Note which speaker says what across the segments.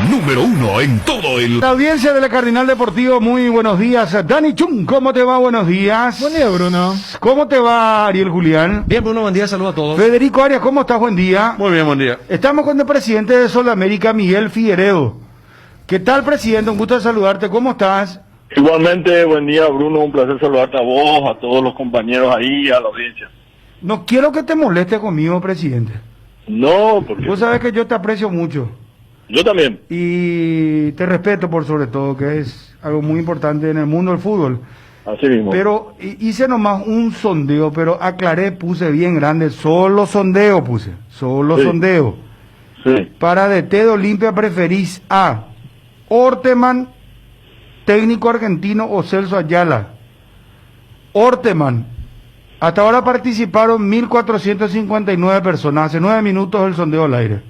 Speaker 1: número uno en todo el...
Speaker 2: La audiencia de la Cardinal Deportivo, muy buenos días. Dani Chun, ¿cómo te va? Buenos días.
Speaker 3: Buen día, Bruno.
Speaker 2: ¿Cómo te va, Ariel Julián?
Speaker 3: Bien, Bruno, buen día, saludos a todos.
Speaker 2: Federico Arias, ¿cómo estás? Buen día.
Speaker 4: Muy bien, buen día.
Speaker 2: Estamos con el presidente de Sudamérica, Miguel Figueredo. ¿Qué tal, presidente? Un gusto de saludarte. ¿Cómo estás?
Speaker 4: Igualmente, buen día, Bruno. Un placer saludarte a vos, a todos los compañeros ahí, a la audiencia.
Speaker 2: No quiero que te moleste conmigo, presidente.
Speaker 4: No, porque
Speaker 2: Vos sabés que yo te aprecio mucho.
Speaker 4: yo también.
Speaker 2: Y te respeto por sobre todo, que es algo muy importante en el mundo del fútbol.
Speaker 4: Así mismo.
Speaker 2: Pero hice nomás un sondeo, pero aclaré, puse bien grande, solo sondeo puse, solo
Speaker 4: Sí.
Speaker 2: sondeo.
Speaker 4: Sí.
Speaker 2: Para DT de Olimpia preferís a Orteman, técnico argentino, o Celso Ayala. Orteman. Hasta ahora participaron 1.459 personas, hace 9 minutos el sondeo al aire.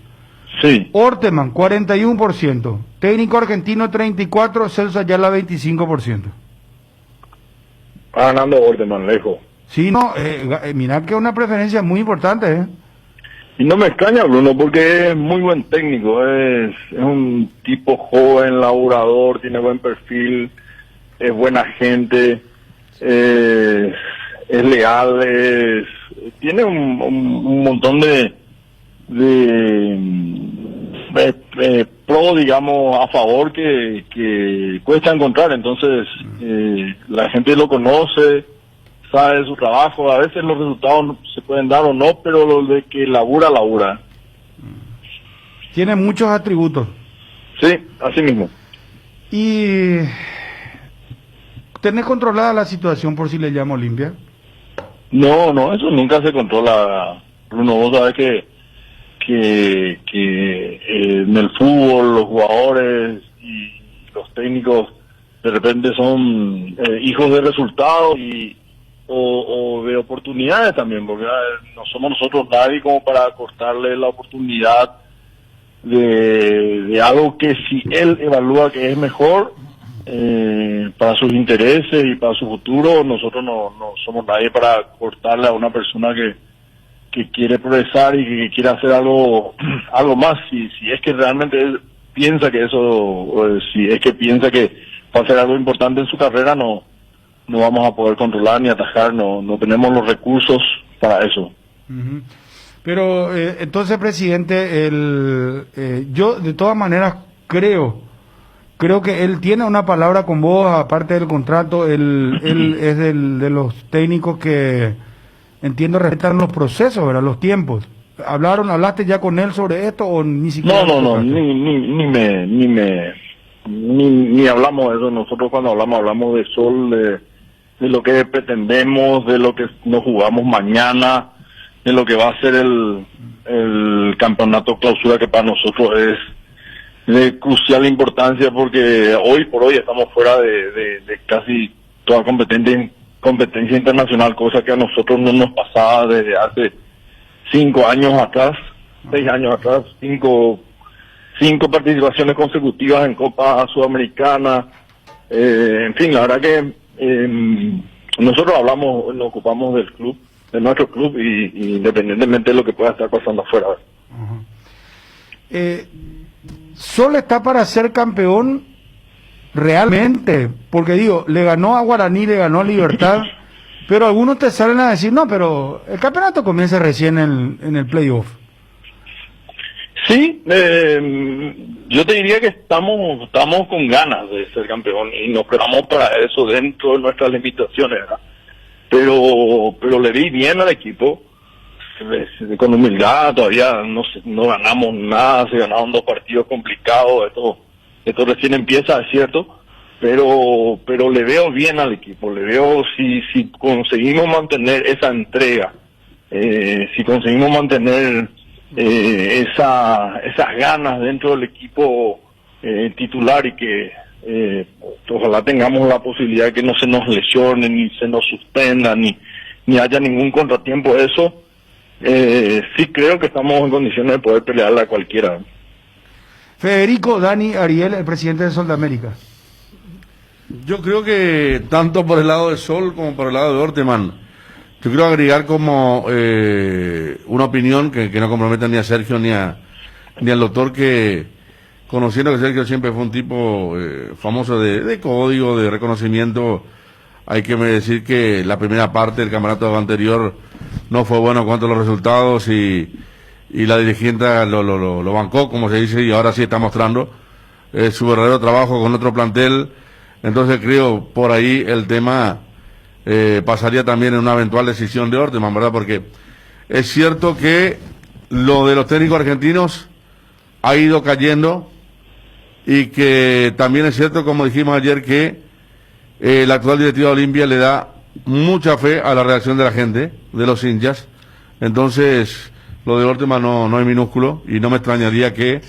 Speaker 4: Sí.
Speaker 2: Orteman, 41%. Técnico argentino, 34%. Celso Ayala, 25%.
Speaker 4: Va ganando Orteman, lejos.
Speaker 2: Sí, no, mira que es una preferencia muy importante, ¿eh?
Speaker 4: Y no me extraña, Bruno, porque es muy buen técnico. Es un tipo joven, laburador, tiene buen perfil, es buena gente, es leal, tiene un montón de pro, digamos, a favor que cuesta encontrar. Entonces, la gente lo conoce, sabe de su trabajo. A veces los resultados se pueden dar o no, pero lo de que labura.
Speaker 2: Tiene muchos atributos.
Speaker 4: Sí, así mismo.
Speaker 2: Y ¿tenés controlada la situación por si le llamo Olimpia?
Speaker 4: No, eso nunca se controla, Bruno. Vos sabés que en el fútbol los jugadores y los técnicos de repente son hijos de resultados o de oportunidades también, porque no somos nosotros nadie como para cortarle la oportunidad de algo que si él evalúa que es mejor para sus intereses y para su futuro. Nosotros no somos nadie para cortarle a una persona que quiere progresar y que quiere hacer algo más. Si es que realmente él piensa que eso, si es que piensa que va a hacer algo importante en su carrera, no vamos a poder controlar ni atajar, no tenemos los recursos para eso.
Speaker 2: Uh-huh. Pero entonces, presidente, yo de todas maneras creo que él tiene una palabra con vos, aparte del contrato. Él es de los técnicos que, entiendo, respetan los procesos, ¿verdad? Los tiempos. ¿Hablaste ya con él sobre esto o ni siquiera?
Speaker 4: No, ni hablamos de eso. Nosotros cuando hablamos de Sol, de lo que pretendemos, de lo que nos jugamos mañana, de lo que va a ser el campeonato clausura, que para nosotros es de crucial importancia, porque hoy por hoy estamos fuera de casi toda competencia internacional, cosa que a nosotros no nos pasaba desde hace 5 años atrás, 6 años atrás, cinco participaciones consecutivas en Copa Sudamericana. En fin, la verdad que nosotros nos ocupamos del club, de nuestro club, y independientemente de lo que pueda estar pasando afuera.
Speaker 2: Uh-huh. Sol está para ser campeón realmente, porque digo, le ganó a Guaraní, le ganó a Libertad, pero algunos te salen a decir, no, pero el campeonato comienza recién en el playoff.
Speaker 4: Sí, yo te diría que estamos con ganas de ser campeón y nos preparamos para eso dentro de nuestras limitaciones, ¿verdad? Pero le vi bien al equipo, con humildad. Todavía no ganamos nada, se ganaron 2 partidos complicados, esto recién empieza, es cierto, pero le veo bien al equipo, le veo si conseguimos mantener esa entrega, si conseguimos mantener esas ganas dentro del equipo titular, y que ojalá tengamos la posibilidad de que no se nos lesione, ni se nos suspenda, ni haya ningún contratiempo. Eso sí creo que estamos en condiciones de poder pelearla a cualquiera.
Speaker 2: Federico, Dani, Ariel, el presidente de Sol de América.
Speaker 5: Yo creo que tanto por el lado de Sol como por el lado de Orteman, yo quiero agregar como una opinión que no comprometa ni a Sergio ni al doctor, que conociendo que Sergio siempre fue un tipo famoso de código, de reconocimiento. Hay que decir que la primera parte del campeonato anterior no fue bueno en cuanto a los resultados y la dirigente lo bancó, como se dice, y ahora sí está mostrando su verdadero trabajo con otro plantel. Entonces creo por ahí el tema pasaría también en una eventual decisión de Orteman, ¿verdad? Porque es cierto que lo de los técnicos argentinos ha ido cayendo y que también es cierto, como dijimos ayer, que la actual directiva de Olimpia le da mucha fe a la reacción de la gente, de los hinchas. Entonces, lo de Orteman no es minúsculo y no me extrañaría que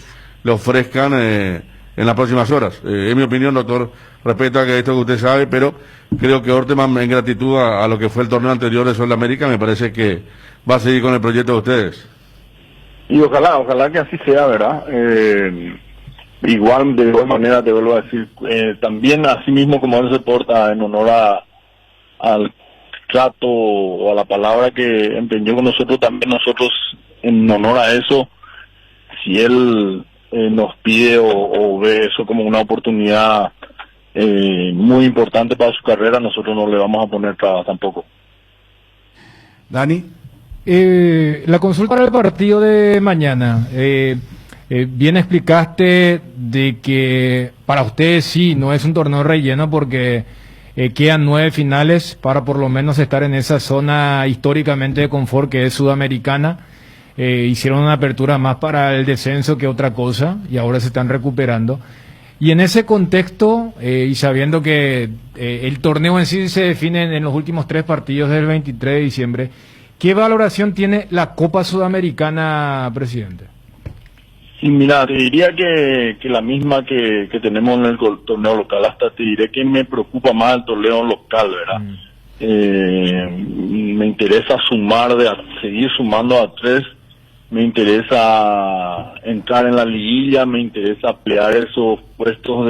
Speaker 5: le ofrezcan en las próximas horas. En mi opinión, doctor, respeto a que esto que usted sabe, pero creo que Orteman, en gratitud a lo que fue el torneo anterior de Sol de América, me parece que va a seguir con el proyecto de ustedes.
Speaker 4: Y ojalá que así sea, ¿verdad? Igual, de igual manera, te vuelvo a decir, también así mismo como él se porta en honor al trato o a la palabra que empeñó con nosotros, también nosotros en honor a eso, si él nos pide o ve eso como una oportunidad muy importante para su carrera, nosotros no le vamos a poner trabas tampoco.
Speaker 2: Dani.
Speaker 3: La consulta para el partido de mañana. Bien explicaste de que para ustedes sí, no es un torneo relleno porque quedan 9 finales para por lo menos estar en esa zona históricamente de confort que es sudamericana. Hicieron una apertura más para el descenso que otra cosa y ahora se están recuperando. Y en ese contexto, y sabiendo que el torneo en sí se define en los últimos 3 partidos del 23 de diciembre, ¿qué valoración tiene la Copa Sudamericana, presidente?
Speaker 4: Sí, mira, te diría que la misma que tenemos en el torneo local. Hasta te diré que me preocupa más el torneo local, ¿verdad? Me interesa seguir sumando a 3. Me interesa entrar en la liguilla, me interesa pelear esos puestos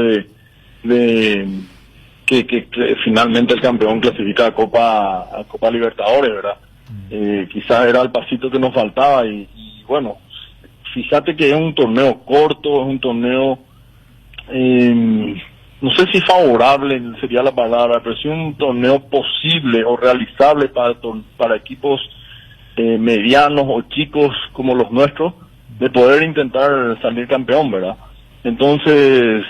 Speaker 4: de que finalmente el campeón clasifica a Copa Libertadores, ¿verdad? Quizás era el pasito que nos faltaba y bueno, fíjate que es un torneo corto, es un torneo, no sé si favorable sería la palabra, pero sí un torneo posible o realizable para equipos medianos o chicos como los nuestros, de poder intentar salir campeón, ¿verdad? Entonces,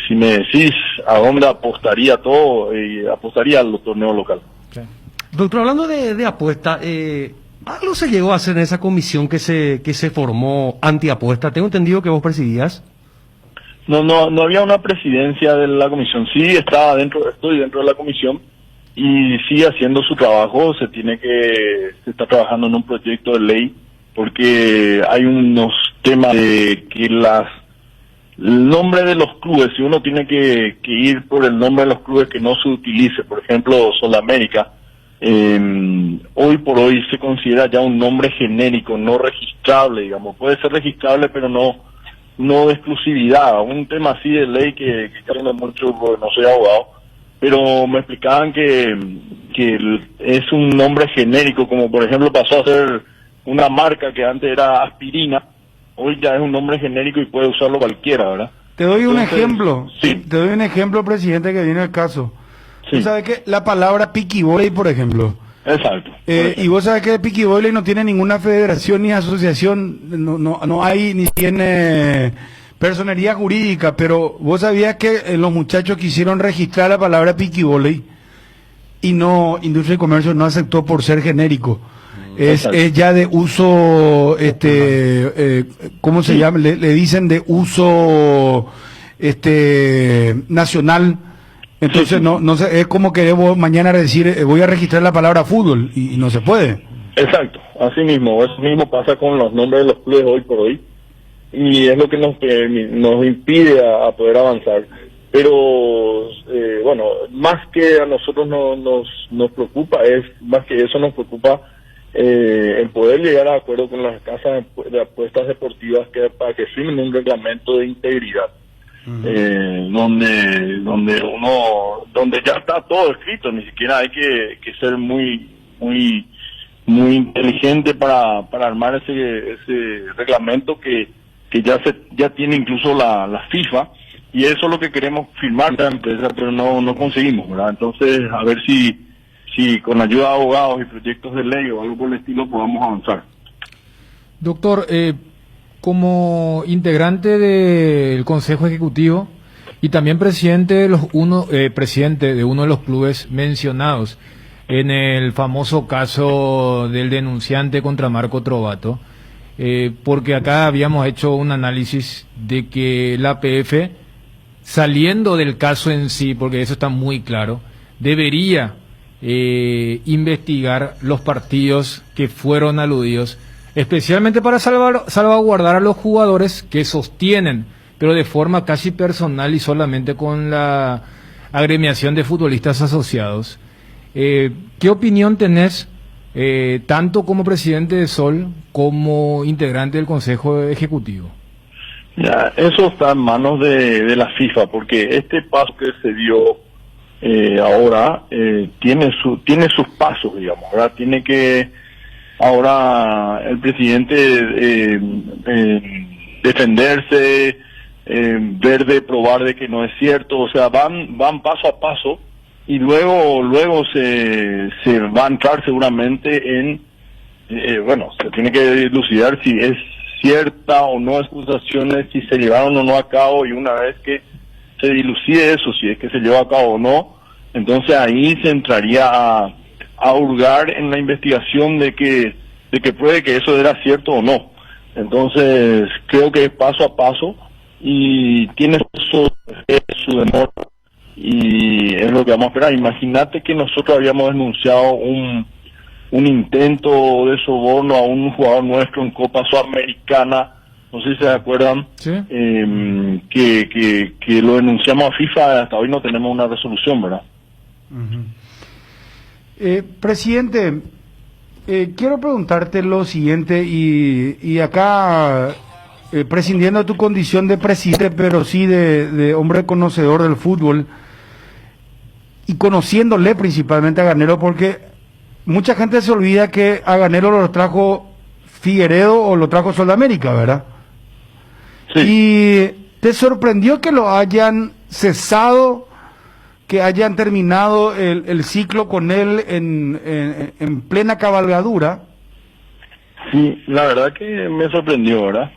Speaker 4: si me decís a dónde apostaría todo, apostaría al torneo local.
Speaker 6: Okay. Doctor, hablando de apuesta, algo se llegó a hacer en esa comisión que se formó antiapuesta. Tengo entendido que vos presidías.
Speaker 4: No había una presidencia de la comisión. Sí, estoy dentro de la comisión y sigue haciendo su trabajo. Se está trabajando en un proyecto de ley porque hay unos temas de que el nombre de los clubes, si uno tiene que ir por el nombre de los clubes que no se utilice, por ejemplo, Sudamérica, hoy por hoy se considera ya un nombre genérico, no registrable, digamos. Puede ser registrable, pero no de exclusividad. Un tema así de ley que carga mucho, porque no soy abogado, pero me explicaban que es un nombre genérico, como por ejemplo pasó a ser una marca que antes era aspirina, hoy ya es un nombre genérico y puede usarlo cualquiera, ¿verdad?
Speaker 2: Te doy un ejemplo.
Speaker 4: Sí.
Speaker 2: Te doy un ejemplo, presidente, que viene al caso.
Speaker 4: Sí.
Speaker 2: Tú sabes que la palabra piquivoley, por ejemplo.
Speaker 4: Exacto.
Speaker 2: Y vos sabes que el piquivoley no tiene ninguna federación ni asociación, no hay ni tiene personería jurídica, pero vos sabías que los muchachos quisieron registrar la palabra piquivoley y no, Industria y Comercio no aceptó por ser genérico. Es ya de uso, ¿cómo se llama? Le dicen de uso, nacional. Entonces, no sé, es como que vos mañana decir, voy a registrar la palabra fútbol, y no se puede.
Speaker 4: Exacto, así mismo. Eso mismo pasa con los nombres de los clubes hoy por hoy. Y es lo que nos impide a poder avanzar. Pero, bueno, más que a nosotros nos preocupa, más que eso nos preocupa el poder llegar a acuerdo con las casas de apuestas deportivas para que firmen un reglamento de integridad. Donde ya está todo escrito, ni siquiera hay que ser muy inteligente para armar ese reglamento que que ya tiene incluso la FIFA, y eso es lo que queremos firmar la empresa, pero no conseguimos, ¿verdad? Entonces, a ver si con ayuda de abogados y proyectos de ley o algo por el estilo podamos avanzar.
Speaker 3: Doctor, como integrante del Consejo Ejecutivo y también presidente de uno de los clubes mencionados en el famoso caso del denunciante contra Marco Trovato, porque acá habíamos hecho un análisis de que la APF, saliendo del caso en sí, porque eso está muy claro, debería investigar los partidos que fueron aludidos, especialmente para salvaguardar a los jugadores que sostienen, pero de forma casi personal y solamente con la agremiación de futbolistas asociados. ¿Qué opinión tenés, tanto como presidente de Sol como integrante del Consejo Ejecutivo?
Speaker 4: Ya, eso está en manos de la FIFA, porque este paso que se dio ahora tiene sus pasos, digamos, ¿verdad? Tiene que ahora el presidente defenderse, ver de probar de que no es cierto, o sea, van paso a paso, y luego se va a entrar seguramente en bueno, se tiene que dilucidar si es cierta o no acusaciones, si se llevaron o no a cabo, y una vez que se dilucide eso, si es que se llevó a cabo o no, entonces ahí se entraría a hurgar en la investigación de que pruebe que eso era cierto o no. Entonces creo que es paso a paso y tiene su demora, y es lo que vamos a esperar. Imagínate que nosotros habíamos denunciado un intento de soborno a un jugador nuestro en Copa Sudamericana, no sé si se acuerdan,
Speaker 3: ¿Sí?
Speaker 4: Que lo denunciamos a FIFA, hasta hoy no tenemos una resolución, ¿verdad?
Speaker 2: Presidente, quiero preguntarte lo siguiente, y acá, prescindiendo de tu condición de presidente, pero sí de hombre conocedor del fútbol, y conociéndole principalmente a Garnero, porque mucha gente se olvida que a Garnero lo trajo Figueredo o lo trajo Sol de América, ¿verdad?
Speaker 4: Sí.
Speaker 2: ¿Y te sorprendió que lo hayan cesado, que hayan terminado el ciclo con él en plena cabalgadura?
Speaker 4: Sí, la verdad que me sorprendió, ¿verdad?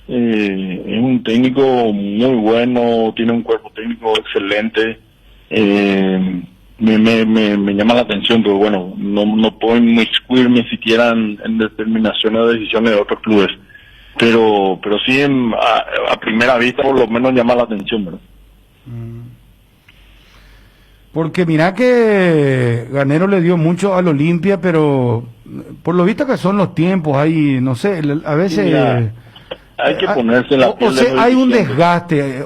Speaker 4: Es un técnico muy bueno, tiene un cuerpo técnico excelente. Me llama la atención, pero bueno, no puedo inmiscuirme siquiera en determinaciones o decisiones de otros clubes, pero sí a primera vista por lo menos llama la atención, ¿verdad?
Speaker 2: Porque mira que Garnero le dio mucho al Olimpia, pero por lo visto que son los tiempos, hay, no sé, a veces...
Speaker 4: Mira, hay que ponerse en la piel
Speaker 2: o sea,
Speaker 4: del
Speaker 2: hay un
Speaker 4: dirigente.
Speaker 2: desgaste.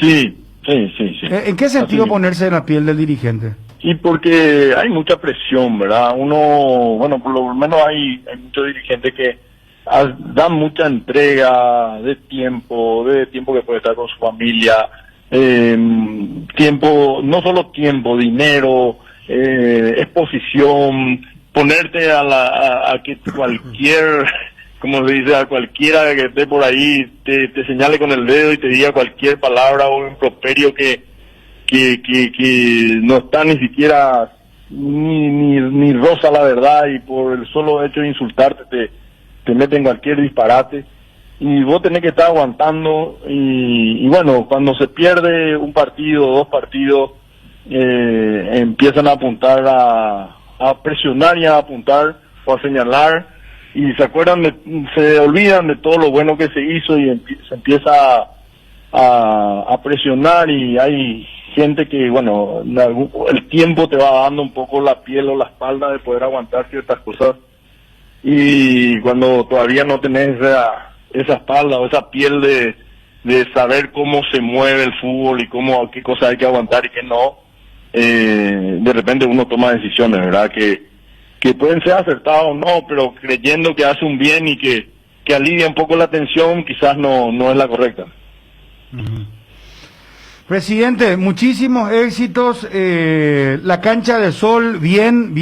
Speaker 4: Sí.
Speaker 2: ¿En qué sentido
Speaker 4: Así
Speaker 2: ponerse en la piel del dirigente?
Speaker 4: Y porque hay mucha presión, ¿verdad? Bueno, por lo menos hay muchos dirigentes que dan mucha entrega de tiempo que puede estar con su familia, tiempo, no solo tiempo, dinero, exposición, ponerte a que cualquier, como se dice, a cualquiera que esté por ahí te señale con el dedo y te diga cualquier palabra o improperio que no está ni siquiera ni roza la verdad, y por el solo hecho de insultarte te meten cualquier disparate, y vos tenés que estar aguantando, y bueno, cuando se pierde un partido o dos partidos, empiezan a apuntar a presionar y a apuntar o a señalar, y se olvidan de todo lo bueno que se hizo, y se empieza a presionar, y hay gente que, bueno, el tiempo te va dando un poco la piel o la espalda de poder aguantar ciertas cosas, y cuando todavía no tenés esa espalda o esa piel de saber cómo se mueve el fútbol y qué cosas hay que aguantar y qué no, de repente uno toma decisiones, ¿verdad? Que pueden ser acertadas o no, pero creyendo que hace un bien y que alivia un poco la tensión, quizás no es la correcta.
Speaker 2: Presidente, muchísimos éxitos. La cancha de Sol, bien.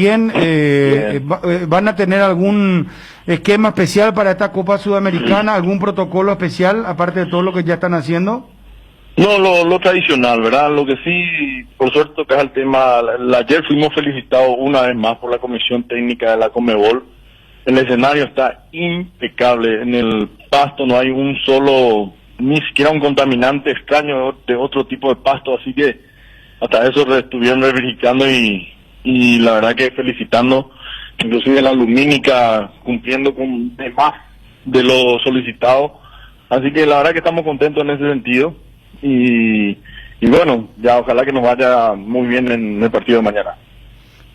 Speaker 2: Van a tener algún esquema especial para esta Copa Sudamericana? ¿Algún protocolo especial, aparte de todo lo que ya están haciendo?
Speaker 4: No, lo tradicional, ¿verdad? Lo que sí, por suerte, tocas el tema. Ayer fuimos felicitados una vez más por la Comisión Técnica de la Conmebol. El escenario está impecable. En el pasto no hay un solo, ni siquiera un contaminante extraño de otro tipo de pasto. Así que hasta eso estuvieron verificando y la verdad que felicitando, inclusive la lumínica cumpliendo con de más de lo solicitado. Así que la verdad que estamos contentos en ese sentido. Y bueno, ya ojalá que nos vaya muy bien en el partido de mañana.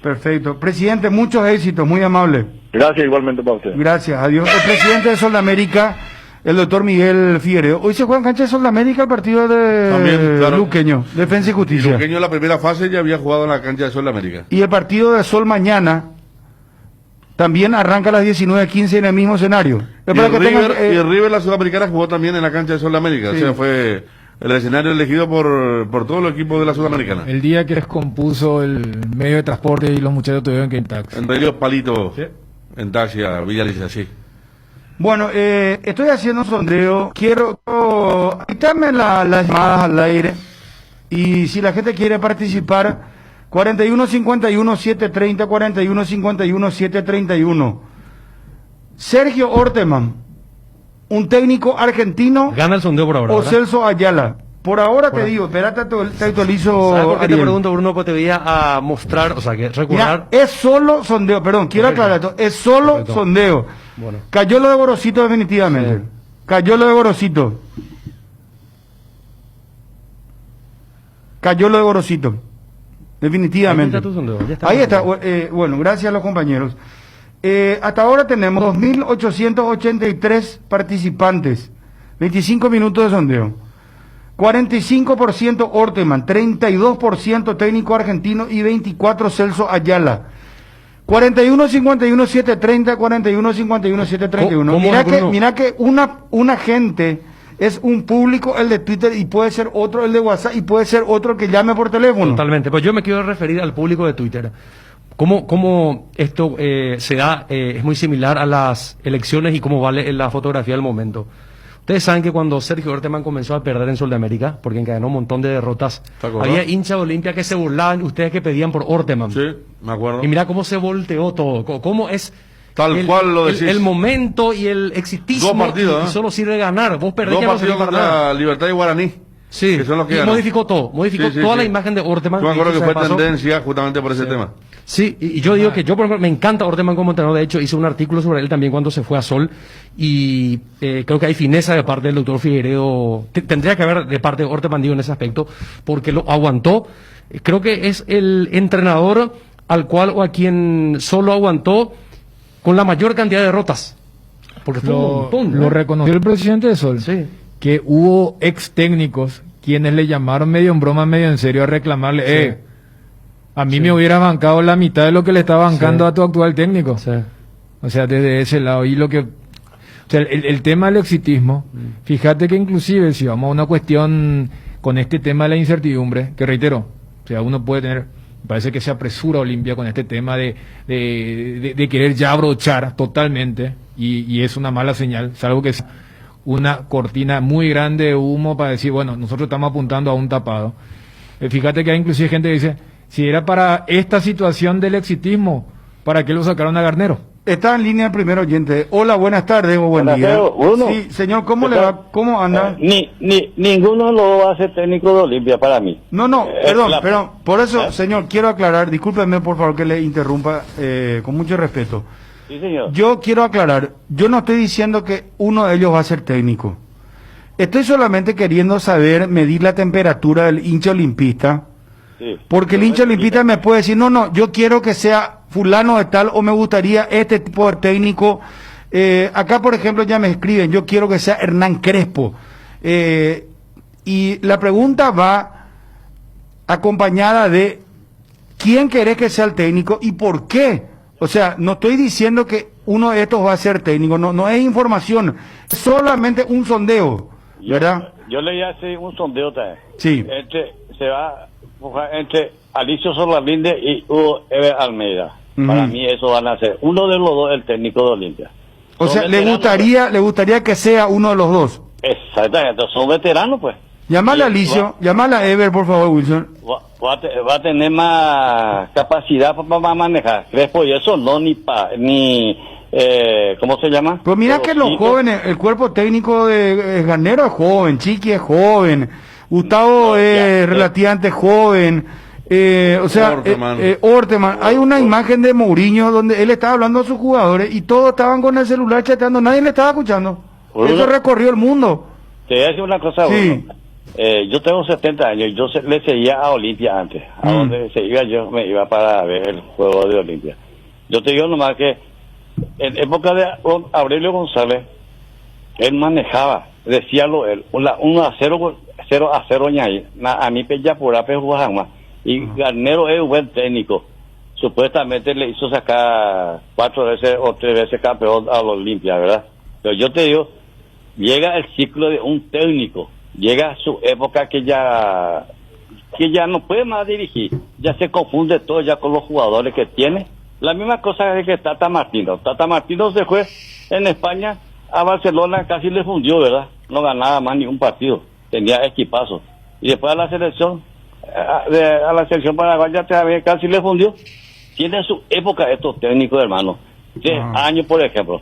Speaker 2: Perfecto. Presidente, muchos éxitos, muy amable.
Speaker 4: Gracias igualmente para usted.
Speaker 2: Gracias, adiós. El presidente de Sol de América, el doctor Miguel Figueredo. Hoy se juega en cancha de Sol de América el partido de
Speaker 5: También, claro.
Speaker 2: Luqueño, Defensa y Justicia.
Speaker 5: Luqueño en la primera fase ya había jugado en la cancha de Sol de América.
Speaker 2: Y el partido de Sol mañana también arranca a las 19:15 en el mismo escenario.
Speaker 5: Y el River, la Sudamericana, jugó también en la cancha de Sol de América.
Speaker 2: Sí.
Speaker 5: O sea, fue el escenario elegido por todos los equipos de la Sudamericana.
Speaker 3: El día que descompuso el medio de transporte y los muchachos tuvieron que ir en taxi.
Speaker 5: En Río Palito,
Speaker 3: Sí.
Speaker 5: en taxi a Villa Alicia, sí.
Speaker 2: Bueno, estoy haciendo un sondeo. Quiero quitarme las llamadas al aire. Y si la gente quiere participar, 4151-730, 4151-731. Sergio Orteman, un técnico argentino,
Speaker 6: Gana el sondeo por ahora,
Speaker 2: o
Speaker 6: ¿verdad?
Speaker 2: Celso Ayala. Por ahora te digo, espérate, te actualizo.
Speaker 6: ¿Sabes por qué te
Speaker 2: Ariel.
Speaker 6: pregunto, Bruno? Porque te voy a mostrar, o sea, que
Speaker 2: Mira,
Speaker 6: recordar...
Speaker 2: es solo sondeo, perdón, quiero aclarar esto, es solo
Speaker 6: Perfecto.
Speaker 2: sondeo.
Speaker 6: Bueno.
Speaker 2: Cayó lo de Gorosito definitivamente.
Speaker 6: Sí.
Speaker 2: Cayó lo de Gorosito. Cayó lo de Gorosito. Definitivamente.
Speaker 6: Ahí está tu sondeo, ya está.
Speaker 2: Ahí está. Bueno, gracias a los compañeros. Hasta ahora tenemos 2.883 participantes. 25 minutos de sondeo. 45% Orteman, 32% técnico argentino y 24% Celso Ayala. 41-51-730, 41-51-731.
Speaker 6: ¿Cómo, Bruno?
Speaker 2: Mira que una gente es un público el de Twitter y puede ser otro el de WhatsApp y puede ser otro que llame por teléfono.
Speaker 6: Totalmente. Pues yo me quiero referir al público de Twitter. ¿Cómo esto se da? Es muy similar a las elecciones y cómo vale la fotografía del momento. Ustedes saben que cuando Sergio Orteman comenzó a perder en Sol de América, porque encadenó un montón de derrotas, había hinchas de Olimpia que se burlaban, ustedes que pedían por Orteman.
Speaker 5: Sí, me acuerdo.
Speaker 6: Y mira cómo se volteó todo, cómo es
Speaker 5: Tal cual lo decís.
Speaker 6: el momento y el exitismo.
Speaker 5: Dos partidos,
Speaker 6: y solo sirve ganar. Vos perdés
Speaker 5: Dos
Speaker 6: ya no
Speaker 5: partidos
Speaker 6: servís para nada.
Speaker 5: contra Libertad y Guaraní.
Speaker 6: Sí,
Speaker 5: que son los que
Speaker 6: y
Speaker 5: ganan.
Speaker 6: modificó todo,
Speaker 5: Sí, sí,
Speaker 6: toda
Speaker 5: sí.
Speaker 6: la imagen de Orteman.
Speaker 5: Yo me acuerdo que
Speaker 6: dicho
Speaker 5: fue
Speaker 6: sea de paso.
Speaker 5: tendencia justamente por ese tema.
Speaker 6: Sí, y yo digo que yo, por ejemplo, me encanta Orteman como entrenador. De hecho, hice un artículo sobre él también cuando se fue a Sol. Y creo que hay fineza de parte del doctor Figueiredo. Tendría que haber de parte de Orteman, digo, en ese aspecto, porque lo aguantó. Creo que es el entrenador al cual o a quien solo aguantó con la mayor cantidad de derrotas. Porque fue un montón, ¿no?
Speaker 3: Lo reconoció el presidente de Sol,
Speaker 6: Sí.
Speaker 3: que hubo ex técnicos quienes le llamaron medio en broma, medio en serio a reclamarle, a mí me hubiera bancado la mitad de lo que le está bancando
Speaker 6: Sí.
Speaker 3: a tu actual técnico.
Speaker 6: Sí.
Speaker 3: O sea, desde ese lado. Y lo que, o sea, el tema del exitismo, fíjate que inclusive si vamos a una cuestión con este tema de la incertidumbre, que reitero, o sea, uno puede tener, parece que se apresura Olimpia con este tema de querer ya abrochar totalmente, y es una mala señal, salvo que es una cortina muy grande de humo para decir, bueno, nosotros estamos apuntando a un tapado. Fíjate que hay inclusive gente que dice, si era para esta situación del exitismo, ¿para qué lo sacaron a Garnero?
Speaker 2: Está en línea el primer oyente. Hola, buenas tardes o buen
Speaker 7: Buenas
Speaker 2: día.
Speaker 7: tardes, Bruno.
Speaker 2: Sí, señor, ¿cómo
Speaker 7: ¿Qué
Speaker 2: le
Speaker 7: tal?
Speaker 2: va? ¿Cómo anda?
Speaker 7: Ninguno de los dos va a ser técnico de Olimpia para mí.
Speaker 2: No, perdón, por eso,
Speaker 7: ¿Eh?
Speaker 2: señor, quiero aclarar, discúlpeme por favor que le interrumpa con mucho respeto.
Speaker 7: Sí, señor.
Speaker 2: Yo quiero aclarar, yo no estoy diciendo que uno de ellos va a ser técnico. Estoy solamente queriendo saber, medir la temperatura del hincha olimpista,
Speaker 7: Sí.
Speaker 2: porque el hincha olimpista me puede decir, no, yo quiero que sea fulano de tal o me gustaría este tipo de técnico. Acá, por ejemplo, ya me escriben, yo quiero que sea Hernán Crespo. Y la pregunta va acompañada de quién querés que sea el técnico y por qué. O sea, no estoy diciendo que uno de estos va a ser técnico, no es información, es solamente un sondeo, ¿verdad?
Speaker 7: Yo leí hace un sondeo también.
Speaker 2: Sí.
Speaker 7: Se va a buscar entre Alicio Solalinde y Hugo Eber Almeida.
Speaker 2: Ujú.
Speaker 7: Para mí eso van a ser uno de los dos el técnico de Olimpia.
Speaker 2: O sea, le gustaría que sea uno de los dos.
Speaker 7: Exactamente, son veteranos, pues.
Speaker 2: Llamala a
Speaker 7: Y
Speaker 2: Alicio, llamala a Ever, por favor, Wilson.
Speaker 7: va a tener más capacidad para manejar. Crespo y eso no, ¿cómo se llama?
Speaker 2: Pues mira que los jóvenes, el cuerpo técnico de Garnero es joven, Chiqui es joven, Gustavo es relativamente joven, o sea, Orteman. Hay una imagen de Mourinho donde él estaba hablando a sus jugadores y todos estaban con el celular chateando, nadie le estaba escuchando. Eso recorrió el mundo.
Speaker 7: Te voy a decir una cosa,
Speaker 2: Sí.
Speaker 7: Bruno. Yo tengo 70 años y yo le seguía a Olimpia antes. A donde se iba yo, me iba para ver el juego de Olimpia. Yo te digo nomás que en época de Aurelio González, él manejaba, decíalo él, 1-0, 0-0 ñay, a mí pella por ape Guajama. Y Garnero es un buen técnico. Supuestamente le hizo sacar 4 veces o 3 veces campeón a los Olimpia, ¿verdad? Pero yo te digo, llega el ciclo de un técnico, llega su época que ya no puede más dirigir, ya se confunde todo ya con los jugadores que tiene. La misma cosa es que Tata Martino se fue en España a Barcelona, casi le fundió, ¿verdad? No ganaba más ningún partido, tenía equipazo. Y después a la selección paraguaya casi le fundió. Tiene su época estos técnicos, hermano. 10 años, por ejemplo.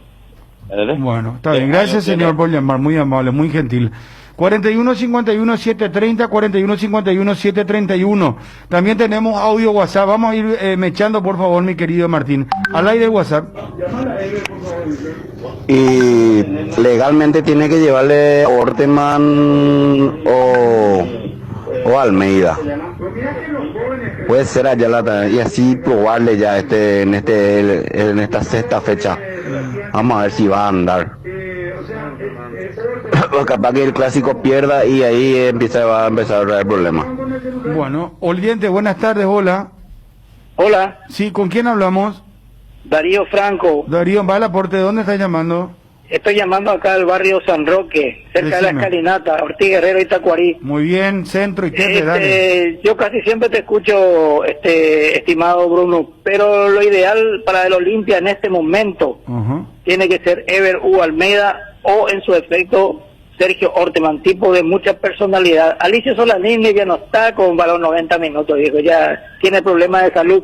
Speaker 7: ¿Verdad?
Speaker 2: Bueno, está bien. Gracias, señor, por llamar. Muy amable, muy gentil. 41-51-730, 41-51-731. También tenemos audio WhatsApp. Vamos a ir mechando, por favor, mi querido Martín. Al aire de WhatsApp.
Speaker 8: Y legalmente tiene que llevarle Orteman o Almeida. Puede ser Ayala y así probarle ya en esta sexta fecha. Vamos a ver si va a andar. Capaz que el clásico pierda y ahí va a empezar el problema.
Speaker 2: Bueno, Oliente, buenas tardes, hola.
Speaker 9: Hola,
Speaker 2: Sí, ¿con quién hablamos?
Speaker 9: Darío Franco.
Speaker 2: Darío, va al aporte, ¿de dónde estás llamando?
Speaker 9: Estoy llamando acá al barrio San Roque, cerca de la
Speaker 2: Decime.
Speaker 9: escalinata, Ortiz Guerrero y Tacuarí.
Speaker 2: Muy bien, centro y Tepe, dale.
Speaker 9: Yo casi siempre te escucho, estimado Bruno, pero lo ideal para el Olimpia en este momento
Speaker 2: Ajá.
Speaker 9: tiene que ser Ever U. Almeida o en su efecto Sergio Orteman, tipo de mucha personalidad. Alicio Solanini ya no está con balón 90 minutos, dijo, ya tiene problemas de salud.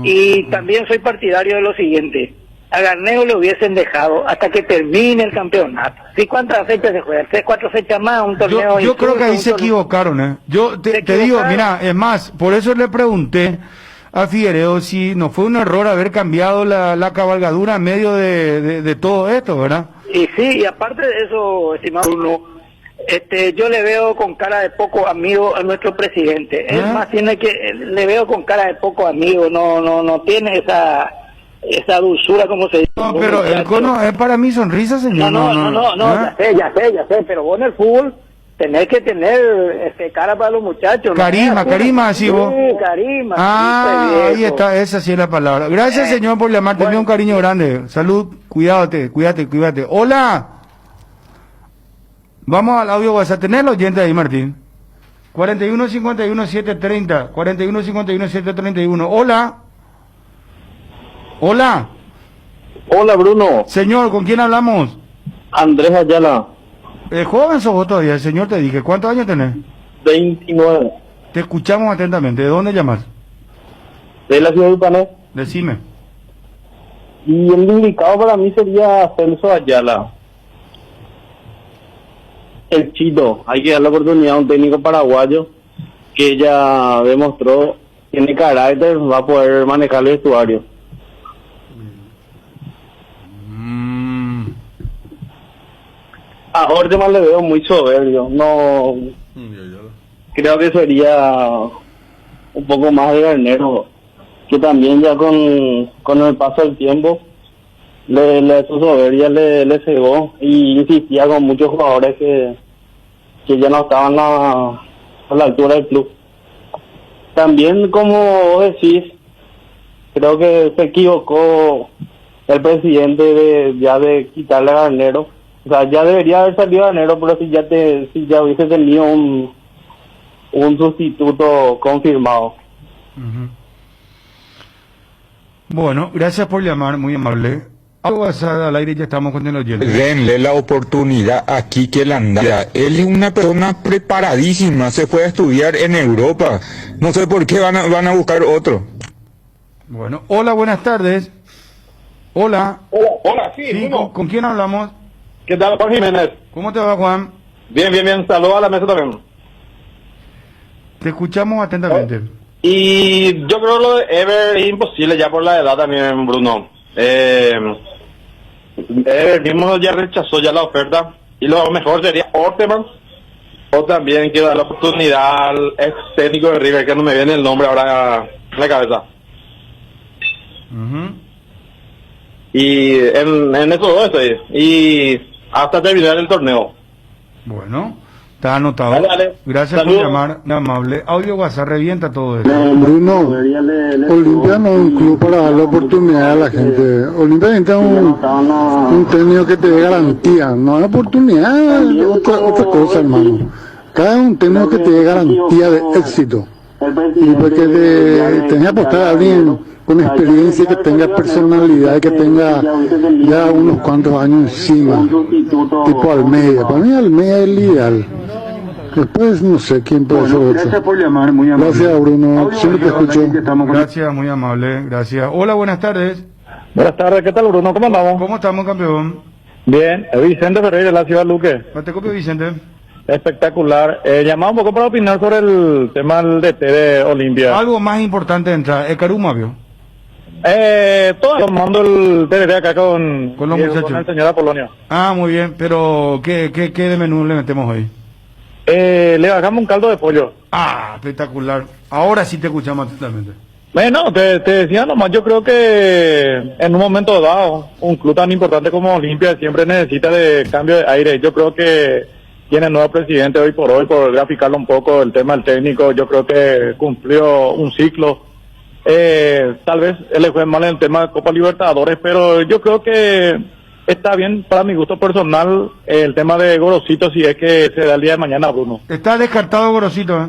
Speaker 9: Y también soy partidario de lo siguiente: a Garnero le hubiesen dejado hasta que termine el campeonato. ¿Sí? ¿Cuántas fechas se juegan? 3, 4 fechas más, un torneo.
Speaker 2: Yo creo que ahí se
Speaker 9: torneo.
Speaker 2: equivocaron, ¿eh? Yo te digo, mira, es más, por eso le pregunté a Figueredo si no fue un error haber cambiado la cabalgadura en medio de todo esto, ¿verdad?
Speaker 9: Y sí, y aparte de eso, estimado Bruno, yo le veo con cara de poco amigo a nuestro presidente. Es más, le veo con cara de poco amigo, no tiene esa dulzura como se dice.
Speaker 2: No, pero el cono es para mí sonrisa, señor.
Speaker 9: No,
Speaker 2: ¿eh?
Speaker 9: ya sé, pero vos en el fútbol tenés que tener cara para los muchachos.
Speaker 2: Carisma, así vos.
Speaker 9: Sí, carisma.
Speaker 2: Ahí está, esa sí es la palabra. Gracias, señor, por llamar. Tenía un cariño grande. Salud, cuídate. Hola. Vamos al audio WhatsApp. ¿Tenés el oyente ahí, Martín? 41-51-730. 41-51-731. Hola. Hola.
Speaker 7: Hola, Bruno.
Speaker 2: Señor, ¿con quién hablamos?
Speaker 7: Andrés Ayala,
Speaker 2: Joven sos vos todavía, el señor te dije. ¿Cuántos años tenés?
Speaker 7: 29,
Speaker 2: Te escuchamos atentamente. ¿De dónde llamas?
Speaker 7: de la ciudad de Upané.
Speaker 2: Decime.
Speaker 7: Y el indicado para mí sería Celso Ayala. El Chito, hay que dar la oportunidad a un técnico paraguayo que ya demostró, tiene carácter, va a poder manejar el vestuario. A Orteman le veo muy soberbio, no creo que sería un poco más de Garnero, que también ya con el paso del tiempo su soberbia le cegó y insistía con muchos jugadores que ya no estaban a la altura del club. También, como vos decís, creo que se equivocó el presidente de quitarle a Garnero. O sea, ya debería haber salido Garnero, pero si ya hubiese tenido un sustituto confirmado.
Speaker 2: Bueno, gracias por llamar, muy amable. WhatsApp al aire, ya estamos con el oyente.
Speaker 10: Denle la oportunidad a Quique Landera. Él es una persona preparadísima, se fue a estudiar en Europa. No sé por qué van a buscar otro.
Speaker 2: Bueno, hola, buenas tardes. Hola.
Speaker 11: Hola, sí,
Speaker 2: Sí, ¿con quién hablamos?
Speaker 11: ¿Qué tal, Juan Jiménez?
Speaker 2: ¿Cómo te va, Juan?
Speaker 11: Bien, saludos a la mesa también.
Speaker 2: Te escuchamos atentamente.
Speaker 11: Y yo creo lo de Ever es imposible ya por la edad también, Bruno. Ever mismo ya rechazó ya la oferta y lo mejor sería Orteman, o también quiero dar la oportunidad al ex técnico de River, que no me viene el nombre ahora en la cabeza. Y en esos dos estoy, y hasta terminar el torneo.
Speaker 2: Bueno, está anotado.
Speaker 11: Dale.
Speaker 2: Gracias
Speaker 11: Saludos.
Speaker 2: por llamar, muy amable. Audio WhatsApp, revienta todo eso.
Speaker 12: Bruno, Olimpia no es un club para darle oportunidad a la gente. Olimpia necesita un técnico que te dé garantía, no oportunidad, otra cosa, hermano. Cada un técnico que te dé garantía de éxito. Y porque tenés que apostar a alguien con experiencia, que tenga personalidad, que tenga ya unos cuantos años encima, tipo Almeida. Para mí Almeida es el ideal. Después no sé quién puede ser otro.
Speaker 13: Gracias por llamar, muy amable.
Speaker 12: Gracias, Bruno, siempre te escucho.
Speaker 2: Gracias, muy amable, gracias. Hola, buenas tardes.
Speaker 11: Buenas tardes, ¿qué tal, Bruno? ¿Cómo andamos?
Speaker 2: ¿Cómo estamos, campeón?
Speaker 11: Bien, Vicente Ferreira de la ciudad de Luque.
Speaker 2: Te copio, Vicente.
Speaker 11: Espectacular. Llamaba un poco para opinar sobre el tema del DT de Olimpia.
Speaker 2: Algo más importante de entrar, el Caruma, ¿vio?
Speaker 11: Todo tomando el TDT acá con
Speaker 2: los
Speaker 11: Diego,
Speaker 2: muchachos.
Speaker 11: con el señor Apolonio.
Speaker 2: Ah, muy bien, pero ¿qué de menú le metemos hoy?
Speaker 11: Le bajamos un caldo de pollo.
Speaker 2: Ah, espectacular. Ahora sí te escuchamos atentamente.
Speaker 11: Bueno, te decía nomás, yo creo que en un momento dado, un club tan importante como Olimpia siempre necesita de cambio de aire. Yo creo que tiene nuevo presidente hoy, por graficarlo un poco, el tema del técnico, yo creo que cumplió un ciclo. Tal vez él le fue mal en el tema de Copa Libertadores, pero yo creo que está bien para mi gusto personal el tema de Gorosito, si es que se da el día de mañana, Bruno.
Speaker 2: Está descartado, Gorosito, ¿eh?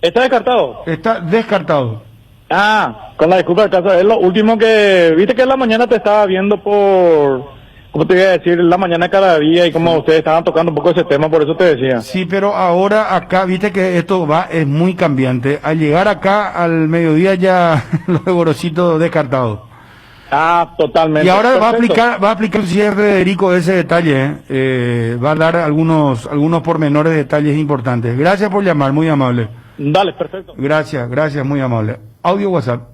Speaker 11: ¿Está descartado?
Speaker 2: Está descartado.
Speaker 11: Ah, con la disculpa del caso, es lo último que... Viste que en la mañana te estaba viendo por... ¿Cómo te iba a decir? La mañana cada día, y como ustedes estaban tocando un poco ese tema, por eso te decía.
Speaker 2: Sí, pero ahora acá, viste que esto es muy cambiante. Al llegar acá al mediodía ya los de Gorosito descartado.
Speaker 11: Ah, totalmente.
Speaker 2: Y ahora
Speaker 11: Perfecto.
Speaker 2: va a aplicar si es Federico ese detalle, va a dar algunos pormenores, detalles importantes. Gracias por llamar, muy amable.
Speaker 11: Dale, perfecto.
Speaker 2: Gracias, muy amable. Audio WhatsApp.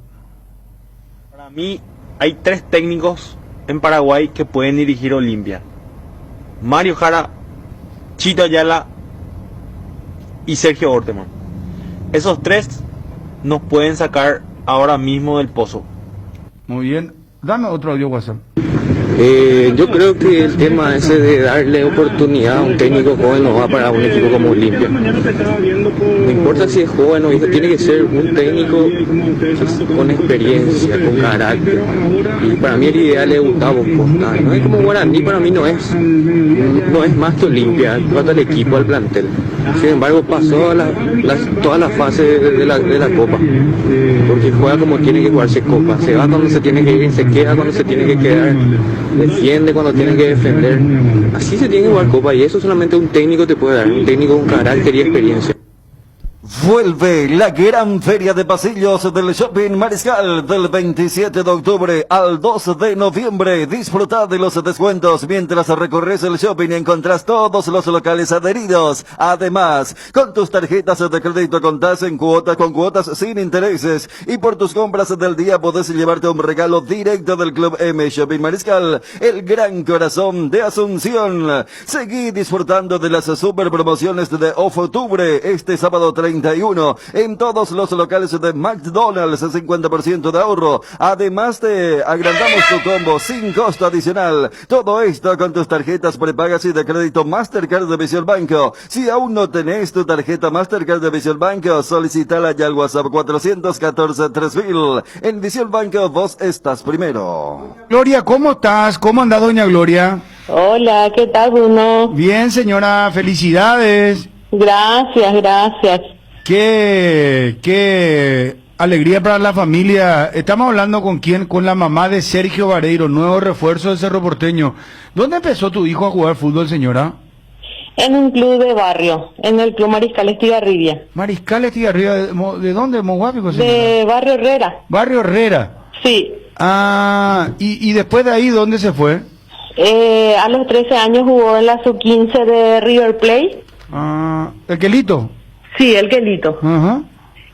Speaker 14: Para mí hay 3 técnicos en Paraguay que pueden dirigir Olimpia: Mario Jara, Chito Ayala y Sergio Orteman. Esos 3 nos pueden sacar ahora mismo del pozo.
Speaker 2: Muy bien, dame otro audio WhatsApp.
Speaker 15: Yo creo que el tema ese de darle oportunidad a un técnico joven no va para un equipo como Olimpia. No importa si es joven o viejo, tiene que ser un técnico con experiencia, con carácter. Y para mí el ideal es Gustavo Costa. No es como Guaraní, para mí no es más que Olimpia, trata al equipo, al plantel. Sin embargo, pasó toda la fase de la Copa, porque juega como tiene que jugarse Copa. Se va cuando se tiene que ir, se queda cuando se tiene que quedar, defiende cuando tiene que defender. Así se tiene que jugar Copa, y eso solamente un técnico te puede dar, un técnico con carácter y experiencia.
Speaker 16: Vuelve la gran feria de pasillos del Shopping Mariscal del 27 de octubre al 2 de noviembre. Disfruta de los descuentos mientras recorres el shopping y encontrás todos los locales adheridos. Además, con tus tarjetas de crédito contás con cuotas sin intereses, y por tus compras del día podés llevarte un regalo directo del Club M Shopping Mariscal, el gran corazón de Asunción. Seguí disfrutando de las super promociones de octubre este sábado 31 en todos los locales de McDonald's, 50% de ahorro. Además te agrandamos tu combo sin costo adicional. Todo esto con tus tarjetas prepagas y de crédito Mastercard de Visión Banco. Si aún no tenés tu tarjeta Mastercard de Visión Banco, solicitala ya al WhatsApp 414-3000. En Visión Banco vos estás primero.
Speaker 2: Gloria, ¿cómo estás? ¿Cómo anda doña Gloria?
Speaker 17: Hola, ¿qué tal, Bruno?
Speaker 2: Bien, señora, felicidades.
Speaker 17: Gracias.
Speaker 2: ¿Qué alegría para la familia. Estamos hablando con quién, con la mamá de Sergio Vareiro, nuevo refuerzo de Cerro Porteño. ¿Dónde empezó tu hijo a jugar fútbol, señora?
Speaker 17: En un club de barrio, en el Club Mariscal Estigarribia.
Speaker 2: Mariscal Estigarribia, ¿de dónde? ¿Moguápico, señora?
Speaker 17: De Barrio Herrera.
Speaker 2: Barrio Herrera.
Speaker 17: Sí.
Speaker 2: Ah, y después de ahí, ¿dónde se fue?
Speaker 17: A los 13 años jugó en la sub-15 de River Plate.
Speaker 2: Ah, ¿el Quelito?
Speaker 17: Sí, el Quelito.
Speaker 2: Ajá.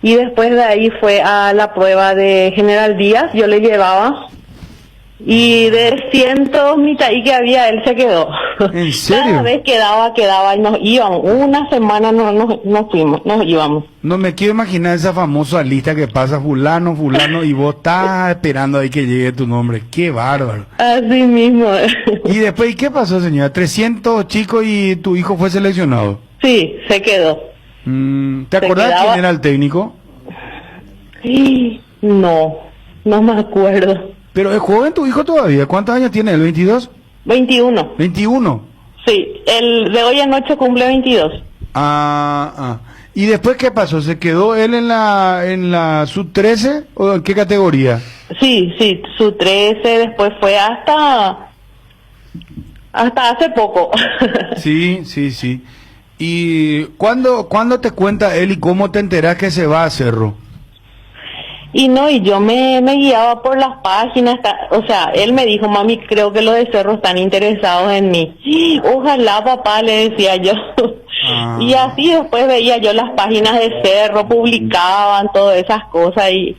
Speaker 17: Y después de ahí fue a la prueba de General Díaz, yo le llevaba. Y de cientos mitad y que había, él se quedó.
Speaker 2: ¿En serio?
Speaker 17: Cada vez quedaba y nos íbamos. Una semana nos fuimos, nos íbamos.
Speaker 2: No me quiero imaginar esa famosa lista que pasa fulano, y vos estás esperando ahí que llegue tu nombre. ¡Qué bárbaro!
Speaker 17: Así mismo.
Speaker 2: Y después, ¿qué pasó, señora? 300 chicos y tu hijo fue seleccionado.
Speaker 17: Sí, se quedó.
Speaker 2: ¿Te acordás quién era el técnico?
Speaker 17: No me acuerdo.
Speaker 2: Pero es joven tu hijo todavía. ¿Cuántos años tiene él? ¿22?
Speaker 17: 21.
Speaker 2: ¿21?
Speaker 17: Sí, el de hoy en noche cumple 22.
Speaker 2: ¿Y después qué pasó? ¿Se quedó él en la sub-13 o en qué categoría?
Speaker 17: Sí, sub-13, después fue hasta hace poco.
Speaker 2: Sí. ¿Y cuándo te cuenta él y cómo te enterás que se va a Cerro?
Speaker 17: Y yo me guiaba por las páginas, o sea, él me dijo, mami, creo que los de Cerro están interesados en mí. Ojalá, papá, le decía yo. Y así después veía yo las páginas de Cerro, publicaban todas esas cosas y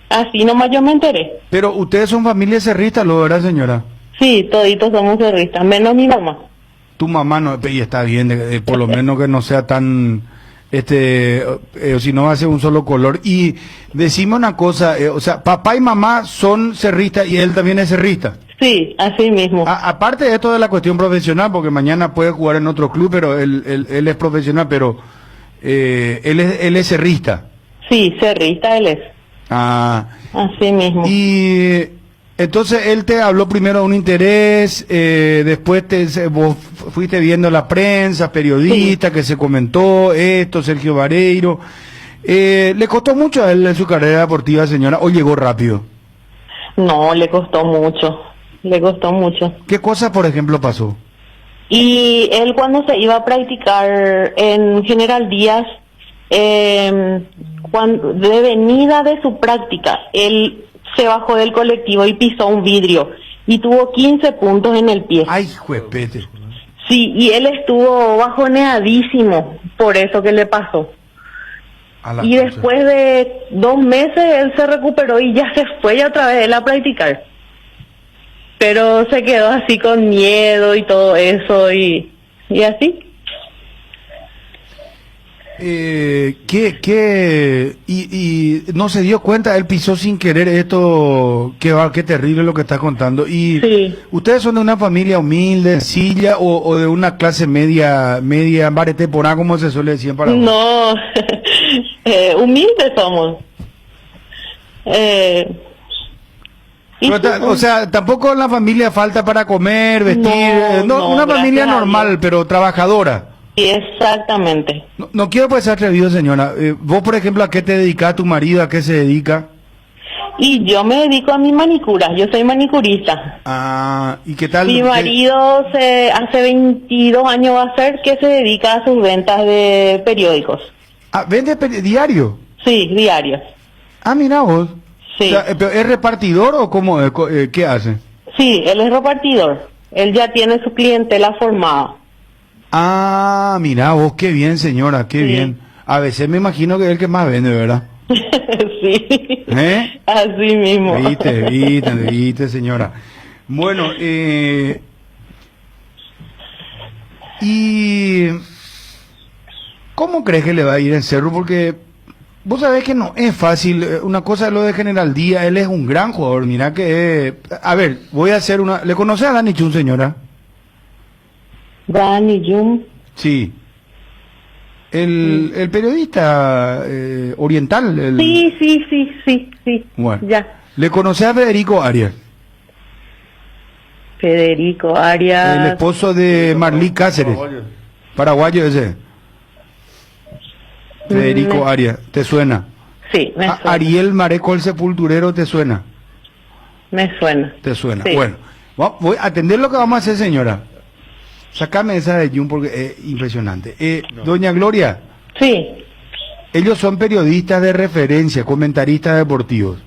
Speaker 17: así nomás yo me enteré.
Speaker 2: Pero ustedes son familia cerrista, ¿lo verdad, señora?
Speaker 17: Sí, toditos somos cerristas, menos mi mamá.
Speaker 2: Tu mamá no, y está bien, por lo menos que no sea tan... si no hace un solo color. Y decime una cosa, o sea, papá y mamá son cerristas y él también es cerrista.
Speaker 17: Sí, así mismo.
Speaker 2: Aparte de esto de la cuestión profesional, porque mañana puede jugar en otro club, pero él es profesional, pero él es cerrista.
Speaker 17: Sí, cerrista él es. Así mismo.
Speaker 2: Y entonces él te habló primero de un interés, después vos fuiste viendo la prensa, periodista, que se comentó esto, Sergio Vareiro. ¿Le costó mucho a él en su carrera deportiva, señora, o llegó rápido?
Speaker 17: No, le costó mucho.
Speaker 2: ¿Qué cosa, por ejemplo, pasó?
Speaker 17: Y él cuando se iba a practicar en General Díaz, cuando de venida de su práctica, él se bajó del colectivo y pisó un vidrio y tuvo 15 puntos en el pie.
Speaker 2: ¡Ay, juepete!
Speaker 17: Sí, y él estuvo bajoneadísimo por eso que le pasó. Y después de 2 meses él se recuperó y ya se fue ya otra vez él a practicar. Pero se quedó así con miedo y todo eso y así.
Speaker 2: Y no se dio cuenta, él pisó sin querer esto, qué terrible lo que está contando. Y
Speaker 17: sí.
Speaker 2: ¿Ustedes son de una familia humilde, sencilla, o de una clase media, bareteporá, como se suele decir en Paraguay?
Speaker 17: No, humildes somos.
Speaker 2: O sea, tampoco la familia falta para comer, vestir, una familia normal, pero trabajadora.
Speaker 17: Sí, exactamente.
Speaker 2: No quiero ser atrevido, señora. Vos, por ejemplo, ¿a qué te dedicas? ¿Tu marido a qué se dedica?
Speaker 17: Y yo me dedico a mi manicura, yo soy manicurista.
Speaker 2: ¿Y qué tal?
Speaker 17: Mi marido hace 22 años va a ser que se dedica a sus ventas de periódicos.
Speaker 2: ¿Vende diario?
Speaker 17: Sí, diario.
Speaker 2: Mira vos.
Speaker 17: Sí.
Speaker 2: O sea, ¿es repartidor o cómo? ¿Qué hace?
Speaker 17: Sí, él es repartidor. Él ya tiene su clientela formada.
Speaker 2: Mira vos, qué bien, señora, qué bien. A veces me imagino que es el que más vende, ¿verdad?
Speaker 17: Sí. Así mismo.
Speaker 2: Viste, señora. Bueno, ¿y cómo crees que le va a ir en Cerro? Porque vos sabés que no es fácil. Una cosa es lo de General Díaz, él es un gran jugador. Mira que... a ver, voy a hacer una... ¿Le conoce a Dani Chun, señora?
Speaker 17: Dani Chun.
Speaker 2: Sí. El periodista oriental.
Speaker 17: Sí.
Speaker 2: Bueno.
Speaker 17: Ya.
Speaker 2: ¿Le conoce a Federico Arias?
Speaker 17: Federico Arias.
Speaker 2: El esposo de Marlí Cáceres. Paraguayo ese. Federico Arias, ¿te suena?
Speaker 17: Sí, me suena.
Speaker 2: Ariel Mareco el sepulturero, ¿te suena?
Speaker 17: Me suena.
Speaker 2: ¿Te suena?
Speaker 17: Sí.
Speaker 2: Bueno, voy a atender lo que vamos a hacer, señora. Sácame esa de Jun porque es impresionante. Doña Gloria.
Speaker 17: Sí.
Speaker 2: Ellos son periodistas de referencia, comentaristas deportivos.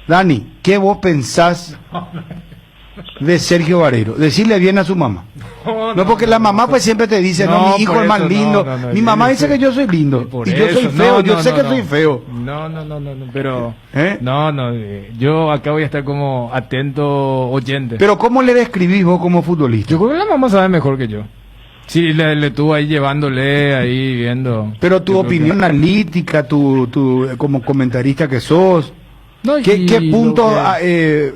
Speaker 2: Dani, ¿qué vos pensás de Sergio Vareiro? Decirle bien a su mamá. No, porque la mamá pues siempre te dice, no, mi hijo
Speaker 3: por
Speaker 2: es más
Speaker 3: eso,
Speaker 2: lindo. Mi mamá dice que yo soy lindo. Y yo soy feo, yo sé que soy feo.
Speaker 3: No, pero... yo acá voy a estar como atento oyente.
Speaker 2: Pero ¿cómo le describís vos como futbolista?
Speaker 3: Yo creo que la mamá sabe mejor que yo. Sí, le estuvo ahí llevándole, ahí viendo.
Speaker 2: Pero tu opinión analítica, tu como comentarista que sos...
Speaker 3: No,
Speaker 2: ¿Qué puntos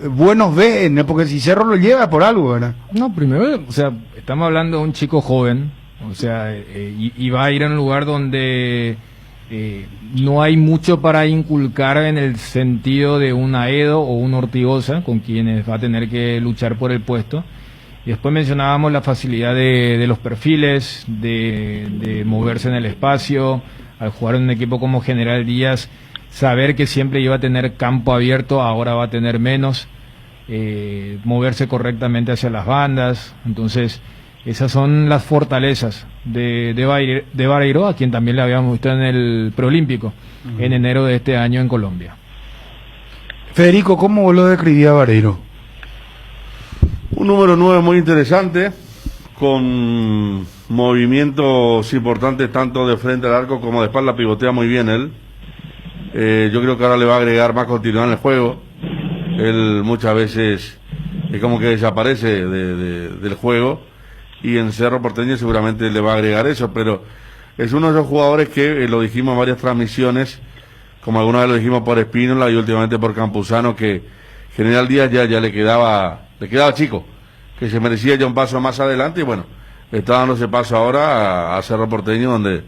Speaker 2: buenos ves en él? Porque si Cerro lo lleva por algo, ¿verdad?
Speaker 3: No, primero, o sea, estamos hablando de un chico joven, o sea, y va a ir a un lugar donde no hay mucho para inculcar en el sentido de un Aedo o un Ortigosa, con quienes va a tener que luchar por el puesto. Y después mencionábamos la facilidad de los perfiles, de moverse en el espacio, al jugar en un equipo como General Díaz, saber que siempre iba a tener campo abierto, ahora va a tener menos, moverse correctamente hacia las bandas. Entonces, esas son las fortalezas de Vareiro, a quien también le habíamos visto en el Preolímpico, en enero de este año en Colombia.
Speaker 2: Federico, ¿cómo vos lo describías a Vareiro?
Speaker 5: Un número 9 muy interesante, con movimientos importantes tanto de frente al arco como de espalda, pivotea muy bien él. Yo creo que ahora le va a agregar más continuidad en el juego. Él muchas veces es como que desaparece del juego, y en Cerro Porteño seguramente le va a agregar eso, pero es uno de esos jugadores que lo dijimos en varias transmisiones, como alguna vez lo dijimos por Espínola y últimamente por Campuzano, que General Díaz ya le quedaba chico, que se merecía ya un paso más adelante, y bueno, está dando ese paso ahora a Cerro Porteño, donde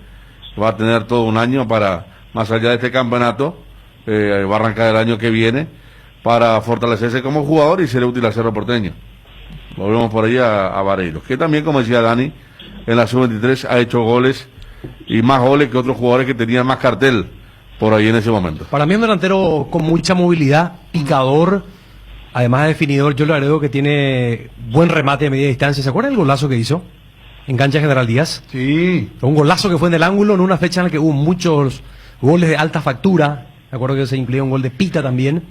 Speaker 5: va a tener todo un año para, más allá de este campeonato, va a arrancar el año que viene, para fortalecerse como jugador y ser útil a Cerro Porteño. Volvemos por ahí a Vareiro, que también, como decía Dani, en la sub-23 ha hecho goles, y más goles que otros jugadores que tenían más cartel por ahí en ese momento.
Speaker 6: Para mí es un delantero con mucha movilidad, picador, además de definidor. Yo le agrego que tiene buen remate de media distancia. ¿Se acuerdan el golazo que hizo en cancha General Díaz?
Speaker 2: Sí.
Speaker 6: Un golazo que fue en el ángulo, en una fecha en la que hubo muchos goles de alta factura. Me acuerdo que se incluía un gol de Pita también.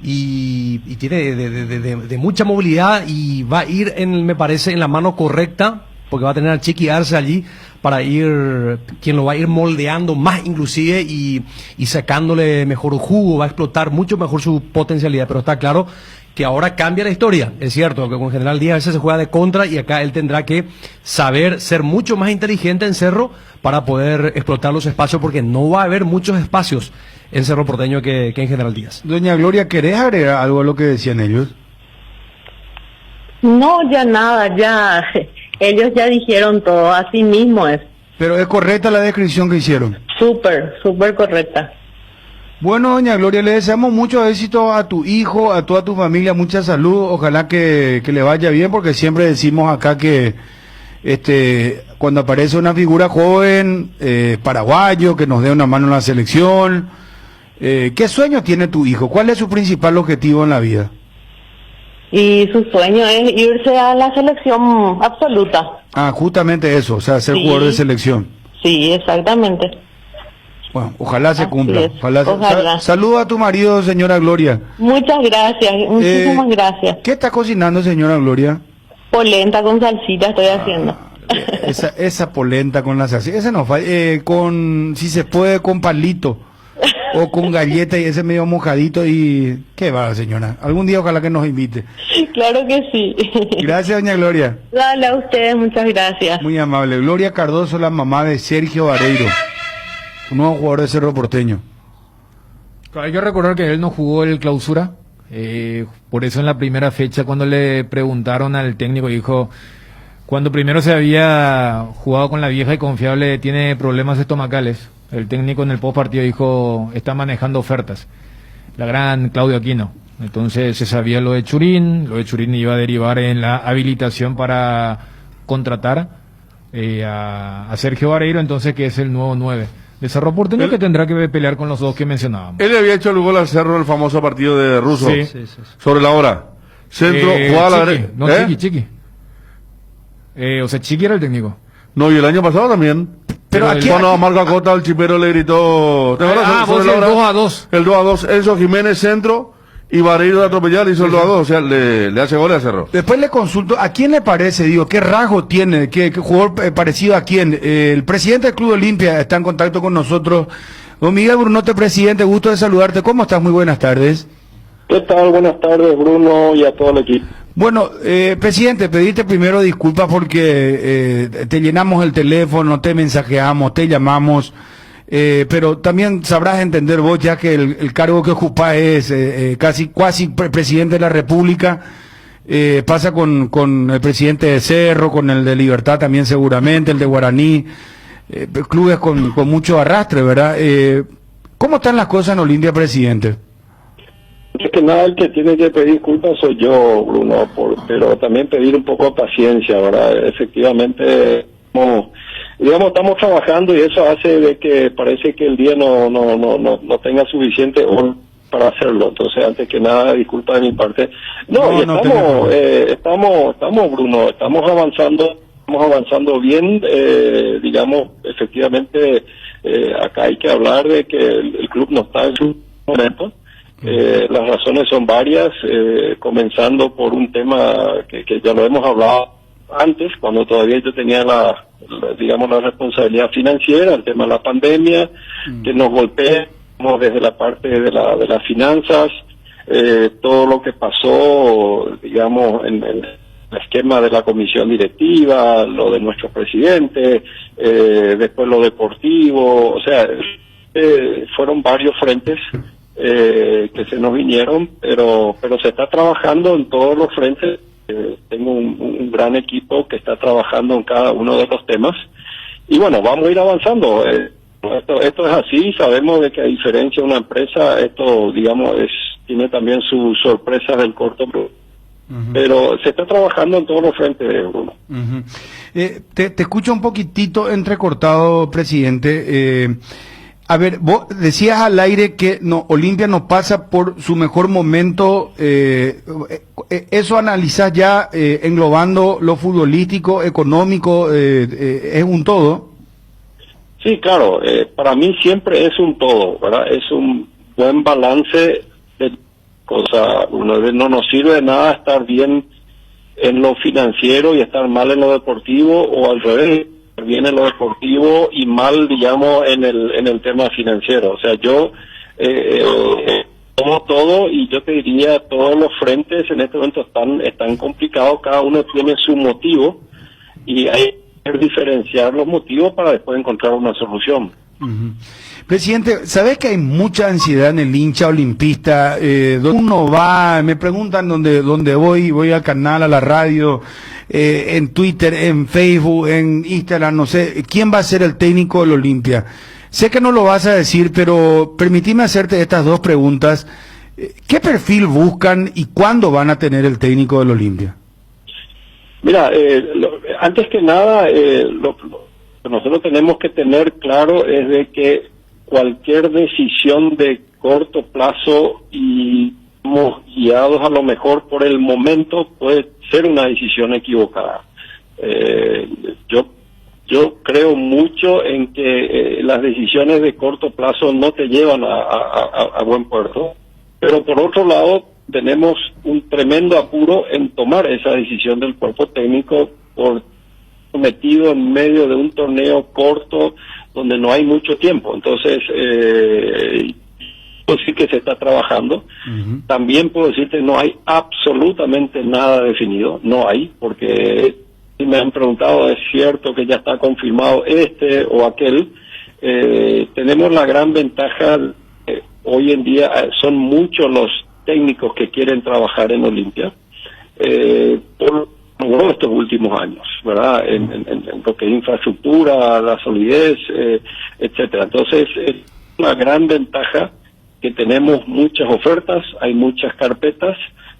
Speaker 6: Y tiene de mucha movilidad, y va a ir, me parece, en la mano correcta, porque va a tener al Chiqui Arce allí para ir, quien lo va a ir moldeando más inclusive y sacándole mejor jugo, va a explotar mucho mejor su potencialidad. Pero está claro que ahora cambia la historia. Es cierto que con General Díaz a veces se juega de contra, y acá él tendrá que saber ser mucho más inteligente en Cerro para poder explotar los espacios, porque no va a haber muchos espacios en Cerro Porteño que en General Díaz.
Speaker 2: Doña Gloria, ¿querés agregar algo a lo que decían ellos?
Speaker 17: No, ya nada, ya ellos ya dijeron todo, así mismo es.
Speaker 2: Pero es correcta la descripción que hicieron.
Speaker 17: Súper correcta.
Speaker 2: Bueno, doña Gloria, le deseamos mucho éxito a tu hijo, a toda tu familia, mucha salud, ojalá que le vaya bien, porque siempre decimos acá que cuando aparece una figura joven, paraguayo, que nos dé una mano en la selección. ¿Qué sueño tiene tu hijo? ¿Cuál es su principal objetivo en la vida?
Speaker 17: Y su sueño es irse a la selección absoluta.
Speaker 2: Ah, justamente eso, o sea, ser jugador de selección.
Speaker 17: Sí, exactamente.
Speaker 2: Bueno, ojalá se cumpla.
Speaker 17: es,
Speaker 2: Ojalá. Saluda a tu marido, señora Gloria.
Speaker 17: Muchas gracias, muchísimas gracias.
Speaker 2: ¿Qué está cocinando, señora Gloria?
Speaker 17: Polenta con salsita estoy haciendo.
Speaker 2: Esa polenta con la salsa, ese no falla, si se puede, con palito o con galleta, y ese medio mojadito. Y qué va, señora, algún día ojalá que nos invite.
Speaker 17: Claro que sí.
Speaker 2: Gracias, doña Gloria.
Speaker 17: Dale a ustedes, muchas gracias.
Speaker 2: Muy amable. Gloria Cardoso, la mamá de Sergio Vareiro, un nuevo jugador de Cerro Porteño.
Speaker 3: Hay que recordar que él no jugó el clausura, por eso en la primera fecha, cuando le preguntaron al técnico, dijo, cuando primero se había jugado con la vieja y confiable, tiene problemas estomacales. El técnico en el post partido dijo, está manejando ofertas. La gran Claudio Aquino. Entonces se sabía lo de Churín iba a derivar en la habilitación para contratar a Sergio Vareiro, entonces, que es el nuevo 9 Cerro Porteño, que tendrá que pelear con los dos que mencionábamos.
Speaker 5: Él había hecho el gol al Cerro, el famoso partido de Russo.
Speaker 3: Sí.
Speaker 5: Sobre la hora. Centro, jugaba a la
Speaker 3: Chiqui,
Speaker 5: derecha.
Speaker 3: no, Chiqui. O sea, Chiqui era el técnico.
Speaker 5: No, y el año pasado también.
Speaker 2: Pero aquí,
Speaker 5: cuando a Marco Acosta, el chipero le gritó. ¿Te acuerdas?
Speaker 3: vos
Speaker 5: Sobre
Speaker 3: el
Speaker 5: la hora.
Speaker 3: 2-2.
Speaker 5: El 2-2. Enzo Jiménez, centro. Y Barreiro de atropellar, hizo el 2-2. O sea, le hace goles a Cerro.
Speaker 2: Después le consulto, ¿a quién le parece? Digo, ¿qué rasgo tiene? ¿Qué jugador parecido a quién? El presidente del Club Olimpia está en contacto con nosotros. Don Miguel Brunote, presidente, gusto de saludarte. ¿Cómo estás? Muy buenas tardes.
Speaker 13: ¿Qué tal? Buenas tardes, Bruno, y a todo el equipo.
Speaker 2: Bueno, presidente, pedirte primero disculpas porque te llenamos el teléfono, te mensajeamos, te llamamos, pero también sabrás entender vos, ya que el cargo que ocupás es casi presidente de la República. Pasa con el presidente de Cerro, con el de Libertad también seguramente, el de Guaraní, clubes con mucho arrastre, ¿verdad? ¿Cómo están las cosas en Olimpia, presidente?
Speaker 13: Es que nada, el que tiene que pedir disculpas soy yo, Bruno, pero también pedir un poco de paciencia, ¿verdad? Efectivamente, estamos trabajando y eso hace de que parece que el día no tenga suficiente hora para hacerlo. Entonces, antes que nada, disculpa de mi parte. Estamos, Bruno, estamos avanzando bien, efectivamente, acá hay que hablar de que el club no está en su momento. Las razones son varias, comenzando por un tema que ya lo hemos hablado antes, cuando todavía yo tenía la responsabilidad financiera, el tema de la pandemia, que nos golpea desde la parte de las finanzas, todo lo que pasó, en el esquema de la comisión directiva, lo de nuestro presidente, después lo deportivo, o sea, fueron varios frentes que se nos vinieron, pero se está trabajando en todos los frentes. Tengo un gran equipo que está trabajando en cada uno de los temas y bueno, vamos a ir avanzando. Esto es así, sabemos de que a diferencia de una empresa, esto tiene también sus sorpresas del corto plazo. Pero se está trabajando en todos los frentes, Bruno.
Speaker 2: Te escucho un poquitito entrecortado, presidente. A ver, vos decías al aire que Olimpia no pasa por su mejor momento. ¿Eso analizás ya englobando lo futbolístico, económico, es un todo?
Speaker 13: Sí, claro, para mí siempre es un todo, ¿verdad? Es un buen balance de cosas. No nos sirve de nada estar bien en lo financiero y estar mal en lo deportivo, o al revés, bien en lo deportivo y mal, en el tema financiero. O sea, yo tomo todo y yo te diría, todos los frentes en este momento están complicados, cada uno tiene su motivo y hay que diferenciar los motivos para después encontrar una solución.
Speaker 2: Presidente, ¿sabés que hay mucha ansiedad en el hincha olimpista? Donde uno va, me preguntan dónde voy al canal, a la radio, en Twitter, en Facebook, en Instagram, no sé, ¿quién va a ser el técnico del Olimpia? Sé que no lo vas a decir, pero permitime hacerte estas dos preguntas. ¿Qué perfil buscan y cuándo van a tener el técnico del Olimpia?
Speaker 13: Mira, antes que nada, lo que nosotros tenemos que tener claro es de que cualquier decisión de corto plazo y guiados a lo mejor por el momento puede ser una decisión equivocada. Yo creo mucho en que las decisiones de corto plazo no te llevan a buen puerto, pero por otro lado tenemos un tremendo apuro en tomar esa decisión del cuerpo técnico por metido en medio de un torneo corto donde no hay mucho tiempo. Entonces, puedo decir que se está trabajando. También puedo decir que no hay absolutamente nada definido, no hay, porque si me han preguntado, ¿es cierto que ya está confirmado este o aquel? Tenemos la gran ventaja, hoy en día son muchos los técnicos que quieren trabajar en Olimpia, por estos últimos años, ¿verdad? En lo que es infraestructura, la solidez, etcétera. Entonces, es una gran ventaja que tenemos muchas ofertas, hay muchas carpetas,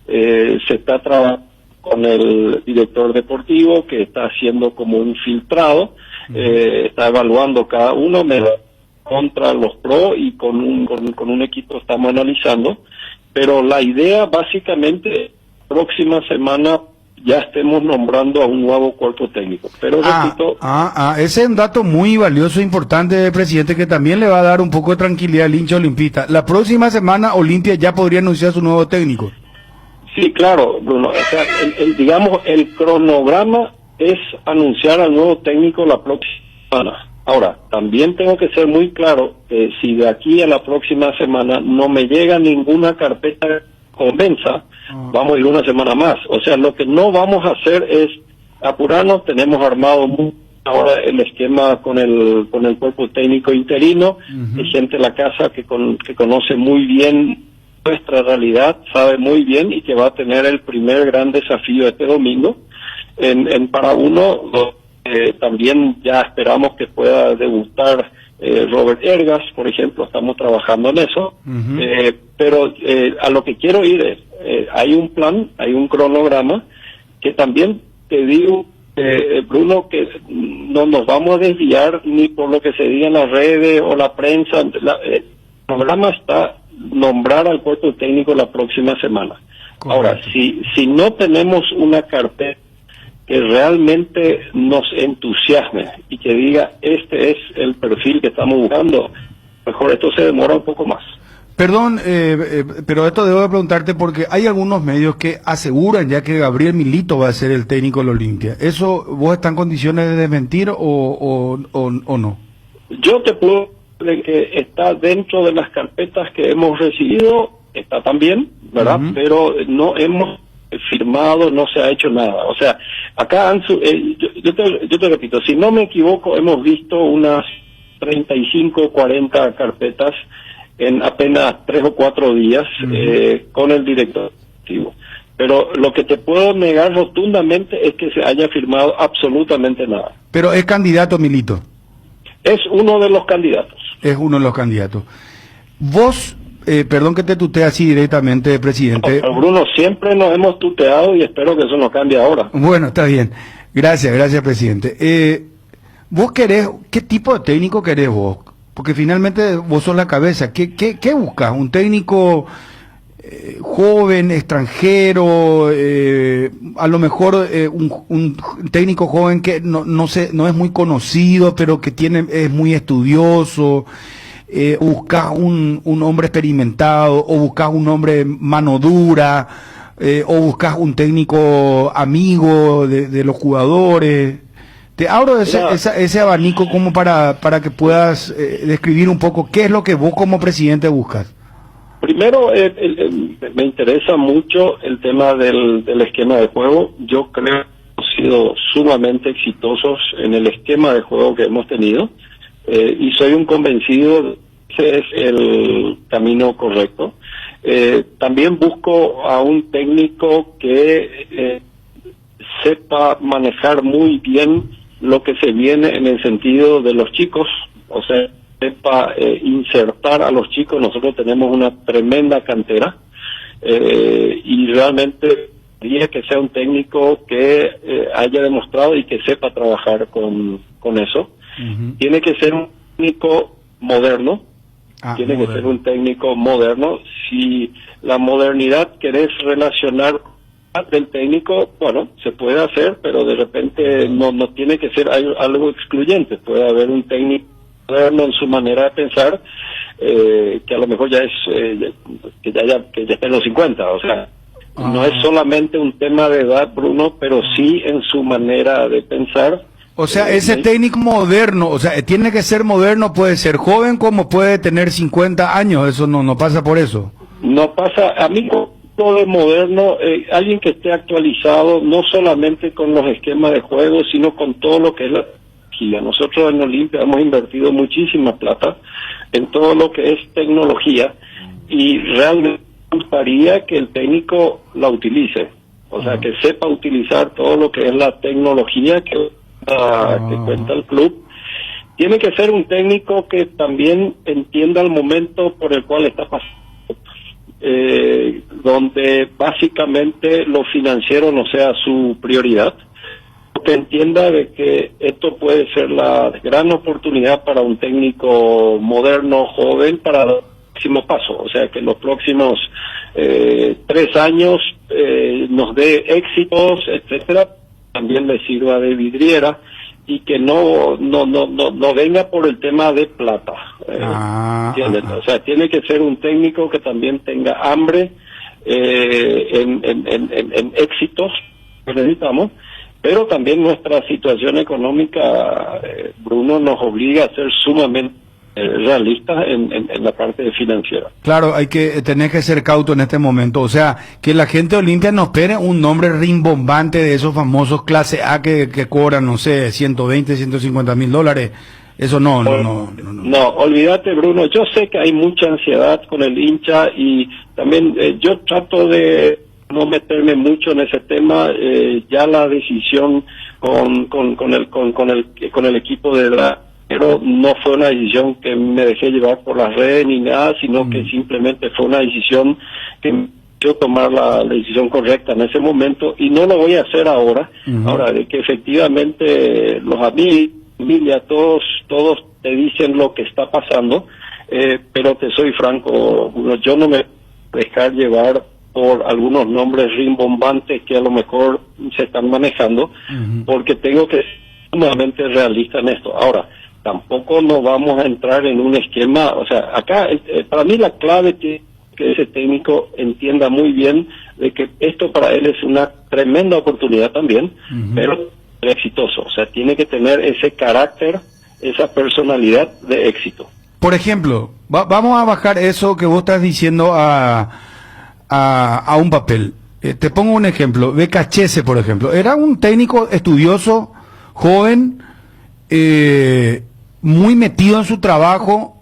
Speaker 13: se está trabajando con el director deportivo que está haciendo como un filtrado, está evaluando cada uno, contra, los pros, y con un equipo estamos analizando, pero la idea básicamente próxima semana ya estemos nombrando a un nuevo cuerpo técnico. Pero repito,
Speaker 2: ese es un dato muy valioso e importante, presidente, que también le va a dar un poco de tranquilidad al hincha olimpista. La próxima semana Olimpia ya podría anunciar su nuevo técnico.
Speaker 13: sí, claro, Bruno, o sea, digamos, el cronograma es anunciar al nuevo técnico la próxima semana. Ahora, también tengo que ser muy claro que si de aquí a la próxima semana no me llega ninguna carpeta que convenza, vamos a ir una semana más. O sea, lo que no vamos a hacer es apurarnos. Tenemos armado ahora el esquema con el cuerpo técnico interino, hay gente en la casa que conoce muy bien nuestra realidad, sabe muy bien, y que va a tener el primer gran desafío este domingo. En para uno, también ya esperamos que pueda debutar Robert Ergas, por ejemplo, estamos trabajando en eso. Pero a lo que quiero ir es, hay un plan, hay un cronograma, que también te digo, Bruno, que no nos vamos a desviar ni por lo que se diga en las redes o la prensa. El programa está nombrar al cuerpo técnico la próxima semana. Correcto. Ahora, si no tenemos una carpeta que realmente nos entusiasme y que diga, este es el perfil que estamos buscando, mejor esto se demora un poco más.
Speaker 2: Perdón, pero esto debo de preguntarte porque hay algunos medios que aseguran ya que Gabriel Milito va a ser el técnico de la Olimpia. ¿Eso vos estás en condiciones de desmentir o no? Yo te puedo decir que está dentro de las carpetas que hemos recibido, está también, ¿verdad? Pero no hemos firmado, no se ha hecho nada. O sea, acá yo te repito, si no me equivoco, hemos visto unas 35, 40 carpetas en apenas 3 o 4 días con el director ejecutivo. Pero lo que te puedo negar rotundamente es que se haya firmado absolutamente nada. Pero es candidato Milito. Es uno de los candidatos. Es uno de los candidatos. Vos, perdón que te tutee así directamente, presidente. No, Bruno, siempre nos hemos tuteado y espero que eso no cambie ahora. Bueno, está bien. Gracias, presidente. ¿Vos querés, qué tipo de técnico querés vos? Porque finalmente vos sos la cabeza. ¿Qué buscas? ¿Un técnico joven, extranjero? A lo mejor un técnico joven que no es muy conocido, pero que es muy estudioso. ¿Buscas un hombre experimentado? ¿O buscas un hombre mano dura? ¿O buscas un técnico amigo de los jugadores? Te abro ese abanico como para que puedas describir un poco qué es lo que vos como presidente buscas. Primero, me interesa mucho el tema del esquema de juego. Yo creo que hemos sido sumamente exitosos en el esquema de juego que hemos tenido y soy un convencido que ese es el camino correcto. También busco a un técnico que sepa manejar muy bien lo que se viene en el sentido de los chicos, o sea, sepa insertar a los chicos. Nosotros tenemos una tremenda cantera y realmente quería que sea un técnico que haya demostrado y que sepa trabajar con eso. Tiene que ser un técnico moderno, ser un técnico moderno. Si la modernidad querés relacionar del técnico, bueno, se puede hacer, pero de repente no tiene que ser algo excluyente. Puede haber un técnico moderno en su manera de pensar, que a lo mejor ya es que ya está en los 50, o sea, no es solamente un tema de edad, Bruno, pero sí en su manera de pensar. O sea, ese técnico moderno, o sea, tiene que ser moderno, puede ser joven como puede tener 50 años, eso no pasa por eso. No pasa, a mí de moderno, alguien que esté actualizado no solamente con los esquemas de juego, sino con todo lo que es la tecnología. Nosotros en Olimpia hemos invertido muchísima plata en todo lo que es tecnología y realmente me gustaría que el técnico la utilice, o sea, que sepa utilizar todo lo que es la tecnología que cuenta el club. Tiene que ser un técnico que también entienda el momento por el cual está pasando, donde básicamente lo financiero no sea su prioridad,
Speaker 13: pero que entienda de que esto puede ser la gran oportunidad para un técnico moderno, joven, para el próximo paso. O sea, que en los próximos 3 años nos dé éxitos, etcétera, también le sirva de vidriera y que no venga por el tema de plata. ¿Entiendes? O sea, tiene que ser un técnico que también tenga hambre en éxitos que necesitamos, pero también nuestra situación económica, Bruno, nos obliga a ser sumamente realistas en la parte financiera.
Speaker 2: Claro, hay que tener que ser cauto en este momento. O sea, que la gente de Olimpia no espere un nombre rimbombante de esos famosos clase A que cobran, no sé, 120, 150 mil dólares. Eso no.
Speaker 13: No, olvídate, Bruno. Yo sé que hay mucha ansiedad con el hincha y también yo trato de no meterme mucho en ese tema. Ya la decisión con el equipo de la, pero no fue una decisión que me dejé llevar por las redes ni nada, sino que simplemente fue una decisión que yo tomar la decisión correcta en ese momento y no lo voy a hacer ahora. Ahora, de que efectivamente los amigos, familia, todos te dicen lo que está pasando, pero te soy franco, yo no me dejar llevar por algunos nombres rimbombantes que a lo mejor se están manejando, porque tengo que ser sumamente realista en esto. Ahora, tampoco nos vamos a entrar en un esquema, o sea, acá para mí la clave es que ese técnico entienda muy bien de que esto para él es una tremenda oportunidad también, pero exitoso, o sea, tiene que tener ese carácter, esa personalidad de éxito.
Speaker 2: Por ejemplo, vamos a bajar eso que vos estás diciendo a un papel. Te pongo un ejemplo, Becachese, por ejemplo, era un técnico estudioso, joven, muy metido en su trabajo,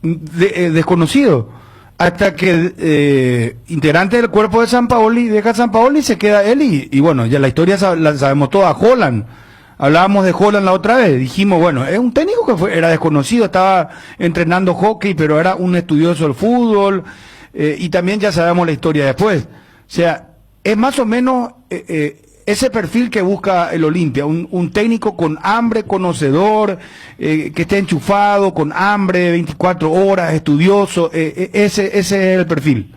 Speaker 2: desconocido, hasta que integrante del cuerpo de Sampaoli deja Sampaoli y se queda él y bueno, ya la historia la sabemos toda. Holland, hablábamos de Holland la otra vez, dijimos, bueno, es un técnico que era desconocido, estaba entrenando hockey, pero era un estudioso del fútbol, y también ya sabemos la historia después. O sea, es más o menos ese perfil que busca el Olimpia, un técnico con hambre, conocedor, que esté enchufado, con hambre, 24 horas, estudioso, ese es el perfil.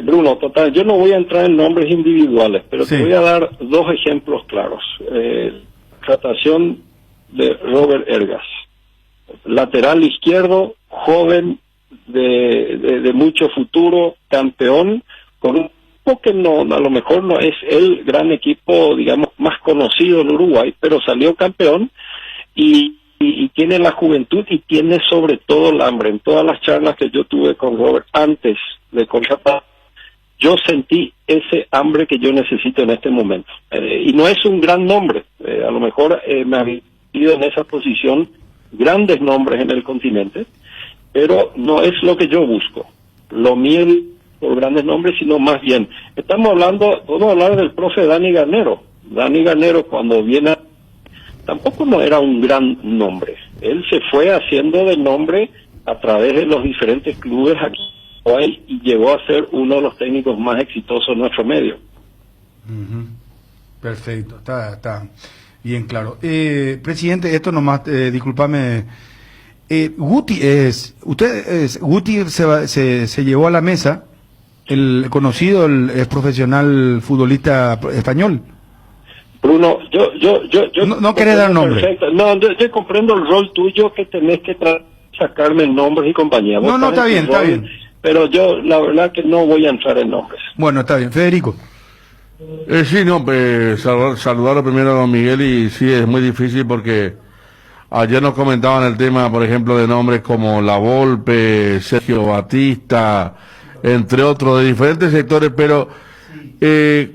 Speaker 13: Bruno, total, yo no voy a entrar en nombres individuales, pero te voy a dar 2 ejemplos claros. Tratación de Robert Ergas, lateral izquierdo, joven, de mucho futuro, campeón, con un que no, a lo mejor no es el gran equipo, digamos, más conocido en Uruguay, pero salió campeón y tiene la juventud y tiene sobre todo el hambre. En todas las charlas que yo tuve con Robert antes de contratar, yo sentí ese hambre que yo necesito en este momento. Y no es un gran nombre, a lo mejor me han ido en esa posición grandes nombres en el continente, pero no es lo que yo busco. Lo mío por grandes nombres, sino más bien, vamos a hablar del profe Dani Garnero. Dani Garnero cuando viene, tampoco no era un gran nombre. Él se fue haciendo de nombre a través de los diferentes clubes aquí y llegó a ser uno de los técnicos más exitosos en nuestro medio.
Speaker 2: Perfecto, está bien claro. Presidente, esto nomás, discúlpame. Guti se llevó a la mesa el conocido, es profesional futbolista español.
Speaker 13: Bruno, yo
Speaker 2: no querés dar nombre.
Speaker 13: Perfecto. No, yo comprendo el rol tuyo que tenés que sacarme nombres y compañía.
Speaker 2: No, está bien.
Speaker 13: Pero yo, la verdad que no voy a entrar en nombres.
Speaker 2: Bueno, está bien. Federico.
Speaker 5: Saludar primero a don Miguel y sí, es muy difícil porque ayer nos comentaban el tema, por ejemplo, de nombres como La Volpe, Sergio Batista, entre otros, de diferentes sectores, pero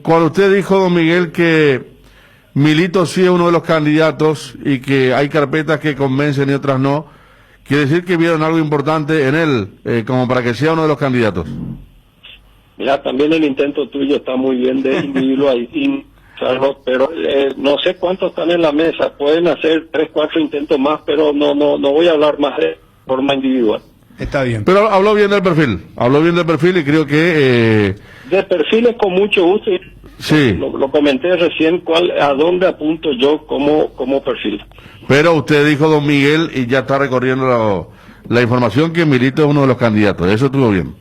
Speaker 5: cuando usted dijo, don Miguel, que Milito sí es uno de los candidatos y que hay carpetas que convencen y otras no, quiere decir que vieron algo importante en él, como para que sea uno de los candidatos.
Speaker 13: Mira, también el intento tuyo está muy bien de individualizarlo, pero no sé cuántos están en la mesa, pueden hacer 3, 4 intentos más, pero no voy a hablar más de forma individual.
Speaker 2: Está bien.
Speaker 5: Pero habló bien del perfil y creo que...
Speaker 13: De perfiles con mucho gusto.
Speaker 5: Sí.
Speaker 13: Lo comenté recién, a dónde apunto yo como perfil.
Speaker 5: Pero usted dijo don Miguel y ya está recorriendo la información que Milito es uno de los candidatos. Eso estuvo bien.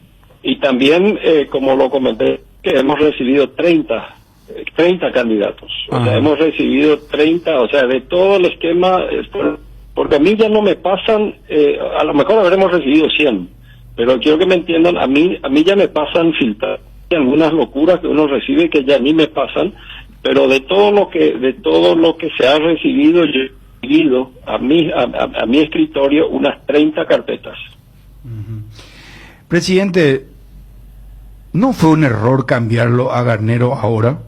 Speaker 13: Y también, como lo comenté, que hemos recibido 30 candidatos. O sea, hemos recibido 30, o sea, de todo el esquema, porque a mí ya no me pasan, a lo mejor habremos recibido 100, pero quiero que me entiendan, a mí ya me pasan filtrar algunas locuras que uno recibe que ya a mí me pasan, pero de todo lo que se ha recibido, yo he recibido a mi escritorio unas 30 carpetas.
Speaker 2: Presidente, ¿no fue un error cambiarlo a Garnero ahora?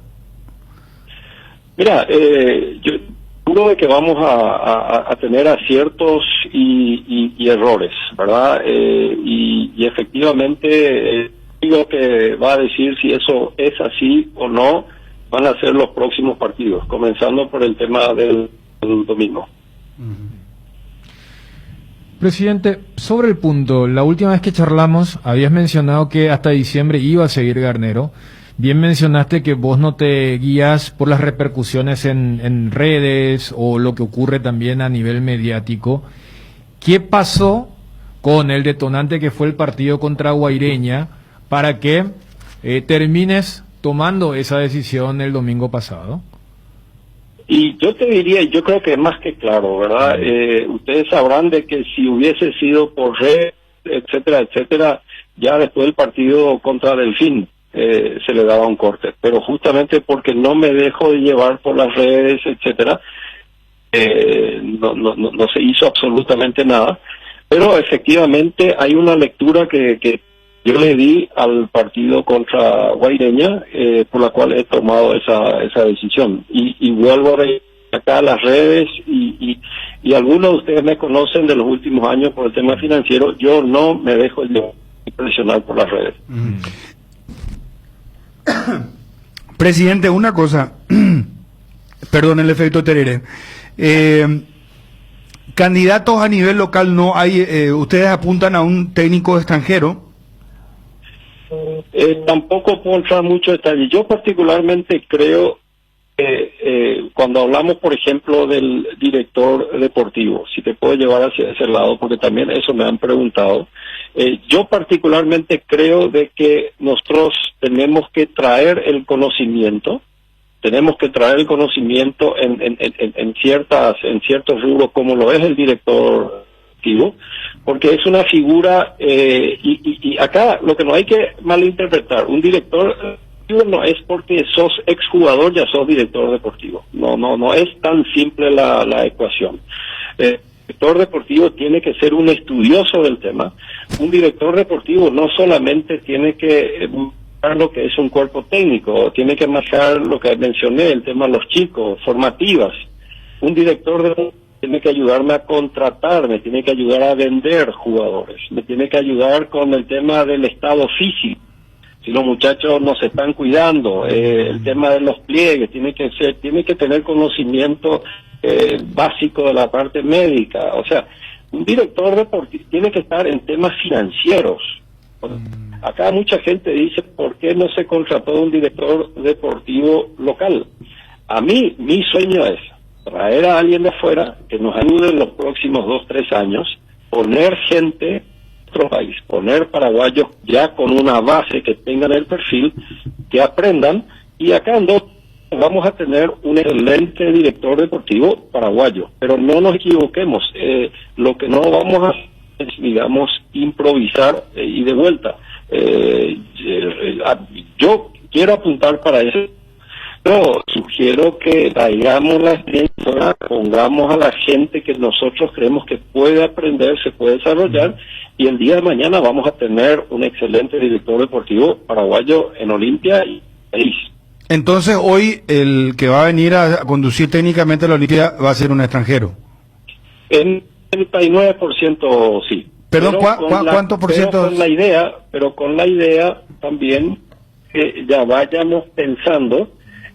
Speaker 13: Mira, yo seguro de que vamos a tener aciertos y errores, ¿verdad? Y efectivamente, digo que va a decir si eso es así o no, van a ser los próximos partidos, comenzando por el tema del domingo.
Speaker 3: Presidente, sobre el punto, la última vez que charlamos habías mencionado que hasta diciembre iba a seguir Garnero. Bien mencionaste que vos no te guías por las repercusiones en redes o lo que ocurre también a nivel mediático. ¿Qué pasó con el detonante que fue el partido contra Guaireña para que termines tomando esa decisión el domingo pasado?
Speaker 13: Y yo te diría, yo creo que es más que claro, ¿verdad? Ustedes sabrán de que si hubiese sido por red, etcétera, etcétera, ya después del partido contra Delfín se le daba un corte. Pero justamente porque no me dejo de llevar por las redes, etcétera, no se hizo absolutamente nada. Pero efectivamente hay una lectura que yo le di al partido contra Guaireña, por la cual he tomado esa decisión. Y vuelvo a ver acá a las redes, y algunos de ustedes me conocen de los últimos años por el tema financiero. Yo no me dejo impresionar por las redes.
Speaker 2: Presidente, una cosa, perdón el efecto tereré. Candidatos a nivel local no hay, ustedes apuntan a un técnico extranjero.
Speaker 13: Tampoco puedo entrar mucho detalle. Yo particularmente creo que cuando hablamos, por ejemplo, del director deportivo, si te puedo llevar hacia ese lado, porque también eso me han preguntado, yo particularmente creo de que nosotros tenemos que traer el conocimiento, en ciertos rubros, como lo es el director deportivo, porque es una figura, y acá lo que no hay que malinterpretar, un director no es porque sos exjugador ya sos director deportivo, no es tan simple la ecuación. El director deportivo tiene que ser un estudioso del tema. Un director deportivo no solamente tiene que manejar lo que es un cuerpo técnico, tiene que manejar lo que mencioné, el tema de los chicos, formativas. Un director deportivo tiene que ayudarme a contratar, me tiene que ayudar a vender jugadores, me tiene que ayudar con el tema del estado físico, si los muchachos no se están cuidando, el tema de los pliegues, tiene que tener conocimiento básico de la parte médica. O sea, un director deportivo tiene que estar en temas financieros. Acá mucha gente dice, ¿por qué no se contrató un director deportivo local? A mí, mi sueño es traer a alguien de afuera que nos ayude en los próximos 2-3 años, poner gente de otro país, poner paraguayos ya con una base que tengan el perfil, que aprendan, y acá en 2 vamos a tener un excelente director deportivo paraguayo. Pero no nos equivoquemos, lo que no vamos a hacer es, digamos, improvisar y de vuelta. Yo quiero apuntar para eso. Pero sugiero que traigamos la experiencia, pongamos a la gente que nosotros creemos que puede aprender, se puede desarrollar, y el día de mañana vamos a tener un excelente director deportivo paraguayo en Olimpia y país.
Speaker 2: Entonces hoy el que va a venir a conducir técnicamente la Olimpia va a ser un extranjero.
Speaker 13: En 39% sí.
Speaker 2: Perdón, ¿cuánto por ciento?
Speaker 13: Pero con la idea también que ya vayamos pensando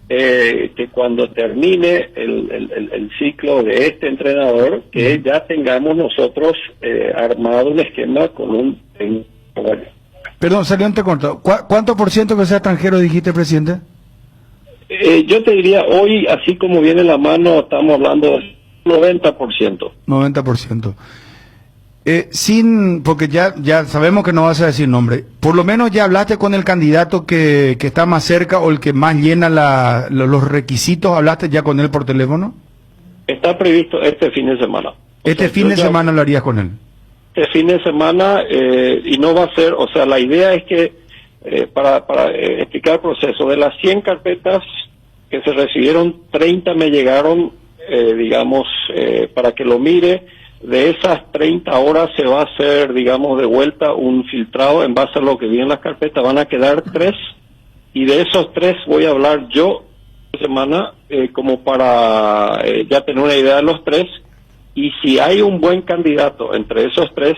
Speaker 13: que cuando termine el ciclo de este entrenador, que ya tengamos nosotros armado un esquema con un técnico.
Speaker 2: Perdón, salió ante corto. ¿Cuánto por ciento que sea extranjero dijiste, presidente?
Speaker 13: Yo te diría, hoy, así como viene la mano, estamos hablando del 90%.
Speaker 2: 90%. Porque ya sabemos que no vas a decir nombre. Por lo menos ya hablaste con el candidato que está más cerca o el que más llena los requisitos. ¿Hablaste ya con él por teléfono?
Speaker 13: Está previsto este fin de semana.
Speaker 2: Este fin de semana lo harías con él.
Speaker 13: Este fin de semana, y no va a ser, o sea, la idea es que, para explicar el proceso, de las 100 carpetas que se recibieron, 30 me llegaron, para que lo mire. De esas 30 horas se va a hacer, digamos, de vuelta un filtrado en base a lo que vi en las carpetas. Van a quedar 3, y de esos 3 voy a hablar yo esta semana, como para ya tener una idea de los 3, y si hay un buen candidato entre esos 3,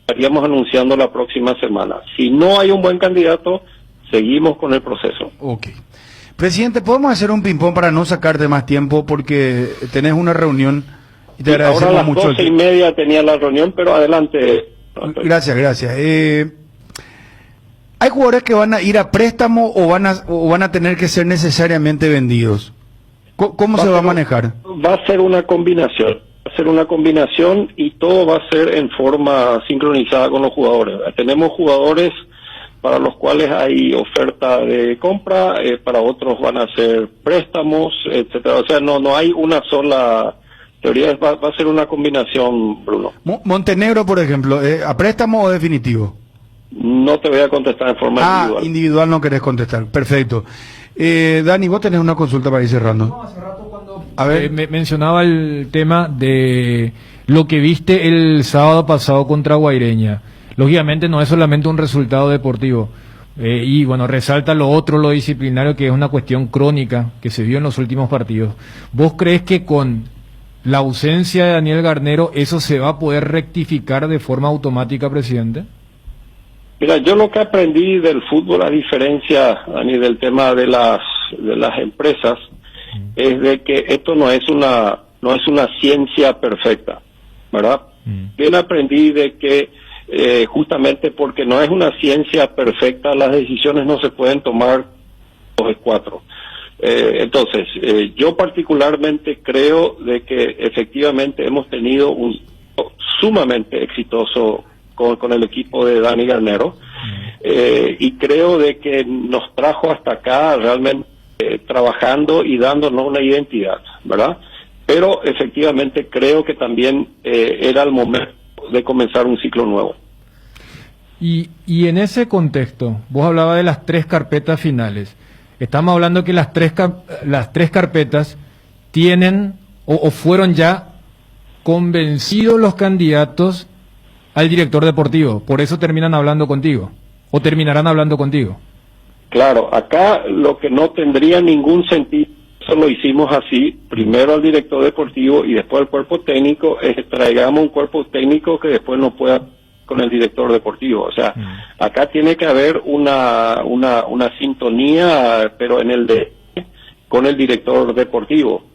Speaker 13: estaríamos anunciando la próxima semana. Si no hay un buen candidato, seguimos con el proceso.
Speaker 2: Ok. Presidente, ¿podemos hacer un ping-pong para no sacarte más tiempo? Porque tenés una reunión y te agradecemos
Speaker 13: ahora a las
Speaker 2: mucho.
Speaker 13: 12:30 tenía la reunión, pero adelante.
Speaker 2: Gracias. ¿Hay jugadores que van a ir a préstamo o van a tener que ser necesariamente vendidos? ¿Cómo se va a manejar?
Speaker 13: Va a ser una combinación. Va a ser una combinación y todo va a ser en forma sincronizada con los jugadores. Tenemos jugadores para los cuales hay oferta de compra, para otros van a ser préstamos, etcétera. O sea, no hay una sola teoría, va a ser una combinación, Bruno.
Speaker 2: Montenegro, por ejemplo, ¿a préstamo o definitivo?
Speaker 13: No te voy a contestar en forma individual.
Speaker 2: Individual no querés contestar, perfecto. Dani, vos tenés una consulta para ir cerrando.
Speaker 3: No, hace rato cuando mencionaba el tema de lo que viste el sábado pasado contra Guaireña. Lógicamente no es solamente un resultado deportivo, y bueno, resalta lo otro, lo disciplinario, que es una cuestión crónica que se vio en los últimos partidos. ¿Vos crees que con la ausencia de Daniel Garnero eso se va a poder rectificar de forma automática, presidente?
Speaker 13: Mira, yo lo que aprendí del fútbol, a diferencia, Dani, del tema de las empresas, es de que esto no es una ciencia perfecta, ¿verdad? Bien aprendí de que justamente porque no es una ciencia perfecta, las decisiones no se pueden tomar 2-4. Entonces, yo particularmente creo de que efectivamente hemos tenido un sumamente exitoso con el equipo de Dani Garnero, y creo de que nos trajo hasta acá realmente trabajando y dándonos una identidad, ¿verdad? Pero efectivamente creo que también era el momento de comenzar un ciclo nuevo.
Speaker 3: Y en ese contexto, vos hablabas de las 3 carpetas finales. Estamos hablando que las tres carpetas tienen o fueron ya convencidos los candidatos al director deportivo. Por eso terminan hablando contigo, o terminarán hablando contigo.
Speaker 13: Claro, acá lo que no tendría ningún sentido, eso lo hicimos así, primero al director deportivo y después al cuerpo técnico, es que traigamos un cuerpo técnico que después no pueda con el director deportivo. O sea, acá tiene que haber una sintonía, pero con el director deportivo.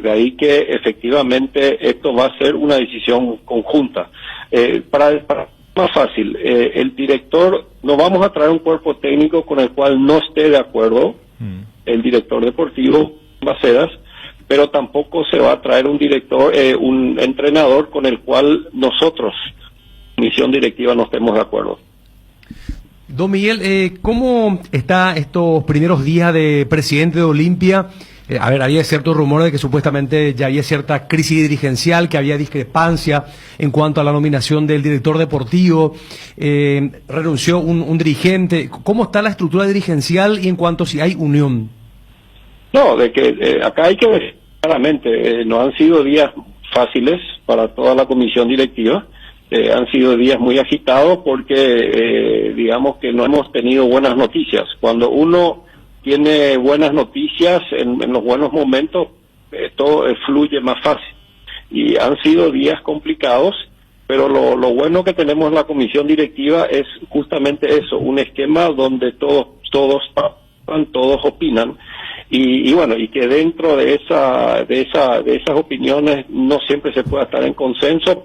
Speaker 13: De ahí que efectivamente esto va a ser una decisión conjunta. Para más fácil, el director, no vamos a traer un cuerpo técnico con el cual no esté de acuerdo el director deportivo, Bacedas, pero tampoco se va a traer un entrenador con el cual nosotros, comisión directiva, no estemos de acuerdo.
Speaker 6: Don Miguel, ¿cómo está estos primeros días de presidente de Olimpia? Había cierto rumor de que supuestamente ya había cierta crisis dirigencial, que había discrepancia en cuanto a la nominación del director deportivo, renunció un dirigente. ¿Cómo está la estructura dirigencial y en cuanto si hay unión?
Speaker 13: No, de que acá hay que ver claramente, no han sido días fáciles para toda la comisión directiva. Han sido días muy agitados porque digamos que no hemos tenido buenas noticias. Cuando uno tiene buenas noticias en los buenos momentos, todo fluye más fácil. Y han sido días complicados, pero lo bueno que tenemos en la comisión directiva es justamente eso, un esquema donde todos opinan. Y bueno, y que dentro de esas opiniones no siempre se puede estar en consenso,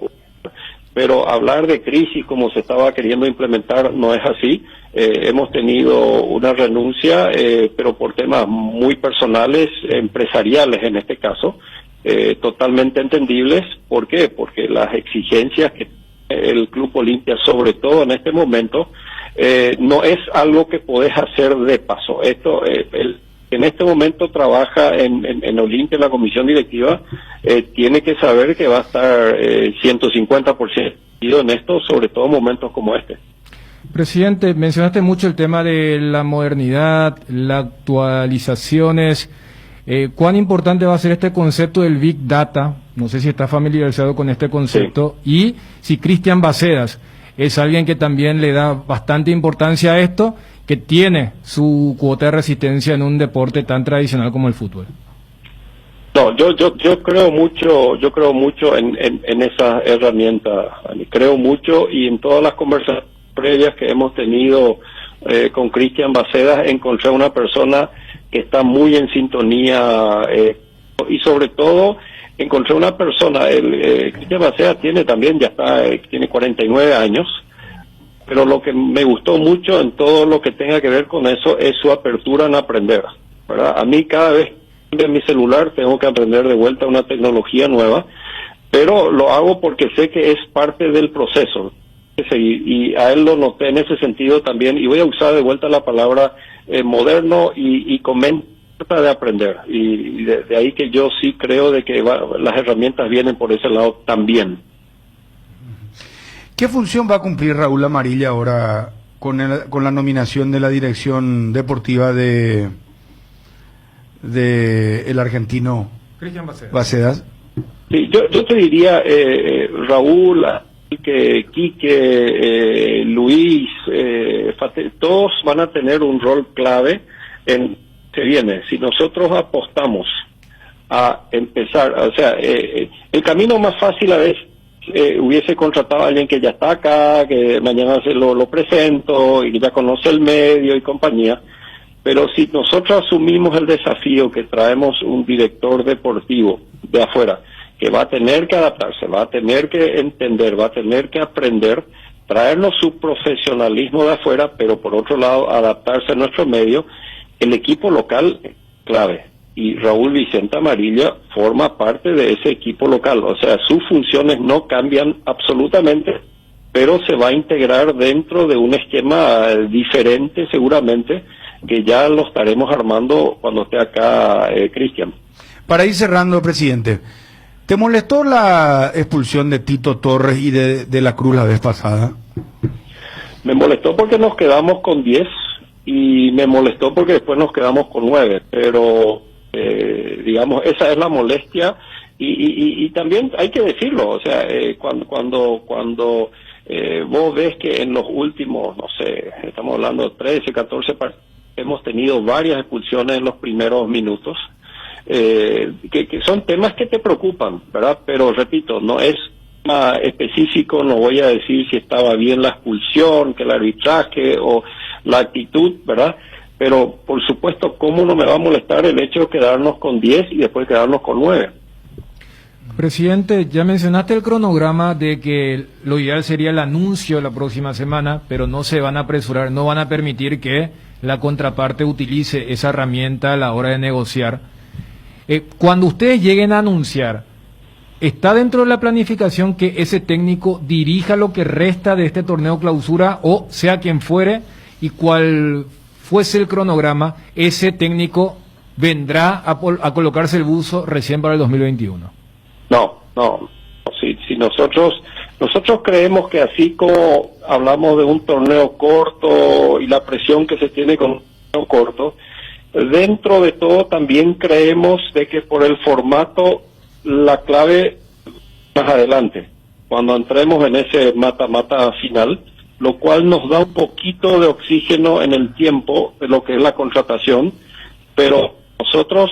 Speaker 13: pero hablar de crisis como se estaba queriendo implementar no es así. Hemos tenido una renuncia, pero por temas muy personales, empresariales en este caso, totalmente entendibles. ¿Por qué? Porque las exigencias que el Club Olimpia, sobre todo en este momento, no es algo que podés hacer de paso. Esto, en este momento trabaja en Olimpia, en la comisión directiva, tiene que saber que va a estar 150% en esto, sobre todo en momentos como este.
Speaker 3: Presidente, mencionaste mucho el tema de la modernidad, las actualizaciones. ¿Cuán importante va a ser este concepto del Big Data? No sé si está familiarizado con este concepto. Sí. Y si Cristian Bacedas es alguien que también le da bastante importancia a esto, que tiene su cuota de resistencia en un deporte tan tradicional como el fútbol.
Speaker 13: No, yo creo mucho en esa herramienta. Creo mucho, y en todas las conversaciones previas que hemos tenido con Cristian Bacedas, encontré una persona que está muy en sintonía, y sobre todo encontré una persona, Cristian Bacedas tiene 49 años, pero lo que me gustó mucho en todo lo que tenga que ver con eso es su apertura en aprender, ¿verdad? A mí cada vez que en mi celular tengo que aprender de vuelta una tecnología nueva, pero lo hago porque sé que es parte del proceso. Y a él lo noté en ese sentido también, y voy a usar de vuelta la palabra moderno y comenta de aprender, y de ahí que yo sí creo de que las herramientas vienen por ese lado también.
Speaker 2: ¿Qué función va a cumplir Raúl Amarilla ahora con la nominación de la dirección deportiva de el argentino
Speaker 3: Cristian
Speaker 2: Bacedas?
Speaker 13: Sí, yo te diría, Raúl, que Quique, Luis, todos van a tener un rol clave en que viene. Si nosotros apostamos a empezar, o sea, el camino más fácil a veces hubiese contratado a alguien que ya está acá, que mañana se lo presento y que ya conoce el medio y compañía, pero si nosotros asumimos el desafío que traemos un director deportivo de afuera, que va a tener que adaptarse, va a tener que entender, va a tener que aprender, traernos su profesionalismo de afuera, pero por otro lado adaptarse a nuestro medio, el equipo local clave. Y Raúl Vicente Amarilla forma parte de ese equipo local, o sea, sus funciones no cambian absolutamente, pero se va a integrar dentro de un esquema diferente seguramente, que ya lo estaremos armando cuando esté acá Cristian.
Speaker 2: Para ir cerrando, presidente, ¿te molestó la expulsión de Tito Torres y de la Cruz la vez pasada?
Speaker 13: Me molestó porque nos quedamos con 10 y me molestó porque después nos quedamos con 9, pero digamos, esa es la molestia y también hay que decirlo, o sea, cuando vos ves que en los últimos, no sé, estamos hablando de 13, 14 partidos, hemos tenido varias expulsiones en los primeros minutos, que son temas que te preocupan, ¿verdad? Pero repito, no es más específico, no voy a decir si estaba bien la expulsión, que el arbitraje o la actitud, ¿verdad? Pero por supuesto, ¿cómo no me va a molestar el hecho de quedarnos con 10 y después quedarnos con 9?
Speaker 3: Presidente, ya mencionaste el cronograma de que lo ideal sería el anuncio la próxima semana, pero no se van a apresurar, no van a permitir que la contraparte utilice esa herramienta a la hora de negociar. Cuando ustedes lleguen a anunciar, ¿está dentro de la planificación que ese técnico dirija lo que resta de este torneo clausura, o sea quien fuere, y cual fuese el cronograma, ese técnico vendrá a colocarse el buzo recién para el 2021?
Speaker 13: No. Si nosotros creemos que así como hablamos de un torneo corto y la presión que se tiene con un torneo corto, dentro de todo también creemos de que por el formato la clave más adelante, cuando entremos en ese mata-mata final, lo cual nos da un poquito de oxígeno en el tiempo de lo que es la contratación, pero nosotros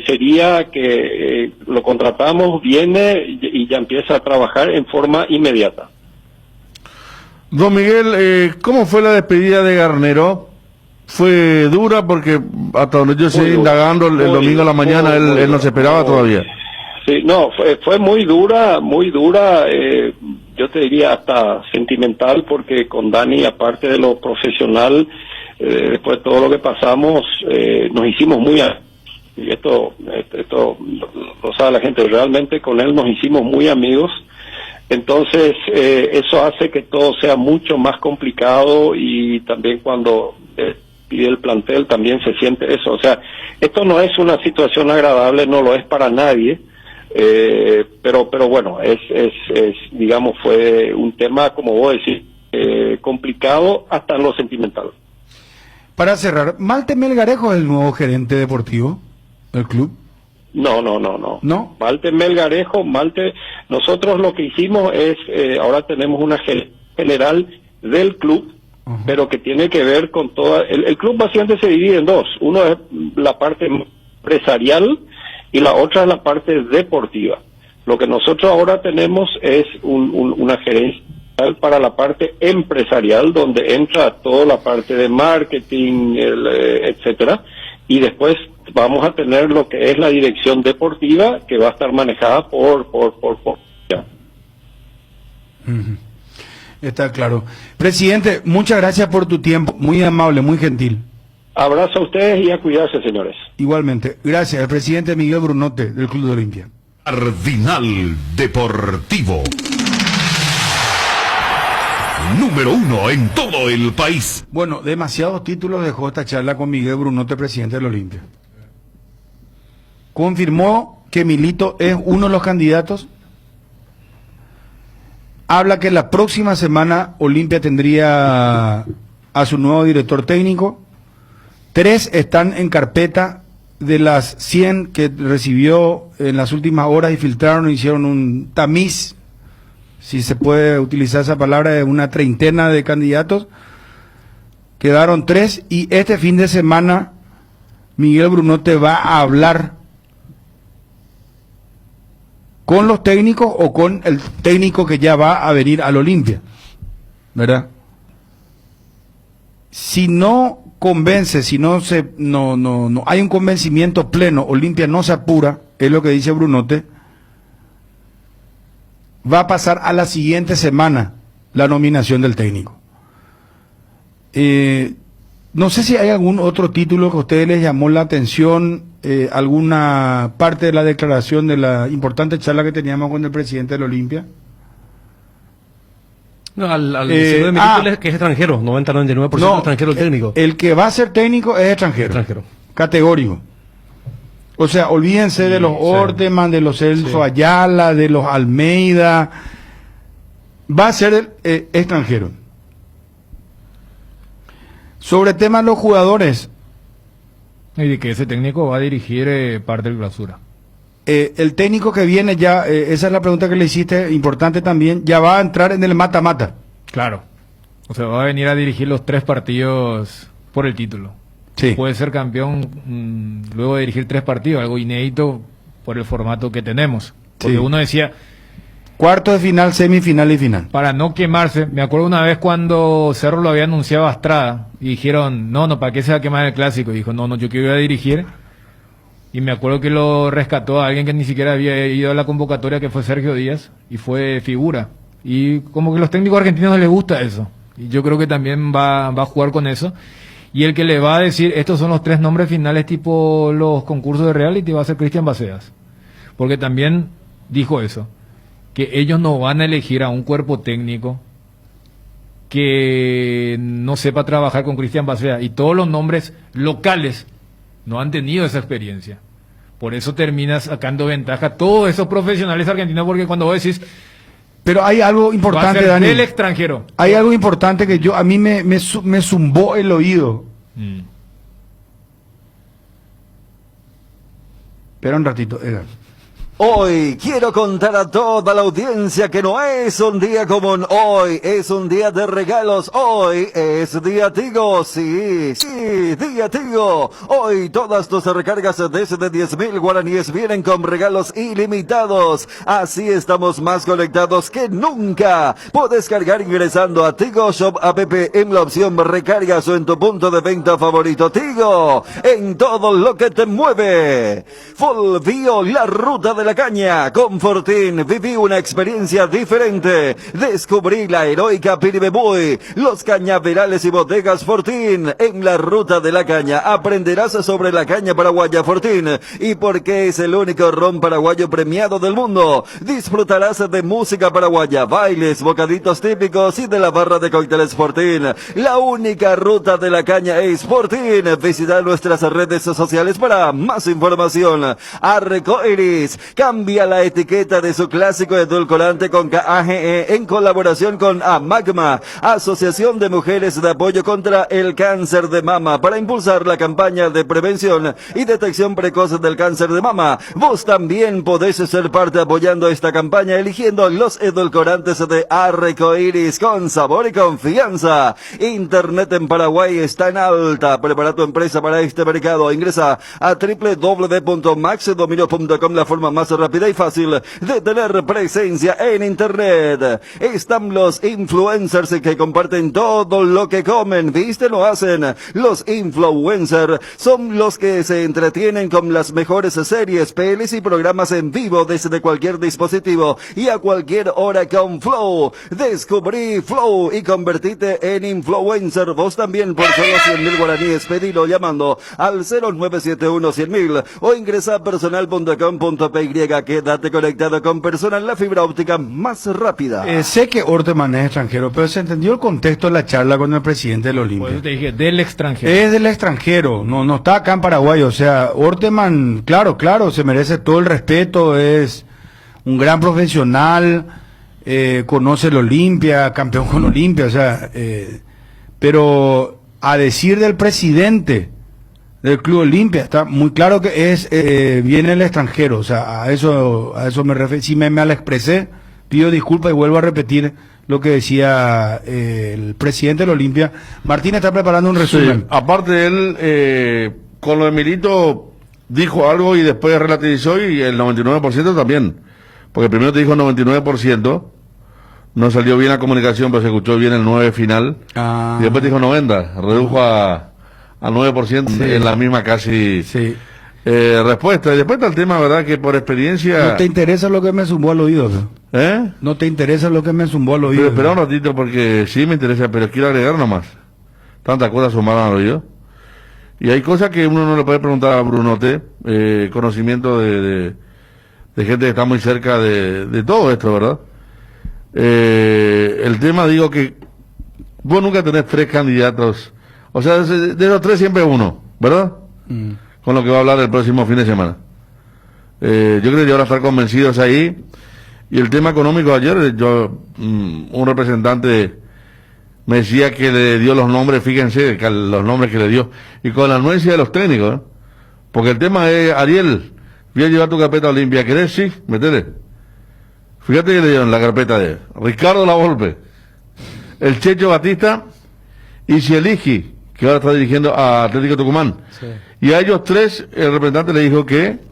Speaker 13: sería que lo contratamos, viene y ya empieza a trabajar en forma inmediata.
Speaker 5: Don Miguel, ¿cómo fue la despedida de Garnero? ¿Fue dura? Porque hasta donde yo estoy indagando el domingo a la mañana, él no se esperaba todavía.
Speaker 13: Sí, no, fue muy dura, yo te diría hasta sentimental, porque con Dani, aparte de lo profesional, después de todo lo que pasamos, nos hicimos muy y esto lo sabe la gente, realmente con él nos hicimos muy amigos. Entonces eso hace que todo sea mucho más complicado, y también cuando pide el plantel también se siente eso. O sea, esto no es una situación agradable, no lo es para nadie, pero bueno, digamos, fue un tema, como vos decís, complicado hasta en lo sentimental.
Speaker 2: Para cerrar, ¿Malte Melgarejo es el nuevo gerente deportivo del club?
Speaker 13: No.
Speaker 2: ¿No?
Speaker 13: Malte Melgarejo, nosotros lo que hicimos es, ahora tenemos una general del club, pero que tiene que ver con toda, el club básicamente se divide en dos, uno es la parte empresarial y la otra es la parte deportiva. Lo que nosotros ahora tenemos es una gerencia para la parte empresarial, donde entra toda la parte de marketing, etcétera, y después vamos a tener lo que es la dirección deportiva, que va a estar manejada por ya.
Speaker 2: Está claro. Presidente, muchas gracias por tu tiempo, muy amable, muy gentil.
Speaker 13: Abrazo a ustedes y a cuidarse, señores.
Speaker 2: Igualmente. Gracias, el presidente Miguel Brunote, del Club de Olimpia.
Speaker 1: Cardinal Deportivo. Número 1 en todo el país.
Speaker 2: Bueno, demasiados títulos dejó esta charla con Miguel Brunote, presidente del Olimpia. Confirmó que Milito es uno de los candidatos. Habla que la próxima semana Olimpia tendría a su nuevo director técnico. 3 están en carpeta de las 100 que recibió en las últimas horas y filtraron, hicieron un tamiz, si se puede utilizar esa palabra, de una treintena de candidatos. Quedaron 3 y este fin de semana Miguel Brunote va a hablar con los técnicos o con el técnico que ya va a venir al Olimpia, ¿verdad? Si no convence, si no hay un convencimiento pleno, Olimpia no se apura, es lo que dice Brunote, va a pasar a la siguiente semana la nominación del técnico. No sé si hay algún otro título que a ustedes les llamó la atención, alguna parte de la declaración de la importante charla que teníamos con el presidente del Olimpia.
Speaker 6: No, al decir de Milito, que es extranjero, 99% extranjero el técnico.
Speaker 2: El que va a ser técnico es extranjero. Categórico. O sea, olvídense de los Orteman, de los Celso Ayala, de los Almeida. Va a ser extranjero. Sobre el tema de los jugadores.
Speaker 3: Y de que ese técnico va a dirigir parte del Clausura.
Speaker 2: El técnico que viene ya, esa es la pregunta que le hiciste, importante también, ya va a entrar en el mata-mata.
Speaker 3: Claro. O sea, va a venir a dirigir los 3 partidos por el título.
Speaker 2: Sí.
Speaker 3: Puede ser campeón luego de dirigir 3 partidos, algo inédito por el formato que tenemos. Porque uno decía...
Speaker 2: Cuarto de final, semifinal y final.
Speaker 3: Para no quemarse, me acuerdo una vez cuando Cerro lo había anunciado a Estrada y dijeron, no, ¿para qué se va a quemar el clásico? Y dijo, no, yo quiero ir a dirigir. Y me acuerdo que lo rescató a alguien que ni siquiera había ido a la convocatoria, que fue Sergio Díaz, y fue figura. Y como que los técnicos argentinos les gusta eso. Y yo creo que también va a jugar con eso. Y el que le va a decir, estos son los 3 nombres finales tipo los concursos de reality, va a ser Cristian Baceas. Porque también dijo eso, que ellos no van a elegir a un cuerpo técnico que no sepa trabajar con Cristian Baceas. Y todos los nombres locales no han tenido esa experiencia. Por eso termina sacando ventaja todos esos profesionales argentinos, porque cuando vos decís...
Speaker 2: Pero hay algo importante,
Speaker 3: Dani.
Speaker 2: Dani.
Speaker 3: El extranjero.
Speaker 2: Hay algo importante que a mí me zumbó el oído. Espera un ratito, Edgar.
Speaker 16: Hoy quiero contar a toda la audiencia que no es un día común, hoy es un día de regalos, hoy es día Tigo, sí, día Tigo. Hoy todas tus recargas desde 10.000 guaraníes vienen con regalos ilimitados, así estamos más conectados que nunca. Puedes cargar ingresando a Tigo Shop app en la opción recargas o en tu punto de venta favorito. Tigo, en todo lo que te mueve. Volvió la ruta de la la caña. Con Fortín viví una experiencia diferente. Descubrí la heroica Piribebuy, los cañaverales y bodegas Fortín. En la ruta de la caña aprenderás sobre la caña paraguaya Fortín y por qué es el único ron paraguayo premiado del mundo. Disfrutarás de música paraguaya, bailes, bocaditos típicos y de la barra de cócteles Fortín. La única ruta de la caña es Fortín. Visita nuestras redes sociales para más información. Arcoiris cambia la etiqueta de su clásico edulcorante con KAGE en colaboración con AMAGMA, Asociación de Mujeres de Apoyo contra el Cáncer de Mama, para impulsar la campaña de prevención y detección precoz del cáncer de mama. Vos también podés ser parte apoyando esta campaña eligiendo los edulcorantes de Arcoiris con sabor y confianza. Internet en Paraguay está en alta. Prepara tu empresa para este mercado. Ingresa a www.maxdominios.com, la forma más rápida y fácil de tener presencia en Internet. Están los influencers que comparten todo lo que comen, ¿viste? Lo hacen. Los influencers son los que se entretienen con las mejores series, pelis y programas en vivo desde cualquier dispositivo y a cualquier hora con Flow. Descubrí Flow y convertite en influencer. Vos también por solo 100.000 guaraníes. Pedilo llamando al 0971-100.000 o ingresa a personal.com.py. Quédate conectado con Personal, la fibra óptica más rápida.
Speaker 2: Sé que Orteman es extranjero, pero se entendió el contexto de la charla con el presidente del Olimpia.
Speaker 3: Por eso te dije, del extranjero.
Speaker 2: Es del extranjero, no está acá en Paraguay. O sea, Orteman, claro, se merece todo el respeto, es un gran profesional, conoce el Olimpia, campeón con Olimpia, o sea, pero a decir del presidente del Club Olimpia, está muy claro que es viene el extranjero, o sea, a eso me refiero. Si me mal expresé, pido disculpas y vuelvo a repetir lo que decía el presidente del Olimpia. Martín está preparando un resumen.
Speaker 5: Sí, aparte de él, con lo de Milito dijo algo y después relativizó, y el 99% también, porque primero te dijo 99%, no salió bien la comunicación, pero se escuchó bien el 9 final, y después dijo 90, redujo a 9%, sí, en la misma casi respuesta. Y después está el tema, ¿verdad?, que por experiencia...
Speaker 2: ¿No te interesa lo que me zumbó al oído?
Speaker 5: ¿Eh?
Speaker 2: ¿No te interesa lo que me zumbó al oído?
Speaker 5: Pero espera un ratito, porque sí me interesa, pero quiero agregar nomás. Tantas cosas sumaron al oído. Y hay cosas que uno no le puede preguntar a Brunote, conocimiento de gente que está muy cerca de todo esto, ¿verdad? El tema, digo que vos nunca tenés 3 candidatos, o sea, de los 3 siempre uno, ¿verdad? Con lo que va a hablar el próximo fin de semana. Yo creo que ahora estar convencidos ahí. Y el tema económico, ayer un representante me decía que le dio los nombres, fíjense, los nombres que le dio, y con la anuencia de los técnicos, ¿eh? Porque el tema es, Ariel, voy a llevar tu carpeta a Olimpia, ¿querés? Sí, metele. Fíjate que le dieron la carpeta de Ricardo Lavolpe, el Checho Batista y Cieligi, que ahora está dirigiendo a Atlético Tucumán. Sí. Y a ellos 3, el representante le dijo que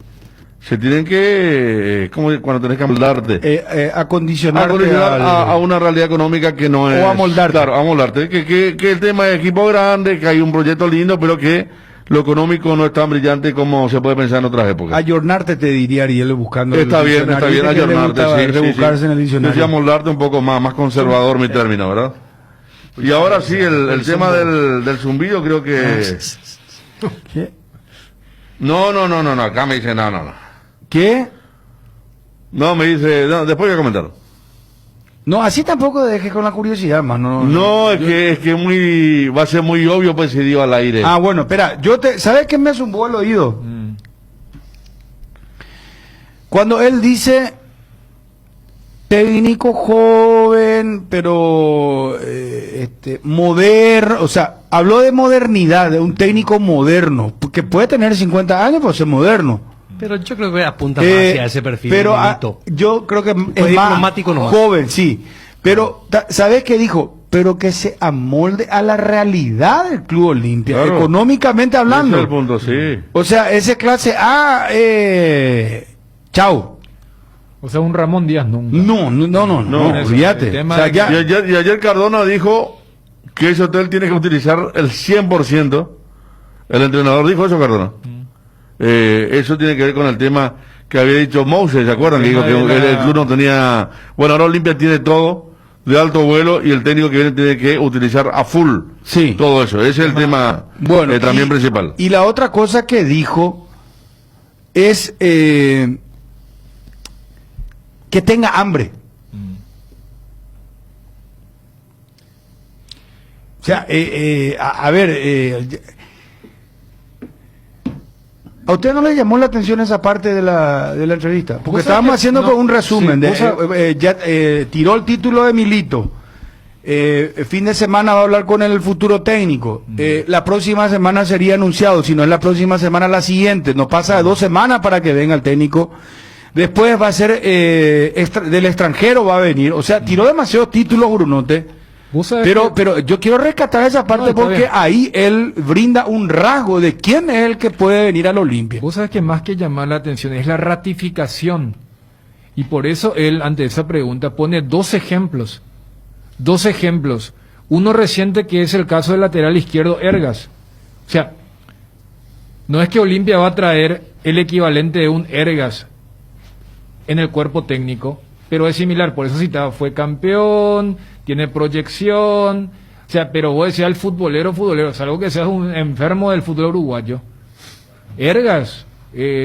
Speaker 5: se tienen que, como cuando tenés que amoldarte,
Speaker 2: acondicionarte
Speaker 5: a una realidad económica que no es...
Speaker 2: O amoldarte.
Speaker 5: Claro, amoldarte. Que el tema es equipo grande, que hay un proyecto lindo, pero que lo económico no es tan brillante como se puede pensar en otras épocas.
Speaker 2: Ayornarte, te diría Ariel, buscando
Speaker 5: está bien, ayornarte, sí.
Speaker 2: Rebuscarse en el diccionario.
Speaker 5: Decía amoldarte un poco más conservador mi término, ¿verdad? Y ahora sí, el tema del zumbido creo que...
Speaker 2: ¿Qué?
Speaker 5: No, acá me dice no.
Speaker 2: ¿Qué?
Speaker 5: No, me dice, no, después voy a comentar.
Speaker 2: No, así tampoco dejes con la curiosidad, mano.
Speaker 5: No, es que va a ser muy obvio, pues, si digo al aire.
Speaker 2: Ah, bueno, espera, ¿sabes qué me zumbó el oído? Cuando él dice técnico joven, pero moderno, o sea, habló de modernidad, de un técnico moderno, que puede tener 50 años, pues ser moderno.
Speaker 6: Pero yo creo que apunta más hacia ese perfil.
Speaker 2: Pero yo creo que es más
Speaker 6: diplomático nomás.
Speaker 2: Joven, sí. Pero, ¿sabes qué dijo? Pero que se amolde a la realidad del Club Olimpia, claro, económicamente hablando.
Speaker 5: Ese es el punto, sí.
Speaker 2: O sea, ese clase A, chao.
Speaker 3: O sea, un Ramón Díaz nunca.
Speaker 2: No, olvídate.
Speaker 5: O sea, y ayer Cardona dijo que ese hotel tiene que utilizar el 100%. El entrenador dijo eso, Cardona. Eso tiene que ver con el tema que había dicho Moses, ¿se acuerdan? Que dijo que el club no tenía... Bueno, ahora Olimpia tiene todo de alto vuelo y el técnico que viene tiene que utilizar a full todo eso. Ese es el tema también principal.
Speaker 2: Y la otra cosa que dijo es que tenga hambre. O sea, a ver, ¿a usted no le llamó la atención esa parte de la entrevista? Porque estábamos haciendo un resumen. Tiró el título de Milito. Fin de semana va a hablar con el futuro técnico. La próxima semana sería anunciado. Si no es la próxima semana, la siguiente. Nos pasa de 2 semanas para que venga el técnico. Después va a ser del extranjero va a venir. O sea, tiró demasiados títulos, Brunote. Pero yo quiero rescatar esa parte porque ahí él brinda un rasgo de quién es el que puede venir al Olimpia.
Speaker 3: Vos sabés que más que llamar la atención es la ratificación. Y por eso él, ante esa pregunta, pone 2 ejemplos. 2 ejemplos. Uno reciente que es el caso del lateral izquierdo Ergas. O sea, no es que Olimpia va a traer el equivalente de un Ergas en el cuerpo técnico, pero es similar. Por eso citaba, fue campeón, tiene proyección, o sea, pero vos decías el futbolero, salvo que seas un enfermo del fútbol uruguayo. Ergas,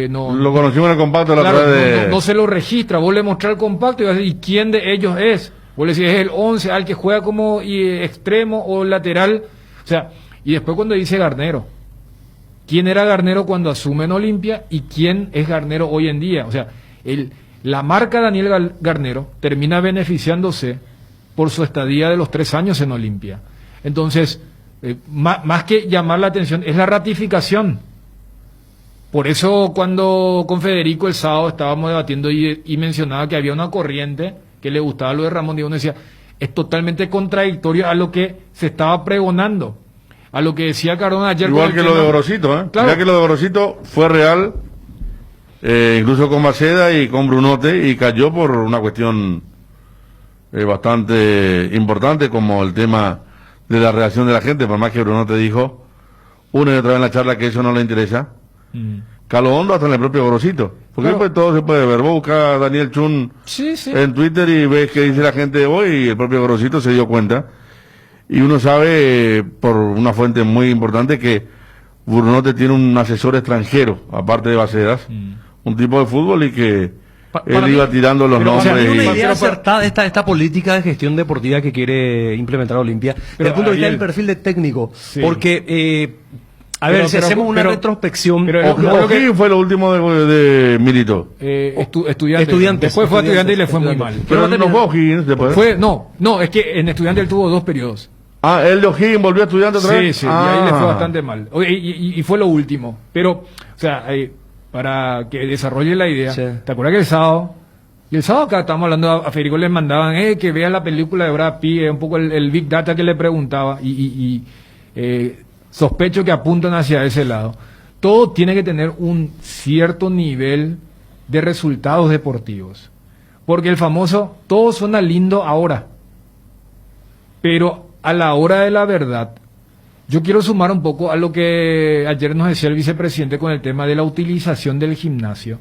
Speaker 3: no.
Speaker 5: Lo conocimos en el compacto
Speaker 3: no se lo registra, vos le mostrás el compacto y vas a decir, ¿y quién de ellos es? Vos le decís, es el 11, al que juega como extremo o lateral, o sea, y después cuando dice Garnero, ¿quién era Garnero cuando asume en Olimpia y quién es Garnero hoy en día? O sea, la marca Daniel Garnero termina beneficiándose por su estadía de los 3 años en Olimpia. Entonces, más que llamar la atención, es la ratificación. Por eso cuando con Federico el sábado estábamos debatiendo y mencionaba que había una corriente que le gustaba lo de Ramón, y uno decía, es totalmente contradictorio a lo que se estaba pregonando, a lo que decía Cardona ayer.
Speaker 5: Igual que lo de Gorosito, ¿eh? Claro. Ya que lo de Gorosito fue real, incluso con Maceda y con Brunote, y cayó por una cuestión bastante importante, como el tema de la reacción de la gente, por más que Bruno te dijo una y otra vez en la charla que eso no le interesa. Calo hondo hasta en el propio Gorosito, porque claro, pues todo se puede ver. Vos buscas a Daniel Chun en Twitter y ves qué dice la gente de hoy, y el propio Gorosito se dio cuenta, y uno sabe por una fuente muy importante que Brunote tiene un asesor extranjero, aparte de Bacedas, un tipo de fútbol, y que él iba tirando los nombres.
Speaker 6: O sea, una idea acertada esta política de gestión deportiva que quiere implementar Olimpia, desde el punto de vista del perfil de técnico, porque si hacemos una retrospección,
Speaker 5: ¿quién fue lo último de Milito?
Speaker 3: Estudiante. Después fue Estudiante y le fue muy mal.
Speaker 5: Pero no fue O'Higgins después.
Speaker 3: No, es que en Estudiante él tuvo 2 periodos.
Speaker 5: El de O'Higgins volvió a Estudiante otra vez.
Speaker 3: Sí, y ahí le fue bastante mal. Y fue lo último. Pero, o sea, para que desarrolle la idea, ¿te acuerdas que el sábado acá estábamos hablando, a Federico le mandaban que vea la película de Brad Pitt, un poco el Big Data que le preguntaba, y sospecho que apuntan hacia ese lado. Todo tiene que tener un cierto nivel de resultados deportivos, porque el famoso, todo suena lindo ahora, pero a la hora de la verdad, yo quiero sumar un poco a lo que ayer nos decía el vicepresidente con el tema de la utilización del gimnasio.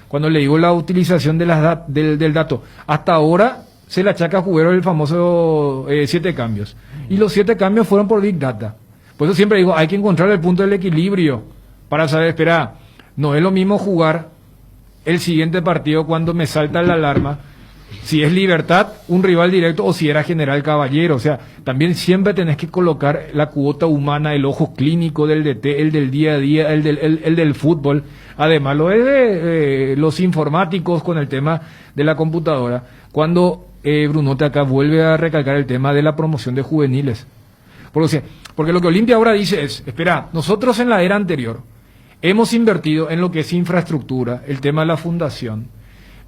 Speaker 3: Cuando le digo la utilización de del dato, hasta ahora se le achaca a Juguero el famoso 7 cambios. Y los 7 cambios fueron por Big Data. Por eso siempre digo, hay que encontrar el punto del equilibrio para saber, espera, no es lo mismo jugar el siguiente partido cuando me salta la alarma, si es Libertad, un rival directo, o si era General Caballero. O sea, también siempre tenés que colocar la cuota humana, el ojo clínico del DT, el del día a día, el del fútbol. Además, lo de los informáticos con el tema de la computadora. Cuando Brunote acá vuelve a recalcar el tema de la promoción de juveniles. Porque lo que Olimpia ahora dice es, espera, nosotros en la era anterior hemos invertido en lo que es infraestructura, el tema de la fundación.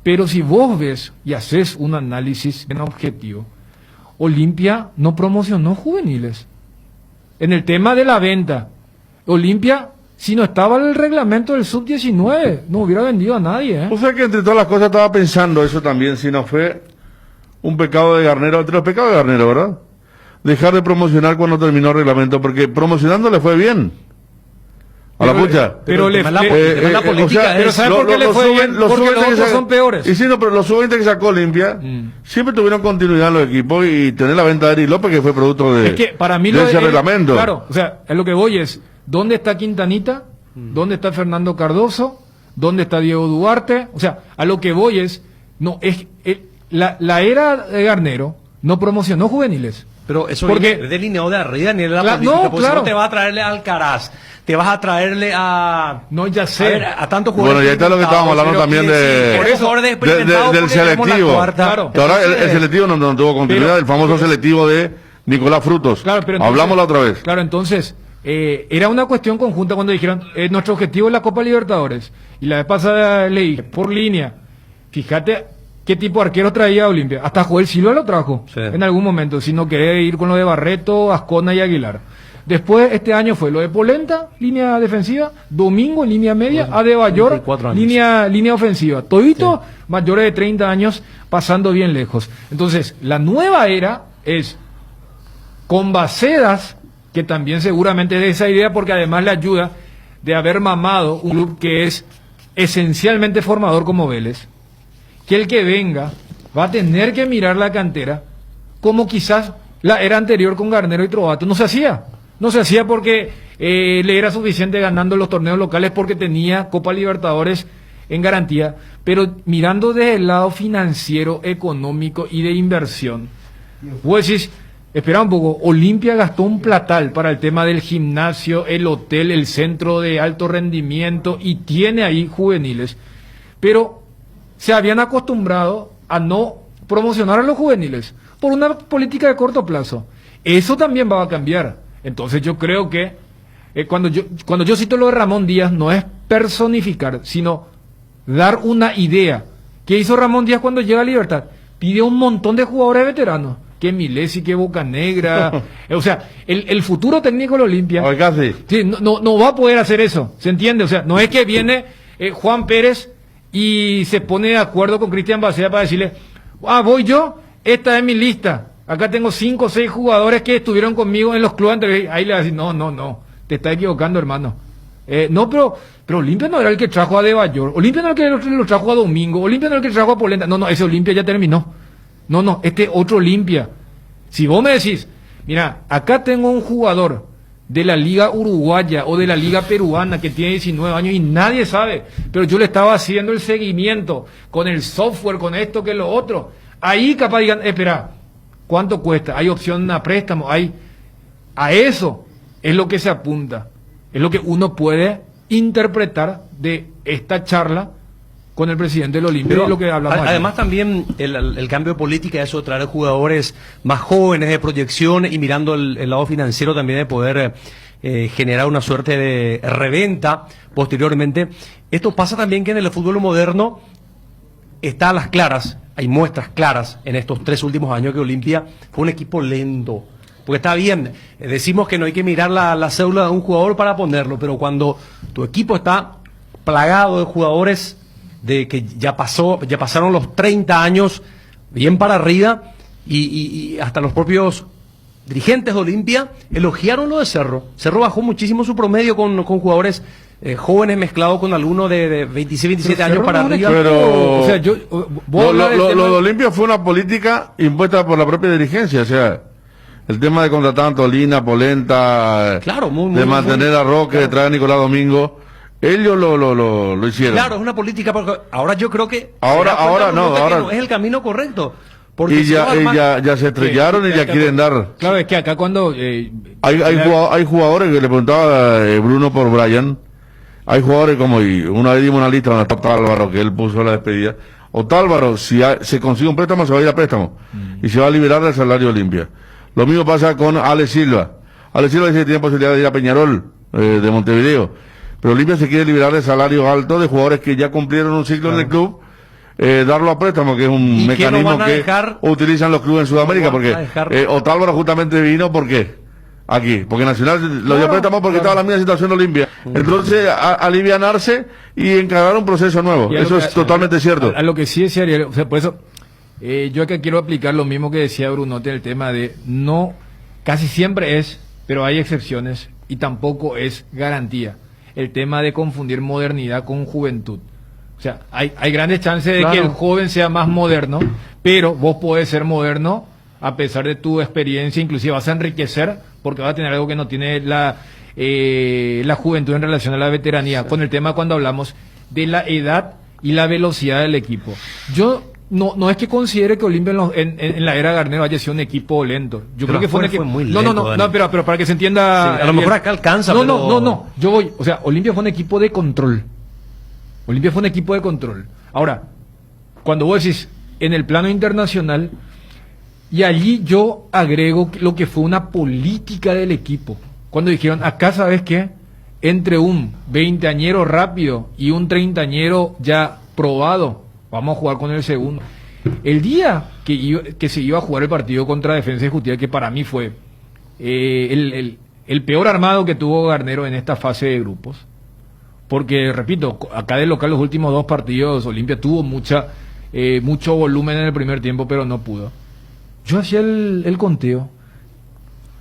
Speaker 3: Pero si vos ves y haces un análisis en objetivo, Olimpia no promocionó juveniles. En el tema de la venta, Olimpia, si no estaba el reglamento del sub-19, no hubiera vendido a nadie.
Speaker 5: O sea que entre todas las cosas estaba pensando eso también, si no fue un pecado de Garnero, entre los pecados de Garnero, ¿verdad? Dejar de promocionar cuando terminó el reglamento, porque promocionando le fue bien. A la pucha.
Speaker 3: Pero le
Speaker 6: la
Speaker 3: pero
Speaker 6: política
Speaker 3: ¿sabe por qué le fue bien? Porque los otros son peores.
Speaker 5: Y sí, no, pero los sub-20 que sacó Olimpia siempre tuvieron continuidad en los equipos y tener la venta de Eric López, que fue producto de,
Speaker 3: Es que para mí
Speaker 5: de
Speaker 3: lo
Speaker 5: ese reglamento.
Speaker 3: Claro, o sea, es lo que voy es, ¿dónde está Quintanita? ¿Dónde está Fernando Cardoso? ¿Dónde está Diego Duarte? O sea, a lo que voy es, no, la era de Garnero no promocionó juveniles.
Speaker 6: Pero eso
Speaker 3: Porque-
Speaker 6: viene delineado de arriba ni de la
Speaker 3: Claro,
Speaker 6: política.
Speaker 3: no,
Speaker 6: Porque
Speaker 3: claro.
Speaker 6: si no te vas a traerle a Alcaraz, te vas a traerle a...
Speaker 3: No, ya
Speaker 6: A,
Speaker 3: sé.
Speaker 6: ver, a tantos jugadores.
Speaker 5: Bueno, y ahí está lo que estábamos hablando
Speaker 6: pero
Speaker 5: también
Speaker 6: quiere decir
Speaker 5: de,
Speaker 6: que esos jugadores experimentados
Speaker 5: del
Speaker 6: porque tenemos la
Speaker 5: selectivo.
Speaker 6: cuarta.
Speaker 3: Claro.
Speaker 5: Que ahora el
Speaker 6: Entonces,
Speaker 5: selectivo no tuvo continuidad,
Speaker 3: pero-
Speaker 5: el famoso selectivo de Nicolás Frutos.
Speaker 3: Claro, pero entonces-
Speaker 5: Hablamos la otra vez.
Speaker 3: Claro, entonces, era una cuestión conjunta cuando dijeron, nuestro objetivo es la Copa Libertadores. Y la vez pasada leí, por línea, fíjate qué tipo de arquero traía Olimpia. Hasta Joel Silva lo trajo
Speaker 6: Sí.
Speaker 3: en algún momento, si no quería ir con lo de Barreto, Ascona y Aguilar. Después, este año fue lo de Polenta, línea defensiva, Domingo, línea media, Adebayor,
Speaker 6: 34 años.
Speaker 3: línea ofensiva. Todito mayores de 30 años, pasando bien lejos. Entonces, la nueva era es con Bacedas, que también seguramente de esa idea, porque además le ayuda de haber mamado un club que es esencialmente formador como Vélez, que el que venga va a tener que mirar la cantera como quizás la era anterior con Garnero y Trovato. No se hacía porque le era suficiente ganando los torneos locales porque tenía Copa Libertadores en garantía, pero mirando desde el lado financiero, económico y de inversión, vos decís, espera un poco, Olimpia gastó un platal para el tema del gimnasio, el hotel, el centro de alto rendimiento y tiene ahí juveniles, pero se habían acostumbrado a no promocionar a los juveniles por una política de corto plazo. Eso también va a cambiar. Entonces yo creo que cuando yo cito lo de Ramón Díaz no es personificar, sino dar una idea. ¿Qué hizo Ramón Díaz cuando llega a Libertad? Pidió un montón de jugadores veteranos. Que Milesi, que Bocanegra. O sea, el futuro técnico de Olimpia sí, no va a poder hacer eso. ¿Se entiende? O sea, no es que viene Juan Pérez y se pone de acuerdo con Cristian Bacea para decirle, voy yo, esta es mi lista. Acá tengo 5 o 6 jugadores que estuvieron conmigo en los clubes anteriores. Ahí le va a decir, no, te estás equivocando, hermano. No, pero Olimpia no era el que trajo a Adebayor. Olimpia no era el que lo trajo a Domingo. Olimpia no era el que trajo a Polenta. No, ese Olimpia ya terminó. No, este otro Olimpia. Si vos me decís, mira, acá tengo un jugador de la liga uruguaya o de la liga peruana que tiene 19 años y nadie sabe, pero yo le estaba haciendo el seguimiento con el software, con esto, que lo otro. Ahí capaz digan, espera, ¿cuánto cuesta? Hay opción a préstamo, a eso es lo que se apunta, es lo que uno puede interpretar de esta charla con el presidente del Olimpia, de lo que hablamos ayer.
Speaker 6: Además también el cambio de política, eso de traer jugadores más jóvenes de proyección y mirando el lado financiero también de poder generar una suerte de reventa posteriormente. Esto pasa también que en el fútbol moderno está a las claras, hay muestras claras en estos 3 últimos años que Olimpia fue un equipo lento. Porque está bien, decimos que no hay que mirar la cédula de un jugador para ponerlo, pero cuando tu equipo está plagado de jugadores de que ya pasaron los 30 años bien para arriba y hasta los propios dirigentes de Olimpia elogiaron lo de Cerro. Cerro bajó muchísimo su promedio con jugadores jóvenes mezclados con algunos de 26, 27 años para arriba.
Speaker 5: Pero
Speaker 3: o sea,
Speaker 5: lo de Olimpia fue una política impuesta por la propia dirigencia, o sea, el tema de contratar a Antolina, Polenta,
Speaker 6: claro,
Speaker 5: de mantener a Roque, de traer a Nicolás Domingo. Ellos lo hicieron.
Speaker 6: Claro, es una política, porque ahora yo creo que
Speaker 5: ahora
Speaker 6: es el camino correcto. Porque
Speaker 5: y ya se estrellaron y ya quieren dar.
Speaker 3: Claro, es que acá cuando
Speaker 5: hay jugadores que le preguntaba Bruno por Brian. Hay jugadores como, y una vez dimos una lista donde está Otálvaro, que él puso la despedida. Otálvaro, si se consigue un préstamo, se va a ir a préstamo y se va a liberar del salario Olimpia. Lo mismo pasa con Ale Silva. Ale Silva dice que tiene posibilidad de ir a Peñarol de Montevideo. Pero Olimpia se quiere liberar de salario alto de jugadores que ya cumplieron un ciclo en el club, darlo a préstamo, que es un mecanismo que utilizan los clubes en Sudamérica, porque Otálvaro justamente vino, ¿por qué? Aquí, porque Nacional lo dio a préstamo porque estaba en la misma situación de Olimpia. Entonces, alivianarse y encarar un proceso nuevo. Eso es totalmente cierto.
Speaker 3: A lo que sí decía Ariel, o sea, por eso, yo acá quiero aplicar lo mismo que decía Brunote, el tema de casi siempre es, pero hay excepciones y tampoco es garantía. el tema de confundir modernidad con juventud. O sea, hay grandes chances de
Speaker 2: Claro.
Speaker 3: que el joven sea más moderno, pero vos podés ser moderno a pesar de tu experiencia, inclusive vas a enriquecer porque vas a tener algo que no tiene la juventud en relación a la veteranía. Con el tema cuando hablamos de la edad y la velocidad del equipo. Yo no es que considere que Olimpia en la era Garnero haya sido un equipo lento. Yo creo que fue un equipo
Speaker 6: muy
Speaker 3: no,
Speaker 6: lento, Dani.
Speaker 3: pero para que se entienda.
Speaker 6: Sí, a lo mejor acá alcanza,
Speaker 3: No,
Speaker 6: pero-
Speaker 3: no. Yo voy, o sea, Olimpia fue un equipo de control. Olimpia fue un equipo de control. Ahora, cuando vos decís en el plano internacional, y allí yo agrego lo que fue una política del equipo. Cuando dijeron, acá, ¿sabes qué? Entre un 20añero rápido y un 30añero ya probado, vamos a jugar con el segundo. El día que se iba a jugar el partido contra Defensa y Justicia, que para mí fue el peor armado que tuvo Garnero en esta fase de grupos, porque, repito, acá de local los últimos 2 partidos, Olimpia tuvo mucho volumen en el primer tiempo, pero no pudo. Yo hacía el conteo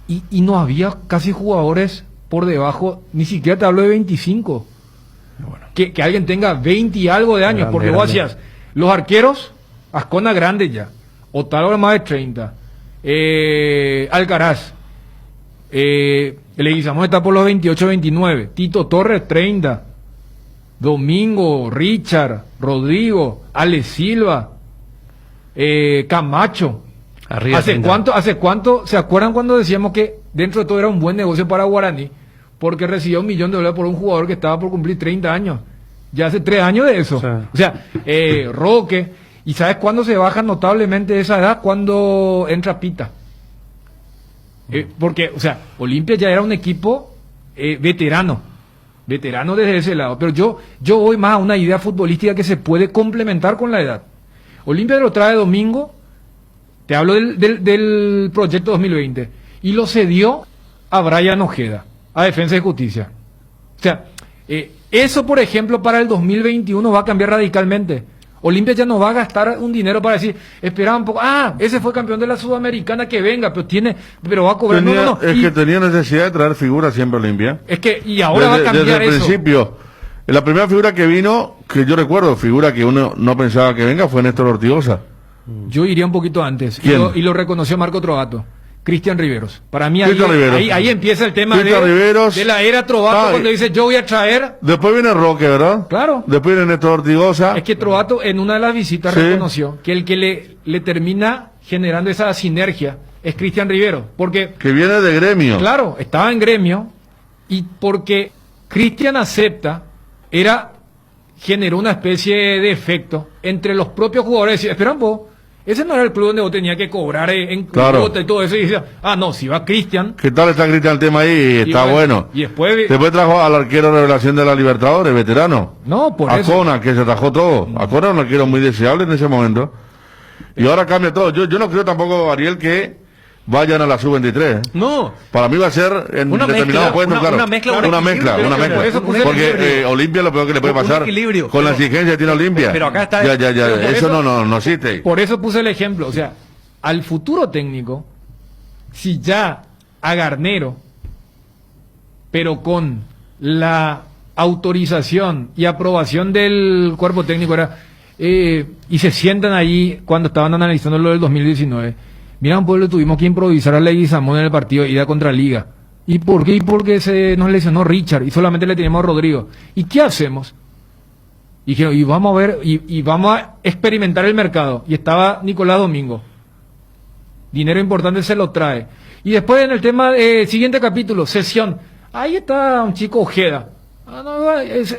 Speaker 3: y no había casi jugadores por debajo, ni siquiera te hablo de 25. Que alguien tenga 20 y algo de años,
Speaker 6: Grande,
Speaker 3: porque vos
Speaker 6: grande.
Speaker 3: hacías los arqueros, Ascona grande ya, Otálvaro más de 30, Alcaraz, Leguizamón está por los 28, 29, Tito Torres 30, Domingo, Richard, Rodrigo, Ale Silva, Camacho.
Speaker 6: Arriba
Speaker 3: ¿Hace
Speaker 6: 30.
Speaker 3: cuánto se acuerdan cuando decíamos que dentro de todo era un buen negocio para Guaraní? Porque recibía $1 millón por un jugador que estaba por cumplir 30 años. Ya hace 3 años de eso. O sea, Roque. ¿Y sabes cuándo se baja notablemente de esa edad? Cuando entra Pita. Porque, o sea, Olimpia ya era un equipo veterano desde ese lado. Pero yo voy más a una idea futbolística que se puede complementar con la edad. Olimpia lo trae Domingo, te hablo del proyecto 2020, y lo cedió a Brian Ojeda, a Defensa y Justicia. O sea, eso, por ejemplo, para el 2021 va a cambiar radicalmente. Olimpia ya no va a gastar un dinero para decir, espera un poco, ese fue campeón de la Sudamericana, que venga, pero va a cobrar. No.
Speaker 5: Es que tenía necesidad de traer figuras siempre Olimpia.
Speaker 3: Es que, y ahora va a cambiar
Speaker 5: desde el
Speaker 3: eso.
Speaker 5: principio. La primera figura que vino, que yo recuerdo, figura que uno no pensaba que venga, fue Néstor Ortigosa.
Speaker 3: Yo iría un poquito antes.
Speaker 5: ¿Quién?
Speaker 3: Y lo reconoció Marco Trovato. Cristian Riveros. Para mí
Speaker 5: Cristian Riveros.
Speaker 3: ahí empieza el tema
Speaker 5: Cristian Riveros.
Speaker 3: de la era Trovato, cuando dice yo voy a traer.
Speaker 5: Después viene Roque, ¿verdad?
Speaker 3: Claro.
Speaker 5: Después viene Néstor Ortigosa.
Speaker 3: Es que Trovato en una de las visitas
Speaker 5: Sí.
Speaker 3: reconoció que el que le termina generando esa sinergia es Cristian Riveros. Porque,
Speaker 5: Que viene de gremio.
Speaker 3: claro, estaba en gremio y porque Cristian acepta, generó una especie de efecto entre los propios jugadores. Espera un poco, ese no era el club donde vos tenías que cobrar en
Speaker 5: Claro.
Speaker 3: cuota y todo eso. Y decía, no, si va Cristian.
Speaker 5: ¿Qué tal está Cristian el tema ahí? Está bueno.
Speaker 3: Y después,
Speaker 5: Trajo al arquero revelación de la Libertadores, veterano.
Speaker 3: no, por eso.
Speaker 5: Acona, que se atajó todo. Acona era un arquero muy deseable en ese momento. Y ahora cambia todo. Yo no creo tampoco, Ariel, que vayan a la sub-23.
Speaker 6: No.
Speaker 5: Para mí va a ser en
Speaker 6: Una
Speaker 5: determinado
Speaker 6: mezcla,
Speaker 5: puesto,
Speaker 6: una-
Speaker 5: claro.
Speaker 6: una mezcla, un
Speaker 5: una
Speaker 6: equilibrio,
Speaker 5: mezcla, una
Speaker 6: pero
Speaker 5: mezcla.
Speaker 6: por eso puse el
Speaker 5: Porque
Speaker 6: equilibrio.
Speaker 5: Olimpia lo peor que le puede
Speaker 6: Un
Speaker 5: pasar
Speaker 6: equilibrio.
Speaker 5: con la
Speaker 6: Pero-
Speaker 5: exigencia que tiene Olimpia.
Speaker 6: pero acá está-
Speaker 5: Ya,
Speaker 3: pero por
Speaker 5: eso
Speaker 3: eso-
Speaker 5: no existe.
Speaker 3: Por eso puse el ejemplo. O sea, al futuro técnico, si ya a Garnero, pero con la autorización y aprobación del cuerpo técnico y se sientan allí cuando estaban analizando lo del 2019, mira, un pueblo, tuvimos que improvisar a Leguizamón en el partido de ida contra Liga. ¿Y por qué? Y porque se nos lesionó Richard y solamente le teníamos a Rodrigo. ¿Y qué hacemos? Y dijeron, y vamos a ver, y vamos a experimentar el mercado. Y estaba Nicolás Domingo. Dinero importante se lo trae. Y después en el tema, siguiente capítulo, sesión. Ahí está un chico Ojeda.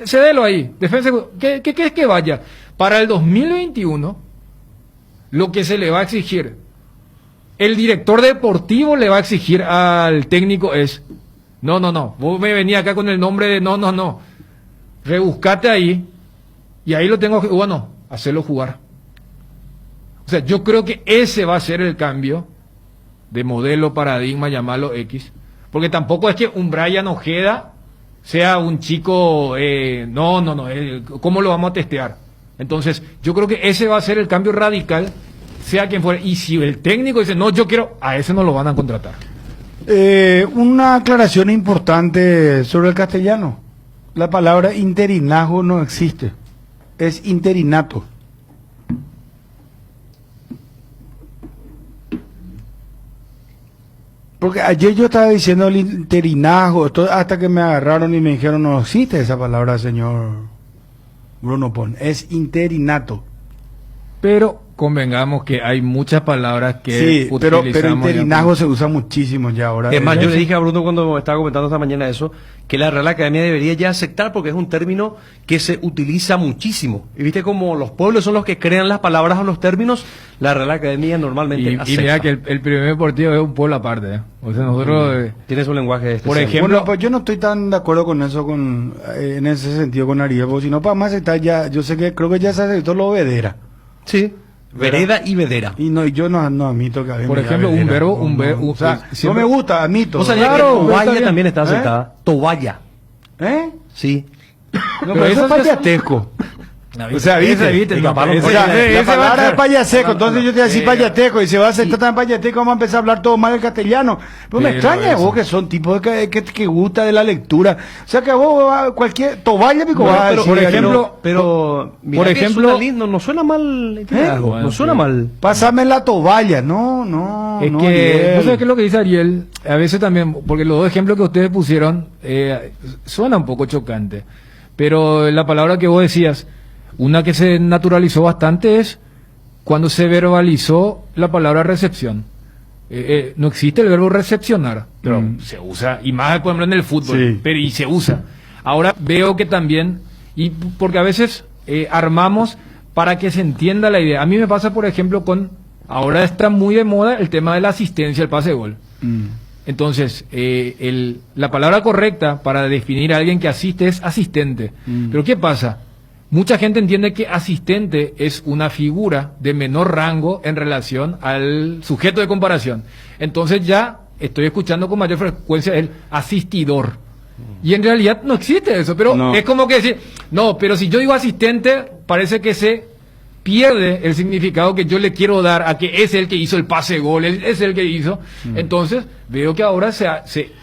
Speaker 3: Cédelo ahí. Defensa, ¿qué es que vaya? Para el 2021, lo que se le va a exigir, el director deportivo le va a exigir al técnico es, no, vos me venís acá con el nombre de no. Rebuscate ahí, y ahí lo tengo que, bueno, hacerlo jugar. O sea, yo creo que ese va a ser el cambio de modelo, paradigma, llamarlo X. Porque tampoco es que un Brian Ojeda sea un chico, ¿cómo lo vamos a testear? Entonces, yo creo que ese va a ser el cambio radical, sea quien fuera. Y si el técnico dice, no, yo quiero, a ese no lo van a contratar.
Speaker 2: Una aclaración importante sobre el castellano. la palabra interinazgo no existe. Es interinato. Porque ayer yo estaba diciendo el interinazgo, hasta que me agarraron y me dijeron, no existe esa palabra, señor Bruno Pon, es interinato.
Speaker 3: Pero convengamos que hay muchas palabras que
Speaker 2: sí, pero
Speaker 3: utilizamos
Speaker 2: interinazgo
Speaker 3: ya.
Speaker 2: se usa muchísimo ya ahora.
Speaker 6: Es más, yo le dije a Bruno cuando estaba comentando esta mañana eso, que la Real Academia debería ya aceptar porque es un término que se utiliza muchísimo. Y viste como los pueblos son los que crean las palabras o los términos, la Real Academia normalmente
Speaker 3: Y
Speaker 6: acepta.
Speaker 3: mira que el primer deportivo es un pueblo aparte, ¿eh? O sea, nosotros...
Speaker 6: Tiene su lenguaje especial.
Speaker 3: Por ejemplo...
Speaker 2: Bueno, pues yo no estoy tan de acuerdo con eso, en ese sentido con Ariel, porque si no, para más está ya, yo sé que creo que ya se aceptó lo vedera.
Speaker 6: Sí. Vereda y vedera.
Speaker 2: Y no, yo no admito que había.
Speaker 3: Por ejemplo, un verbo,
Speaker 2: o sea, no me gusta, admito.
Speaker 6: O sea,
Speaker 3: Claro,
Speaker 6: que toalla
Speaker 3: está
Speaker 6: también está
Speaker 2: ¿Eh?
Speaker 6: aceptada. Toalla.
Speaker 2: ¿Eh?
Speaker 6: Sí.
Speaker 2: No, pero eso es payatesco. O sea, ¿viste?
Speaker 6: no,
Speaker 2: O sea, la palabra es payaseco, entonces yo te decía payateco y se va a aceptar tan payateco, vamos a empezar a hablar todo mal el castellano. Pero me extraña vos que son tipos que gusta de la lectura. O sea que vos cualquier tovalla pico
Speaker 6: No,
Speaker 2: vas a
Speaker 6: pero,
Speaker 2: decir,
Speaker 6: por ejemplo,
Speaker 2: no.
Speaker 6: por ejemplo, no suena mal,
Speaker 2: Bueno,
Speaker 6: no suena mal.
Speaker 2: Pásame la tovalla, no.
Speaker 3: Es
Speaker 2: no,
Speaker 3: que,
Speaker 2: Ariel.
Speaker 3: ¿no sabes qué es lo que dice Ariel? A veces también, porque los dos ejemplos que ustedes pusieron suena un poco chocante. Pero la palabra que vos decías, una que se naturalizó bastante es cuando se verbalizó la palabra recepción. No existe el verbo recepcionar, pero se usa, y más por ejemplo en el fútbol,
Speaker 2: Sí.
Speaker 3: pero y se usa. Ahora veo que también, y porque a veces armamos para que se entienda la idea. A mí me pasa, por ejemplo, ahora está muy de moda el tema de la asistencia al pase de gol. Entonces, la palabra correcta para definir a alguien que asiste es asistente. Pero ¿qué pasa? Mucha gente entiende que asistente es una figura de menor rango en relación al sujeto de comparación. Entonces ya estoy escuchando con mayor frecuencia el asistidor. Y en realidad no existe eso, pero
Speaker 2: No.
Speaker 3: es como que decir, no, pero si yo digo asistente, parece que se pierde el significado que yo le quiero dar a que es el que hizo el pase gol, él es el que hizo. Entonces veo que ahora se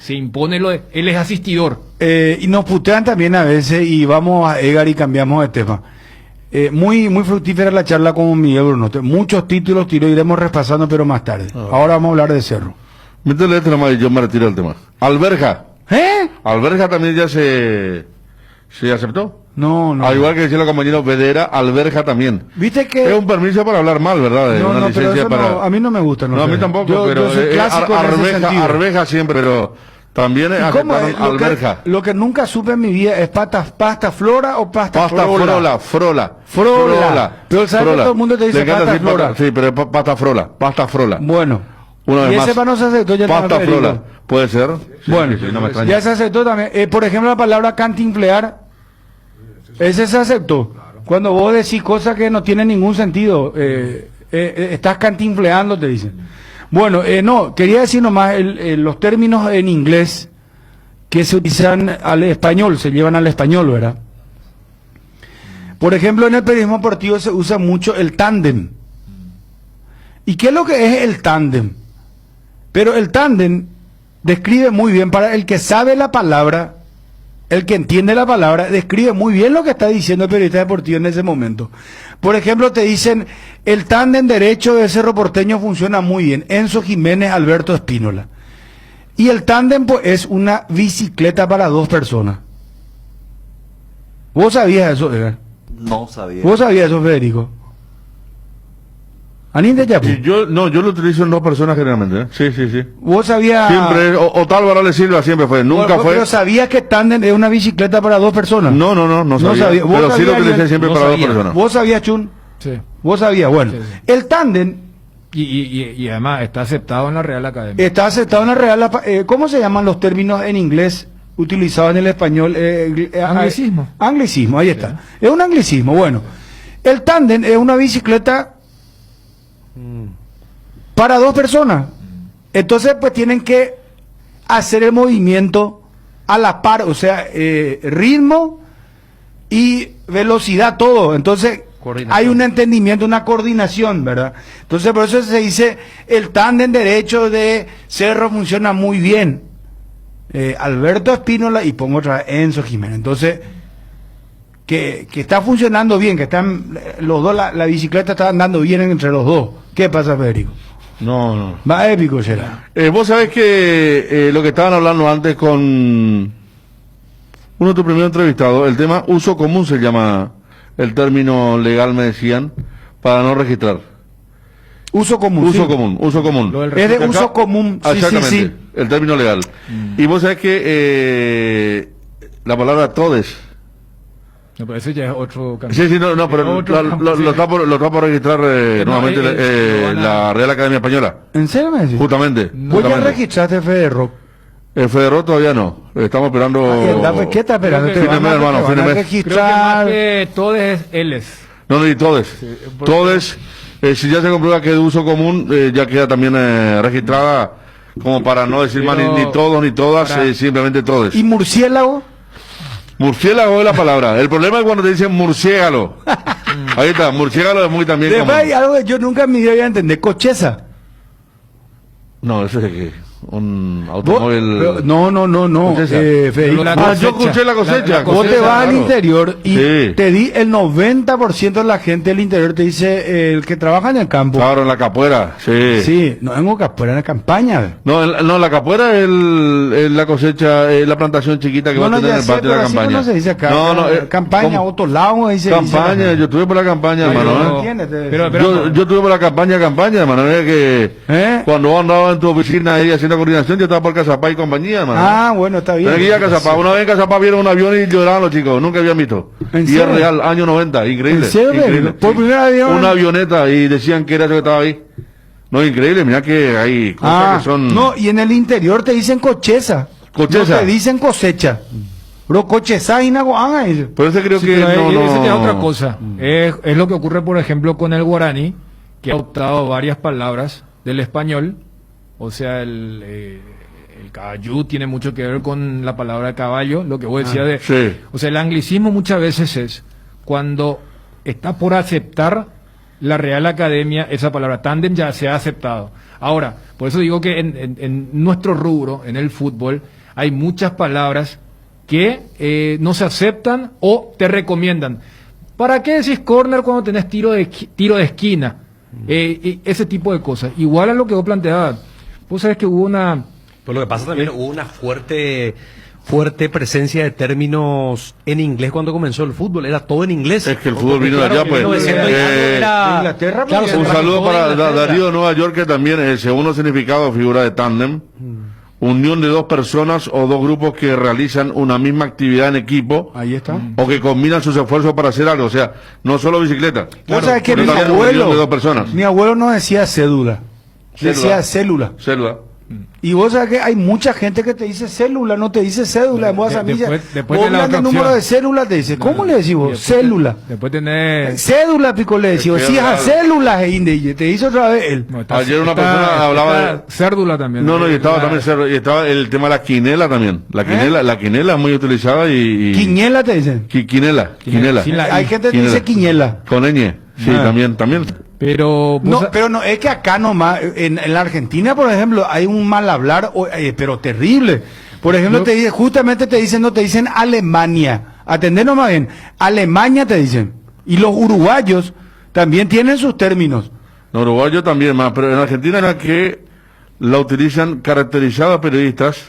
Speaker 3: impone lo de, él es asistidor.
Speaker 2: Y nos putean también a veces y vamos a Edgar y cambiamos de tema. Muy fructífera la charla con Miguel Bruno. Muchos títulos iremos repasando, pero más tarde. Ahora vamos a hablar de Cerro.
Speaker 5: Métele este nomás y yo me retiro del tema. Alberja. Alberja también ya se aceptó.
Speaker 2: No.
Speaker 5: Al igual que decía la compañera Vedera, Alberja también.
Speaker 2: ¿Viste que?
Speaker 5: Es un permiso para hablar mal, ¿verdad?
Speaker 2: No,
Speaker 5: una
Speaker 2: no, pero
Speaker 5: licencia
Speaker 2: eso
Speaker 5: para...
Speaker 2: no, a mí no me gusta.
Speaker 5: No, a mí
Speaker 2: sé.
Speaker 5: tampoco,
Speaker 2: Yo
Speaker 5: pero
Speaker 2: soy clásico en ese sentido.
Speaker 5: Arveja siempre, pero también
Speaker 2: ¿Y cómo es?
Speaker 5: aceptaron Alberja.
Speaker 2: Lo que nunca supe en mi vida es pasta flora o pasta
Speaker 5: Frola.
Speaker 2: Pero sabes que todo el mundo te dice
Speaker 5: Le encanta
Speaker 2: pasta
Speaker 5: decir
Speaker 2: flora.
Speaker 5: sí, pero es pasta frola.
Speaker 2: Bueno.
Speaker 5: Una
Speaker 2: Y
Speaker 5: vez
Speaker 2: ese
Speaker 5: más.
Speaker 2: para no se aceptó ya.
Speaker 5: Pasta
Speaker 2: Federico.
Speaker 5: frola. Puede ser. Sí,
Speaker 2: Bueno,
Speaker 5: sí, no me extraña.
Speaker 2: ya se aceptó también. Por ejemplo, la palabra cantinflear, ese se aceptó. Cuando vos decís cosas que no tienen ningún sentido, estás cantinfleando, te dicen. Bueno, no, quería decir nomás los términos en inglés que se utilizan al español, se llevan al español, ¿verdad? Por ejemplo, en el periodismo deportivo se usa mucho el tándem. ¿Y qué es lo que es el tándem? Pero el tándem describe muy bien, para el que sabe la palabra, el que entiende la palabra, describe muy bien lo que está diciendo el periodista deportivo en ese momento. Por ejemplo, te dicen, el tándem derecho de Cerro Porteño funciona muy bien, Enzo Jiménez, Alberto Espínola. Y el tándem pues, es una bicicleta para dos personas. ¿Vos sabías eso, Edgar?
Speaker 16: No sabía.
Speaker 2: ¿Vos sabías eso, Federico? ¿Aninde ya?
Speaker 5: Y yo lo utilizo en dos personas generalmente, ¿eh? Sí.
Speaker 2: ¿Vos sabías?
Speaker 5: Siempre, Otálvaro Le Silva siempre fue, nunca fue.
Speaker 2: Pero ¿sabías que tándem es una bicicleta para dos personas?
Speaker 5: No sabía.
Speaker 2: ¿Vos
Speaker 5: Pero sí lo
Speaker 2: sabías,
Speaker 5: utilicé
Speaker 2: Ariel?
Speaker 5: siempre
Speaker 2: No
Speaker 5: para dos
Speaker 2: sabía.
Speaker 5: personas.
Speaker 2: ¿Vos sabías, Chun?
Speaker 3: Sí.
Speaker 2: ¿Vos sabías? Bueno,
Speaker 3: Sí, sí.
Speaker 2: el tándem
Speaker 3: Y además está aceptado en la Real Academia.
Speaker 2: está aceptado en la Real. ¿Cómo se llaman los términos en inglés utilizados en el español?
Speaker 3: Anglicismo.
Speaker 2: Anglicismo, ahí está. Es un anglicismo. Bueno, el tándem es una bicicleta para dos personas. Entonces, pues tienen que hacer el movimiento a la par, o sea, ritmo y velocidad, todo. Entonces, hay un entendimiento, una coordinación, ¿verdad? Entonces, por eso se dice, el tándem derecho de Cerro funciona muy bien. Alberto Espínola y pongo otra vez Enzo Jiménez. Entonces, que está funcionando bien, que están los dos, la bicicleta está andando bien entre los dos. ¿Qué pasa, Federico?
Speaker 5: No.
Speaker 2: Más épico será.
Speaker 5: Vos sabés que lo que estaban hablando antes con uno de tus primeros entrevistados, el tema uso común se llama el término legal, me decían, para no registrar.
Speaker 2: Uso común.
Speaker 5: Uso
Speaker 2: sí.
Speaker 5: común, uso común.
Speaker 2: Es de uso común, sí,
Speaker 5: exactamente,
Speaker 2: sí.
Speaker 5: el término legal. Y vos sabés que la palabra todes.
Speaker 3: No, pero eso ya es otro camino.
Speaker 5: Sí, no, pero lo está por registrar nuevamente la Real Academia Española.
Speaker 2: ¿En serio me decís?
Speaker 5: Justamente.
Speaker 2: ¿Vos ya registraste Federrock?
Speaker 5: El Federrock todavía no. Estamos esperando.
Speaker 2: ¿Qué estás esperando?
Speaker 5: Fin de mes, hermano, fin de mes.
Speaker 2: Registrar.
Speaker 3: Creo que todos es Ls.
Speaker 5: No, y todes. Todes, si ya se comprueba que es de uso común, ya queda también registrada, como para no decir más ni todos ni todas, simplemente todes.
Speaker 2: ¿Y murciélago?
Speaker 5: Murciélago es la palabra. El problema es cuando te dicen murciégalo. Ahí está, murciégalo es muy también
Speaker 2: Después
Speaker 5: común.
Speaker 2: hay algo que yo nunca en mi vida voy a entender. Cocheza.
Speaker 5: No, eso es de que un automóvil.
Speaker 2: No. Federico.
Speaker 5: Yo escuché la cosecha.
Speaker 2: Vos te vas al interior y
Speaker 5: Sí.
Speaker 2: te di el 90% de la gente del interior te dice el que trabaja en el campo.
Speaker 5: Claro, en la capuera, sí.
Speaker 2: Sí, no vengo capuera en la campaña.
Speaker 5: No, la capuera es la cosecha, la plantación chiquita que va a tener en el patio de la campaña.
Speaker 2: No se dice acá. Campaña,
Speaker 5: ¿cómo?
Speaker 2: otro lado.
Speaker 5: Campaña, yo estuve por la campaña, hermano. Yo estuve por la campaña, hermano. Es que cuando vos andabas en tu oficina ahí haciendo coordinación, yo estaba por Casapá y compañía, hermano.
Speaker 2: Ah, bueno, está bien.
Speaker 5: Aquí a Casapá. Una vez en Casapá vieron un avión y lloraban los chicos. Nunca habían visto.
Speaker 2: ¿En
Speaker 5: Y
Speaker 2: serio?
Speaker 5: es real, año 90. Increíble.
Speaker 2: ¿En serio?
Speaker 5: Increíble.
Speaker 2: Por primera vez vieron-
Speaker 5: Una avioneta y decían que era eso que estaba ahí. No, increíble. Mira que hay cosas que son.
Speaker 2: No, y en el interior te dicen cocheza.
Speaker 5: Cocheza.
Speaker 2: No te dicen cosecha. Bro, cocheza y nagoanga.
Speaker 5: Por eso creo
Speaker 3: Sí,
Speaker 5: que
Speaker 3: pero
Speaker 5: no.
Speaker 3: eso ya es otra cosa. Es lo que ocurre, por ejemplo, con el guaraní, que ha adoptado varias palabras del español. O sea, el caballú tiene mucho que ver con la palabra caballo, lo que vos decías de...
Speaker 5: Sí.
Speaker 3: O sea, el anglicismo muchas veces es cuando está por aceptar la Real Academia esa palabra. Tándem ya se ha aceptado. Ahora, por eso digo que en nuestro rubro, en el fútbol, hay muchas palabras que no se aceptan o te recomiendan. ¿Para qué decís corner cuando tenés tiro de esquina? Ese tipo de cosas. Igual a lo que vos planteabas. Vos sabés que hubo una...
Speaker 6: Pues lo que pasa también, hubo una fuerte presencia de términos en inglés cuando comenzó el fútbol. Era todo en inglés.
Speaker 5: Es que el fútbol vino de allá, pues.
Speaker 2: Inglaterra,
Speaker 6: claro,
Speaker 5: Un saludo para Darío de Nueva York, que también el segundo significado figura de tándem. Unión de dos personas o dos grupos que realizan una misma actividad en equipo.
Speaker 2: Ahí está.
Speaker 5: O que combinan sus esfuerzos para hacer algo. O sea, no solo bicicleta.
Speaker 2: Vos sabés que
Speaker 5: sino
Speaker 2: mi
Speaker 5: también una unión de dos personas.
Speaker 2: abuelo no decía cédula. Decía célula.
Speaker 5: Célula.
Speaker 2: Y vos sabés que hay mucha gente que te dice célula, no te dice cédula. Vos a mí ya-
Speaker 3: después
Speaker 2: vos
Speaker 3: de la
Speaker 2: hablas de
Speaker 3: otra
Speaker 2: número
Speaker 3: opción.
Speaker 2: de célula, te dice. ¿Cómo le decís vos? Célula.
Speaker 3: Después tenés...
Speaker 2: Cédula, pico, le decís.
Speaker 5: Es
Speaker 2: Si es a
Speaker 5: real.
Speaker 2: células, y te hizo otra vez él.
Speaker 5: Ayer una persona hablaba de...
Speaker 3: Cérdula también.
Speaker 5: No, y estaba también y estaba el tema de la quinela también. La quinela es muy utilizada y...
Speaker 2: Quiñela te dicen.
Speaker 5: Quinela.
Speaker 2: Hay gente que dice quiñela.
Speaker 5: Con ñ. Sí, también.
Speaker 3: Pero...
Speaker 2: Pero no, es que acá nomás, en la Argentina, por ejemplo, hay un mal hablar, pero terrible. Por ejemplo, justamente te dicen Alemania. Atendé nomás bien. Alemania te dicen. Y los uruguayos también tienen sus términos.
Speaker 5: En uruguayo también más, pero en Argentina era que la utilizan caracterizada a periodistas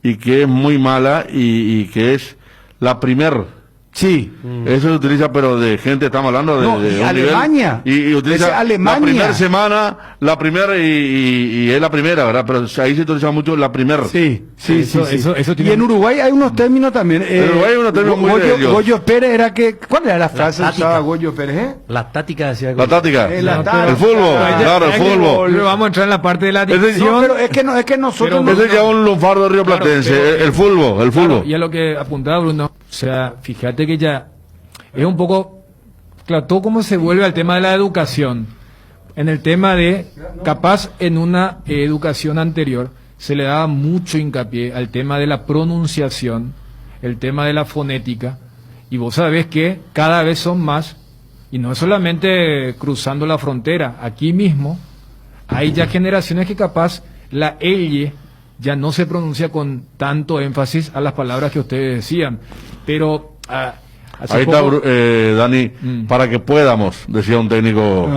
Speaker 5: y que es muy mala y que es la primer.
Speaker 2: Sí.
Speaker 5: Eso se utiliza, pero de gente, estamos hablando de,
Speaker 2: No,
Speaker 5: de
Speaker 2: y
Speaker 5: un
Speaker 2: Alemania.
Speaker 5: nivel. Y utiliza
Speaker 2: Es Alemania.
Speaker 5: la primera semana, la primera y es la primera, ¿verdad? Pero ahí se utiliza mucho la primera.
Speaker 2: Sí.
Speaker 3: Eso
Speaker 2: Y
Speaker 3: tiene...
Speaker 2: en Uruguay hay unos términos también.
Speaker 5: En Uruguay hay unos términos muy de ellos.
Speaker 2: Goyo Pérez era que... ¿Cuál era la frase que
Speaker 6: táctica.
Speaker 2: usaba Goyo Pérez?
Speaker 6: La táctica decía.
Speaker 5: La táctica.
Speaker 2: La táctica.
Speaker 5: El fútbol, claro, el fútbol.
Speaker 3: Pero vamos a entrar en la parte de la dicción.
Speaker 2: No, pero es que nosotros...
Speaker 5: Ese ya es un lunfardo río platense,
Speaker 3: pero-
Speaker 5: el fútbol.
Speaker 3: Claro, y a lo que apuntaba Bruno, o sea, fíjate que ya es un poco, claro, todo cómo se vuelve al tema de la educación. En el tema de, capaz en una educación anterior, se le daba mucho hincapié al tema de la pronunciación, el tema de la fonética, y vos sabés que cada vez son más, y no es solamente cruzando la frontera, aquí mismo hay ya generaciones que capaz la L ya no se pronuncia con tanto énfasis a las palabras que ustedes decían. Pero hace
Speaker 5: ahí
Speaker 3: poco-
Speaker 5: está, Dani, para que podamos, decía un técnico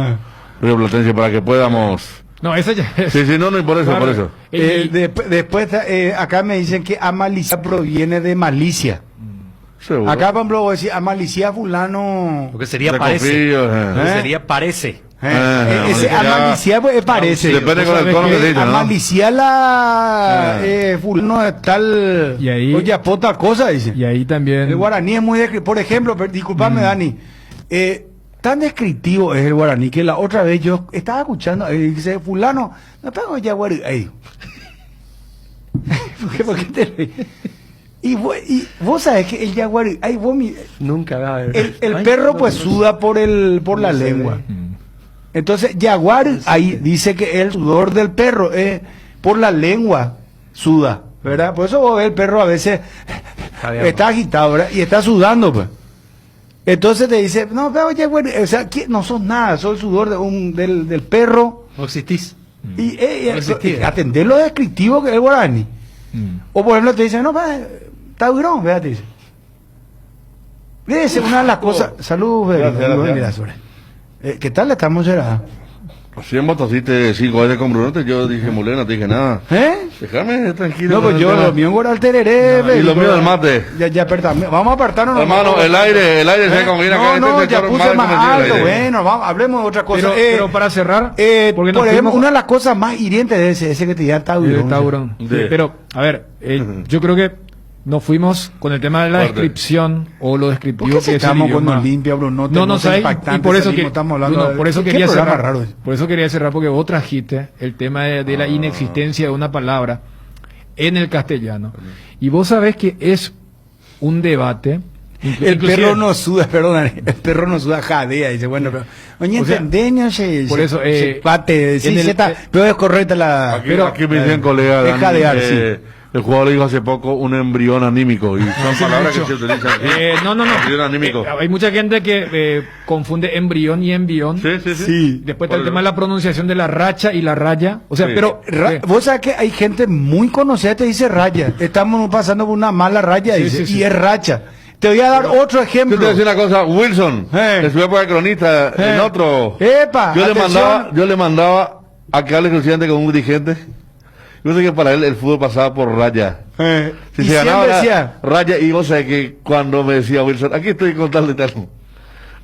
Speaker 5: rioplatense, para que podamos...
Speaker 3: No, esa ya es.
Speaker 5: Sí, sí, no, no, por eso,
Speaker 3: Claro.
Speaker 5: por eso.
Speaker 2: Después, acá me dicen que amalicia proviene de malicia.
Speaker 5: Seguro.
Speaker 2: Acá, por ejemplo, voy a decir amalicia fulano.
Speaker 6: Lo que sería
Speaker 5: De
Speaker 6: parece.
Speaker 5: confío,
Speaker 6: Lo que sería parece.
Speaker 2: Ese amalicia pues, parece.
Speaker 5: Depende con el tono que se dice, ¿no?
Speaker 2: Amalicia la fulano de tal.
Speaker 3: Y ahí-
Speaker 2: Oye, pota cosa, dice.
Speaker 3: Y ahí también...
Speaker 2: El guaraní es muy por ejemplo, disculpame Dani, tan descriptivo es el guaraní que la otra vez yo estaba escuchando y dice fulano, no tengo ya guaraní. Ay. ¿Por qué te reís? Y vos sabés que el jaguar, ay,
Speaker 6: Nunca va a ver.
Speaker 2: el perro pues suda por la lengua. Entonces jaguar ahí dice que el sudor del perro por la lengua suda, ¿verdad? Por eso vos ves el perro a veces está agitado, ¿verdad? Y está sudando, pues. Entonces te dice, no, pero jaguar, o sea, no sos nada, sos el sudor del perro.
Speaker 6: No existís.
Speaker 2: Y
Speaker 6: No existís.
Speaker 2: atender lo descriptivo que es el guaraní. O por ejemplo te dicen, no, taurón, fíjate, dice. Esa es una de las cosas. Salud,
Speaker 5: Gracias.
Speaker 2: ¿Qué tal estamos, será?
Speaker 5: Recién votaste 5 veces con Bruno, yo dije, Mulena, no te dije nada. Déjame tranquilo.
Speaker 2: No, pues yo, lo mío en el tereré.
Speaker 5: Y lo mío del mate.
Speaker 2: Ya apartamos. Vamos a apartarnos.
Speaker 5: Hermano, el aire se combina con
Speaker 2: No,
Speaker 5: este
Speaker 2: ya
Speaker 5: sector
Speaker 2: puse más
Speaker 5: convencido del
Speaker 2: alto.
Speaker 5: aire.
Speaker 2: Bueno, vamos, hablemos de otra cosa.
Speaker 3: Pero para cerrar, porque nos
Speaker 2: por ejemplo,
Speaker 3: fuimos-
Speaker 2: una de las cosas más hirientes de ese que te da taurón.
Speaker 3: Taurón. Sí, pero, a ver, yo creo que nos fuimos con el tema de la
Speaker 2: Fuerte.
Speaker 3: descripción o lo descriptivo
Speaker 2: ¿Por qué
Speaker 3: que es el
Speaker 2: estamos con
Speaker 3: idioma?
Speaker 2: Olimpia, Bruno?
Speaker 3: No, no sé, y por eso,
Speaker 2: estamos hablando
Speaker 3: Bruno, por eso
Speaker 2: ¿qué
Speaker 3: quería
Speaker 2: programa
Speaker 3: cerrar.
Speaker 2: raro es?
Speaker 3: Por eso quería cerrar, porque vos trajiste el tema de la inexistencia de una palabra en el castellano. Y vos sabés que es un debate.
Speaker 2: El perro no suda, perdón, el perro no suda, jadea, dice, bueno, pero, oye,
Speaker 3: O sea,
Speaker 2: entendés,
Speaker 3: por eso,
Speaker 2: pate, sí,
Speaker 3: en el-
Speaker 2: pero es correcta la...
Speaker 5: Aquí me dicen, colega,
Speaker 2: es
Speaker 5: Dani,
Speaker 2: jadear, sí.
Speaker 5: el jugador dijo hace poco un embrión anímico, y son palabras que se utilizan aquí.
Speaker 3: No.
Speaker 5: Embrión anímico.
Speaker 3: Hay mucha gente que confunde embrión y envión.
Speaker 2: Sí.
Speaker 3: Después está el tema de la pronunciación de la racha y la raya. O sea,
Speaker 2: Sí.
Speaker 3: pero...
Speaker 2: Vos sabés que hay gente muy conocida que te dice raya. Estamos pasando por una mala raya,
Speaker 5: Sí,
Speaker 2: dice,
Speaker 5: sí, sí.
Speaker 2: y es racha. Te voy a dar otro ejemplo.
Speaker 5: Yo te voy a decir una cosa, Wilson, en su época de cronista, en otro,
Speaker 2: Epa,
Speaker 5: yo le mandaba a que hable exclusivamente con un dirigente. Yo sé que para él el fútbol pasaba por raya. Si
Speaker 2: Y
Speaker 5: se ganaba
Speaker 2: siempre
Speaker 5: la
Speaker 2: decía-
Speaker 5: raya, y vos sabés que cuando me decía Wilson, aquí estoy con tal de tal.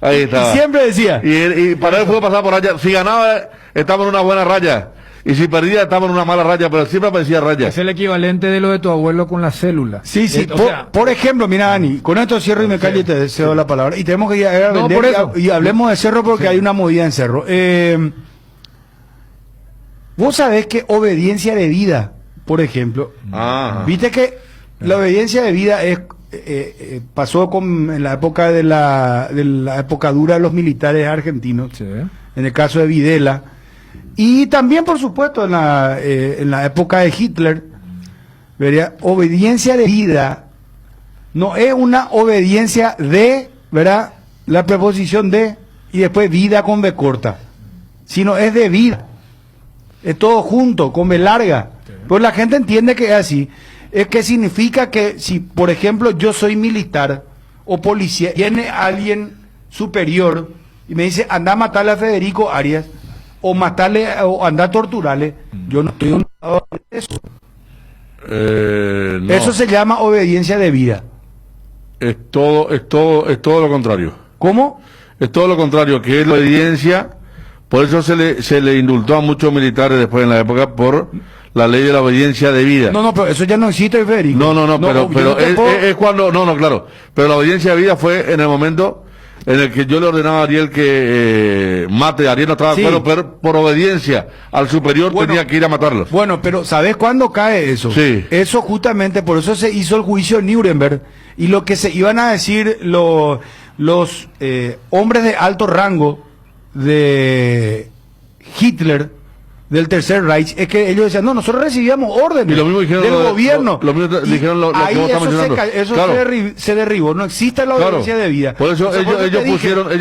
Speaker 5: Ahí estaba.
Speaker 2: Y siempre decía.
Speaker 5: Y para él el fútbol pasaba por raya. Si ganaba, estaba en una buena raya. Y si perdía, estaba en una mala raya, pero siempre aparecía raya.
Speaker 3: Es el equivalente de lo de tu abuelo con la célula.
Speaker 2: Sí, sí.
Speaker 3: O
Speaker 2: Por,
Speaker 3: sea,
Speaker 2: por ejemplo, mira, Dani, con esto cierro y me callo y te deseo la palabra. Y tenemos que ir a
Speaker 3: No,
Speaker 2: vender
Speaker 3: por eso.
Speaker 2: y hablemos de Cerro porque hay una movida en Cerro. Vos sabés que obediencia de vida, por ejemplo, viste que la obediencia de vida es pasó en la época de la época dura de los militares argentinos, en el caso de Videla, y también, por supuesto, en la época de Hitler. ¿Verdad? Obediencia de vida no es una obediencia de, ¿verdad? La preposición de y después vida con B corta, sino es de vida. Es todo junto, con B larga. Pues la gente entiende que es así. Es que significa que si, por ejemplo, yo soy militar o policía, viene alguien superior y me dice, anda a matarle a Federico Arias, o matarle, o anda a torturarle, yo no estoy obligado a hacer eso.
Speaker 5: No.
Speaker 2: Eso se llama obediencia de vida.
Speaker 5: Es todo lo contrario.
Speaker 2: ¿Cómo?
Speaker 5: Es todo lo contrario, que es la obediencia. Por eso se le indultó a muchos militares después en la época por la ley de la obediencia de vida.
Speaker 2: No, pero eso ya no existe, Federico.
Speaker 5: No, pero
Speaker 2: yo no te
Speaker 5: es,
Speaker 2: puedo-
Speaker 5: es cuando, claro. Pero la obediencia de vida fue en el momento en el que yo le ordenaba a Ariel que mate. Ariel no estaba de
Speaker 2: Sí.
Speaker 5: acuerdo, pero por obediencia al superior tenía que ir a matarlos.
Speaker 2: Bueno, pero ¿sabes cuándo cae eso?
Speaker 5: Sí.
Speaker 2: Eso justamente, por eso se hizo el juicio de Nuremberg, y lo que se iban a decir los hombres de alto rango de Hitler, del Tercer Reich, es que ellos decían, no, nosotros recibíamos órdenes
Speaker 5: Y lo mismo dijeron
Speaker 2: del gobierno.
Speaker 5: lo mismo
Speaker 2: Y
Speaker 5: dijeron lo que
Speaker 2: ahí
Speaker 5: vos estás
Speaker 2: eso
Speaker 5: mencionando.
Speaker 2: eso
Speaker 5: Claro.
Speaker 2: se derribó, no existe la
Speaker 5: Claro.
Speaker 2: obediencia de vida.
Speaker 5: Por eso
Speaker 2: O sea, por eso te
Speaker 5: ellos
Speaker 2: dije,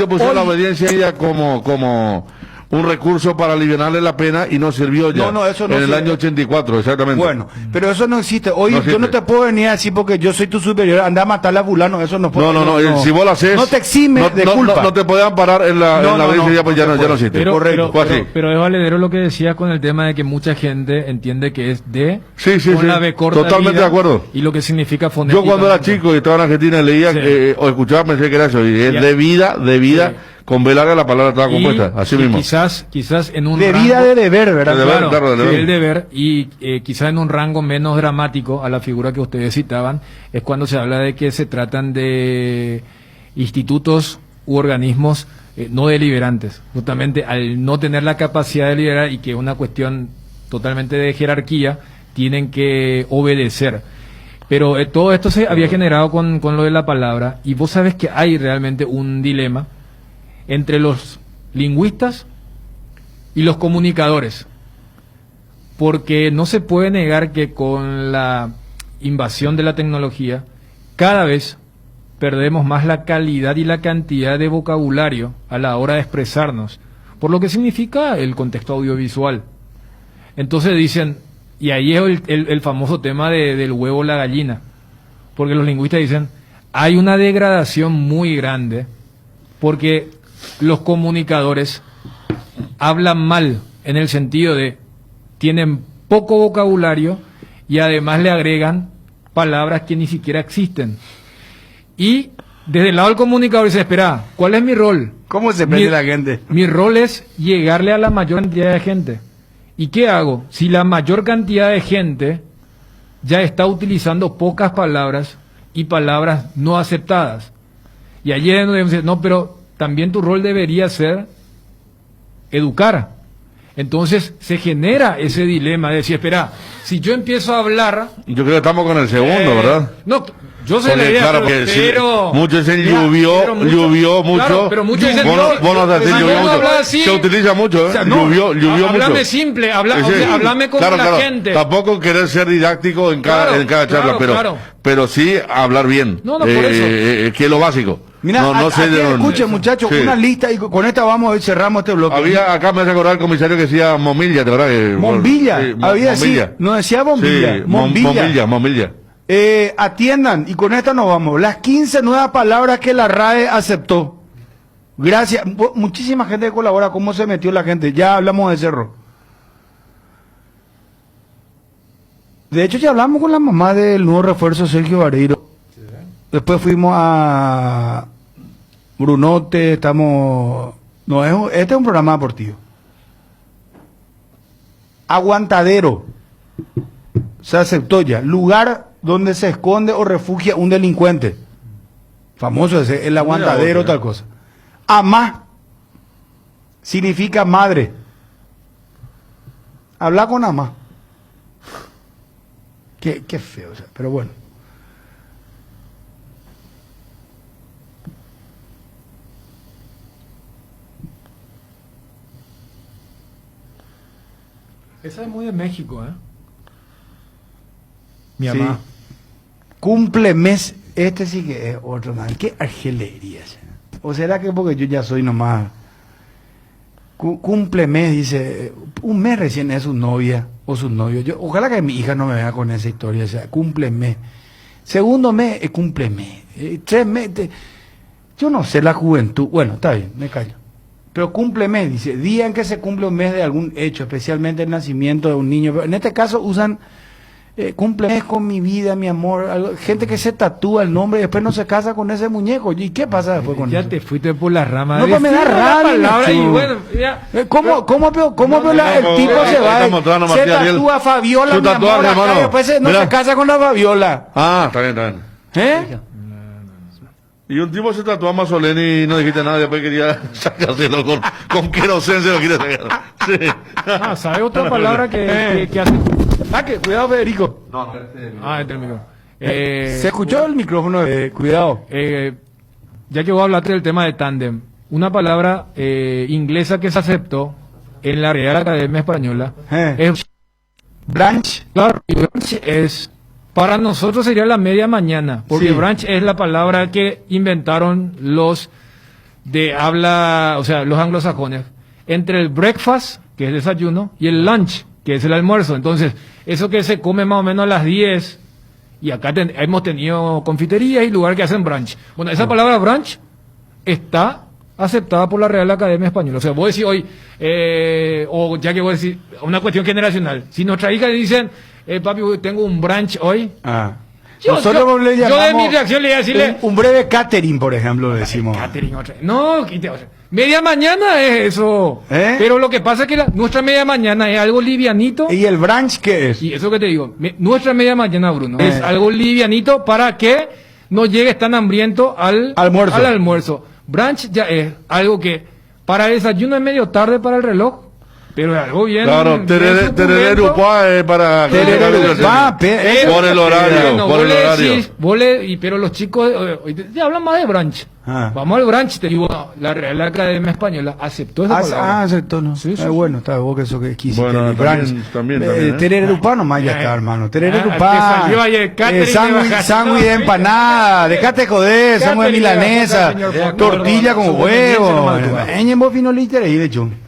Speaker 5: pusieron la
Speaker 2: hoy-
Speaker 5: obediencia de vida como un recurso para aliviarle la pena y no sirvió ya.
Speaker 2: No, eso no
Speaker 5: en el
Speaker 2: sirve.
Speaker 5: año 84, exactamente.
Speaker 2: Bueno, pero eso no existe. Hoy
Speaker 5: No
Speaker 2: yo
Speaker 5: existe.
Speaker 2: no te puedo venir a decir porque yo soy tu superior, anda a matarle a fulano, eso no puede.
Speaker 5: No, si vos lo haces,
Speaker 2: no te exime de culpa.
Speaker 5: No te pueden parar en la audiencia, pues ya no existe.
Speaker 3: Pero es valedero lo que decías con el tema de que mucha gente entiende que es de
Speaker 5: Sí,
Speaker 3: con la B corta
Speaker 5: totalmente
Speaker 3: vida
Speaker 5: de acuerdo.
Speaker 3: y lo que significa fonética.
Speaker 5: Yo cuando era chico y estaba en Argentina leía o escuchaba, pensé que era eso, y es de vida, con B larga la palabra estaba compuesta, así mismo.
Speaker 3: Quizás en un
Speaker 2: de
Speaker 3: rango,
Speaker 2: vida de deber, ¿verdad?
Speaker 5: De deber,
Speaker 3: claro,
Speaker 5: claro, de deber.
Speaker 3: el deber, y quizás en un rango menos dramático a la figura que ustedes citaban, es cuando se habla de que se tratan de institutos u organismos no deliberantes, justamente al no tener la capacidad de deliberar y que es una cuestión totalmente de jerarquía, tienen que obedecer. Pero todo esto se había generado con lo de la palabra, y vos sabes que hay realmente un dilema entre los lingüistas y los comunicadores, porque no se puede negar que con la invasión de la tecnología cada vez perdemos más la calidad y la cantidad de vocabulario a la hora de expresarnos, por lo que significa el contexto audiovisual. Entonces dicen, y ahí es el famoso tema del huevo o la gallina, porque los lingüistas dicen, hay una degradación muy grande, porque los comunicadores hablan mal en el sentido de tienen poco vocabulario y además le agregan palabras que ni siquiera existen. Y desde el lado del comunicador dice, espera, ¿cuál es mi rol?
Speaker 2: ¿Cómo se prende la gente?
Speaker 3: Mi rol es llegarle a la mayor cantidad de gente. ¿Y qué hago? Si la mayor cantidad de gente ya está utilizando pocas palabras y palabras no aceptadas. Y allí es donde dice, no, pero también tu rol debería ser educar. Entonces se genera ese dilema de decir, espera, si yo empiezo a hablar...
Speaker 5: Yo creo que estamos con el segundo, ¿verdad?
Speaker 3: No, yo sé la
Speaker 5: Porque,
Speaker 3: idea,
Speaker 5: claro,
Speaker 3: pero...
Speaker 5: que muchos dicen llovió mucho.
Speaker 3: Claro, pero muchos dicen...
Speaker 5: Vos no sabés, llovió mucho. Se utiliza mucho, ¿eh?
Speaker 3: O sea, no,
Speaker 5: llovió mucho.
Speaker 3: Háblame simple, háblame como la gente.
Speaker 5: Tampoco querer ser didáctico en cada charla, pero sí hablar bien.
Speaker 3: No, por eso.
Speaker 5: Que es lo básico.
Speaker 2: Mira,
Speaker 5: no sé de dónde.
Speaker 2: escuchen, muchachos,
Speaker 5: Sí.
Speaker 2: una lista y con esta vamos a ver, cerramos este bloque.
Speaker 5: Había, acá me hace acordar el comisario que decía Momilla, ¿te acuerdas?
Speaker 2: Mombilla,
Speaker 5: Sí,
Speaker 2: había
Speaker 5: Momilla.
Speaker 2: así, no decía bombilla,
Speaker 5: Sí,
Speaker 2: Mombilla.
Speaker 5: Momilla.
Speaker 2: Atiendan, y con esta nos vamos. Las 15 nuevas palabras que la RAE aceptó. Gracias. Muchísima gente que colabora. ¿Cómo se metió la gente? Ya hablamos de Cerro. De hecho, ya hablamos con la mamá del nuevo refuerzo, Sergio Vareiro. Después fuimos a Brunote, estamos... No, este es un programa deportivo. Aguantadero. Se aceptó ya. Lugar donde se esconde o refugia un delincuente. Famoso ese, el aguantadero, tal cosa. Amá significa madre. Habla con amá. Qué feo, o sea, pero bueno.
Speaker 3: Esa es muy de México, ¿eh? Mi
Speaker 2: Sí.
Speaker 3: mamá.
Speaker 2: Cumple mes, este sí que es otro man. Qué argelería. ¿O será que porque yo ya soy nomás? Cumple mes, dice, un mes recién es su novia o su novio. Ojalá que mi hija no me vea con esa historia, o sea, cumple mes. Segundo mes, cumple mes. 3 meses, yo no sé la juventud. Bueno, está bien, me callo. Pero cumple mes, dice, día en que se cumple un mes de algún hecho, especialmente el nacimiento de un niño. Pero en este caso usan cumple mes con mi vida, mi amor. Gente que se tatúa el nombre y después no se casa con ese muñeco. ¿Y qué pasa después con
Speaker 3: Ya
Speaker 2: eso?
Speaker 3: te fuiste por las ramas.
Speaker 2: No, pues me da rabia.
Speaker 3: Y bueno, ya.
Speaker 2: ¿Cómo el tipo se va? Se tatúa Fabiola, mi amor, acá, y después no se casa con la Fabiola.
Speaker 5: Ah, está bien.
Speaker 2: ¿Eh?
Speaker 5: Y un tipo se tatuó a Mazzoleni y no dijiste nada, después quería sacárselo con querosén, se lo quiere sacar. Sí.
Speaker 3: Ah, ¿sabes otra palabra que hace?
Speaker 2: Cuidado, Federico.
Speaker 5: No,
Speaker 3: este micrófono.
Speaker 2: Se escuchó el micrófono, cuidado.
Speaker 3: Ya que voy a hablarte del tema de tándem, una palabra inglesa que se aceptó en la Real Academia Española es
Speaker 2: branch.
Speaker 3: Claro, y branch es, para nosotros sería la media mañana, porque
Speaker 2: Sí.
Speaker 3: branch es la palabra que inventaron los de habla, o sea, los anglosajones. entre el breakfast, que es el desayuno, y el lunch, que es el almuerzo. Entonces, eso que se come más o menos a las 10, y acá hemos tenido confiterías y lugares que hacen brunch. Bueno, esa palabra brunch está aceptada por la Real Academia Española. O sea, vos decís hoy, o ya que vos decís, una cuestión generacional, si nuestra hija dicen, papi, tengo un brunch hoy.
Speaker 2: Nosotros le
Speaker 3: yo
Speaker 2: llamamos
Speaker 3: de mi reacción le voy a decirle
Speaker 2: un breve catering, por ejemplo, le decimos.
Speaker 3: Catering, no, media mañana es eso. Pero lo que pasa es que nuestra media mañana es algo livianito.
Speaker 2: ¿Y el brunch qué es?
Speaker 3: Y eso que te digo, nuestra media mañana, Bruno, es algo livianito para que no llegues tan hambriento al almuerzo. Brunch ya es algo que para el desayuno es medio tarde para el reloj, pero es algo bien.
Speaker 5: Claro, tereré upá es para por el horario,
Speaker 3: pero los chicos hoy te hablan más de brunch. Vamos al brunch, te digo, la Real Academia Española aceptó esa palabra.
Speaker 2: Aceptó, ¿no? Sí, bueno, está vos que eso que quisiste.
Speaker 5: Bueno, también.
Speaker 2: Tereré upá nomás ya está, hermano. Tereré upá. Sándwich de empanada, dejate joder, sándwich de milanesa, tortilla con huevo. En vos vino liter ahí de chun.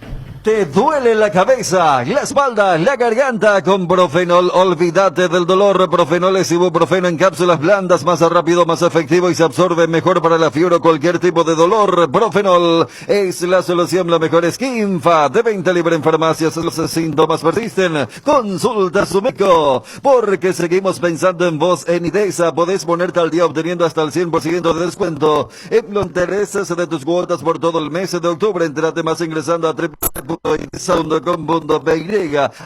Speaker 16: ¿Te duele la cabeza, la espalda, la garganta? Con Profenol, olvídate del dolor. Profenol es ibuprofeno en cápsulas blandas, más rápido, más efectivo y se absorbe mejor para la fiebre o cualquier tipo de dolor. Profenol es la solución, la mejor esquinfa. De venta libre en farmacias, los síntomas persisten. Consulta a su médico, porque seguimos pensando en vos. En IDESA podés ponerte al día obteniendo hasta el 100% de descuento en los intereses de tus cuotas por todo el mes de octubre. Entérate más ingresando a www.idesa.com.py,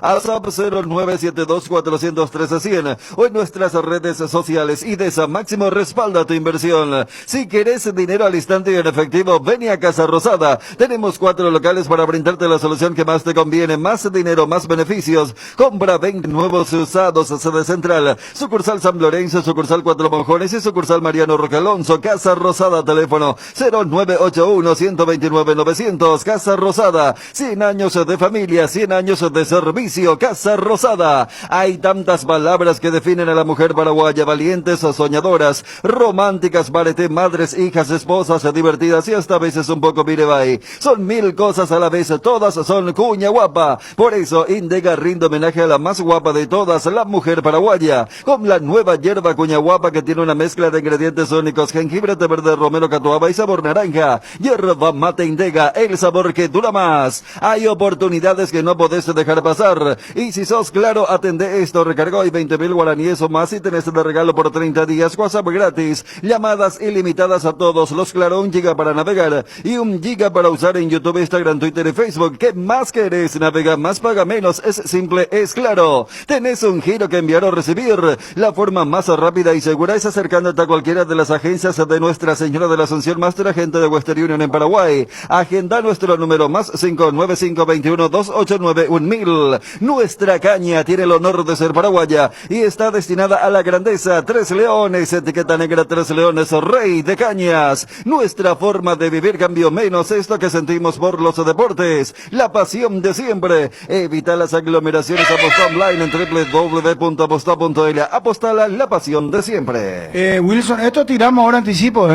Speaker 16: WhatsApp 0972-413-100 o en nuestras redes sociales. IDESA, máximo respalda tu inversión. Si querés dinero al instante y en efectivo, ven a Casa Rosada. Tenemos 4 locales para brindarte la solución que más te conviene. Más dinero, más beneficios. Compra 20 nuevos usados. Sede central, sucursal San Lorenzo, sucursal Cuatro Monjones y sucursal Mariano Roque Alonso. Casa Rosada, teléfono 0981-129-900. Casa Rosada, 100 años de familia, 100 años de servicio. Casa Rosada. Hay tantas palabras que definen a la mujer paraguaya: valientes, soñadoras, románticas, madres, hijas, esposas, divertidas y hasta a veces un poco mirebay. Son 1000 cosas a la vez, todas son cuña guapa. Por eso Indega rinde homenaje a la más guapa de todas, la mujer paraguaya, con la nueva hierba cuña guapa que tiene una mezcla de ingredientes únicos: jengibre, té verde, romero, catuaba y sabor naranja. Hierba mate Indega, el sabor que dura más. Hay oportunidades que no podés dejar pasar. Y si sos claro, atende esto. Recarga hoy 20.000 guaraníes o más y tenés de regalo por 30 días. WhatsApp gratis. Llamadas ilimitadas a todos los Claro. 1 giga para navegar y 1 giga para usar en YouTube, Instagram, Twitter y Facebook. ¿Qué más querés? Navega más, paga menos. Es simple, es Claro. Tenés un giro que enviar o recibir. La forma más rápida y segura es acercándote a cualquiera de las agencias de Nuestra Señora de la Asunción, Master Agente de Western Union en Paraguay. Agenda nuestro número más 595212891.000. Nuestra caña tiene el honor de ser paraguaya y está destinada a la grandeza. 3 Leones, etiqueta negra 3 Leones, rey de cañas. Nuestra forma de vivir cambió menos, esto que sentimos por los deportes. La pasión de siempre. Evita las aglomeraciones. Aposta online en www.aposta.l. Apostala, la pasión de siempre.
Speaker 2: Wilson, esto tiramos ahora anticipo,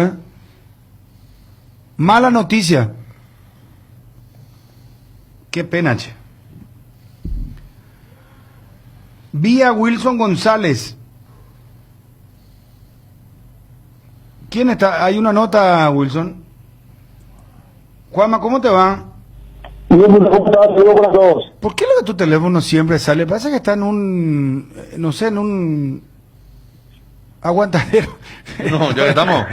Speaker 2: Mala noticia. Qué pena, che. Vi a Wilson González. ¿Quién está? Hay una nota, Wilson. Juanma, ¿cómo te va? ¿Por qué lo de tu teléfono siempre sale? Parece que está en un, no sé, en un aguantadero.
Speaker 5: No, ya que estamos,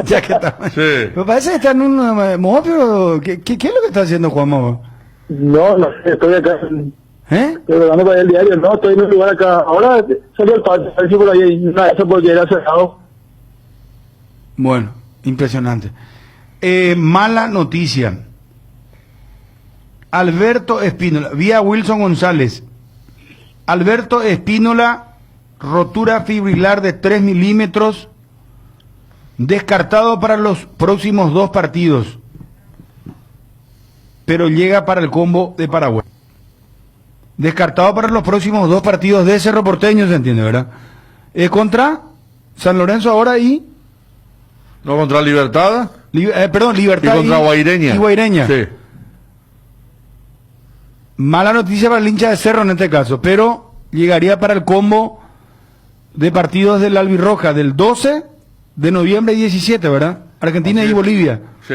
Speaker 2: ya que estamos.
Speaker 5: Sí.
Speaker 2: Me parece que está en un pero ¿qué es lo que está haciendo Juanma?
Speaker 11: No, estoy acá. Estoy hablando para el diario, no, estoy en un lugar acá. Ahora salió el patio, a ver si por ahí hay una de esas porque era cerrado.
Speaker 2: Bueno, impresionante. Mala noticia. Alberto Espínola, vía Wilson González. Alberto Espínola, rotura fibrilar de 3 milímetros, descartado para los próximos 2 partidos, pero llega para el combo de Paraguay. Descartado para los próximos 2 partidos de Cerro Porteño, se entiende, ¿verdad? Contra San Lorenzo ahora y...
Speaker 5: No, contra Libertad.
Speaker 2: Perdón, Libertad
Speaker 5: y contra Guaireña.
Speaker 2: Y Guaireña.
Speaker 5: Sí.
Speaker 2: Mala noticia para el hincha de Cerro en este caso, pero llegaría para el combo de partidos del Albirroja del 12 de noviembre y 17, ¿verdad? Argentina y Bolivia.
Speaker 5: Sí.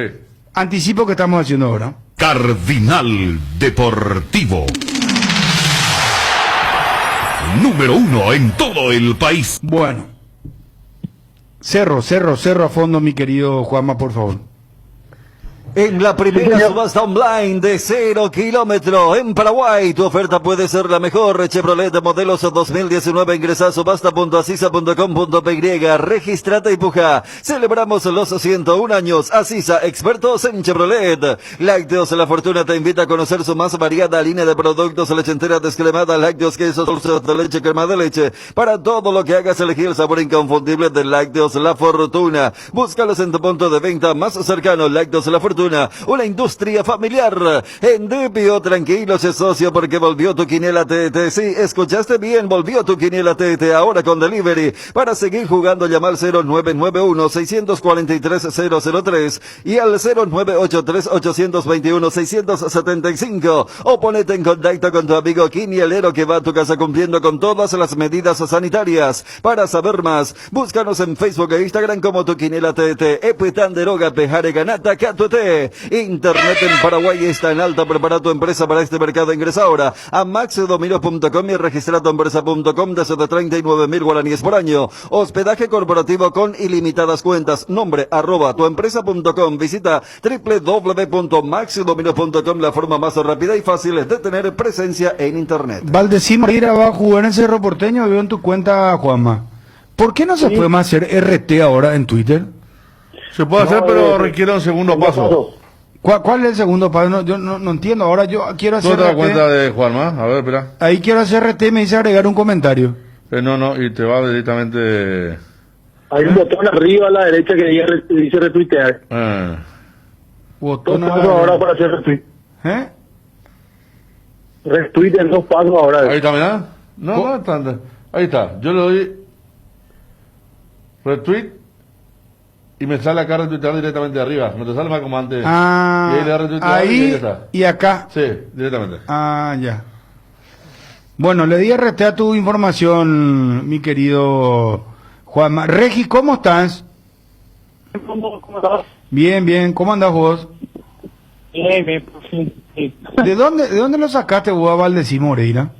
Speaker 2: Anticipo que estamos haciendo ahora.
Speaker 1: Cardinal Deportivo. Número 1 en todo el país.
Speaker 2: Bueno. Cerro a fondo, mi querido Juanma, por favor.
Speaker 16: En la primera subasta online de 0 kilómetros en Paraguay, tu oferta puede ser la mejor. Chevrolet de modelos 2019, ingresa a subasta.asisa.com.py, registrate y puja. Celebramos los 101 años. Asisa, expertos en Chevrolet. Lácteos La Fortuna te invita a conocer su más variada línea de productos: leche entera descremada, lácteos, quesos, dulces de leche, crema de leche. Para todo lo que hagas, elegir el sabor inconfundible de Lácteos La Fortuna. Búscalos en tu punto de venta más cercano. Lácteos La Fortuna, una industria familiar. En Depio, tranquilo, socio, porque volvió tu quiniela TT. Sí, escuchaste bien, volvió tu quiniela TT, ahora con delivery. Para seguir jugando, llama al 0991-643-003 y al 0983-821-675, o ponete en contacto con tu amigo quinielero que va a tu casa cumpliendo con todas las medidas sanitarias. Para saber más, búscanos en Facebook e Instagram como tu quiniela TT. Epitanderoga Pejare Ganata Catuete. Internet en Paraguay está en alta. Prepara tu empresa para este mercado. Ingresa ahora a maxdominios.com y registra tu empresa.com desde 39.000 guaraníes por año. Hospedaje corporativo con ilimitadas cuentas. Nombre @tuempresa.com. Visita www.maxdominios.com, la forma más rápida y fácil de tener presencia en Internet.
Speaker 2: Valdecín Moreira va a jugar en Cerro Porteño. Veo en tu cuenta, Juanma. ¿Por qué no se puede más hacer RT ahora en Twitter?
Speaker 5: Se puede hacer, pero requiere un segundo paso.
Speaker 2: ¿Cuál es el segundo paso? No, yo no entiendo. Ahora yo quiero hacer
Speaker 5: ¿No te das
Speaker 2: RT.
Speaker 5: cuenta de Juanma? A ver, espera.
Speaker 2: Ahí quiero hacer RT, me dice agregar un comentario.
Speaker 5: No, y te va directamente...
Speaker 11: Hay un botón arriba a la derecha que dice retuitear.
Speaker 2: Botón
Speaker 11: Dos pasos ahora para hacer retweet. Retweet en 2 pasos ahora.
Speaker 5: Ahí está, mirá. No es tanto. Ahí está. Yo le doy retweet y me sale acá retuitear directamente de arriba. No te sale más como antes. Y ahí le da retuitear y ahí está.
Speaker 2: Y acá.
Speaker 5: Sí, directamente.
Speaker 2: Ya. Bueno, le di RT a tu información, mi querido Juanma. Regi, ¿cómo estás?
Speaker 11: ¿Cómo estás?
Speaker 2: Bien. ¿Cómo andás vos?
Speaker 11: Bien, por fin. Sí.
Speaker 2: ¿De dónde lo sacaste vos a Valdecín Moreira?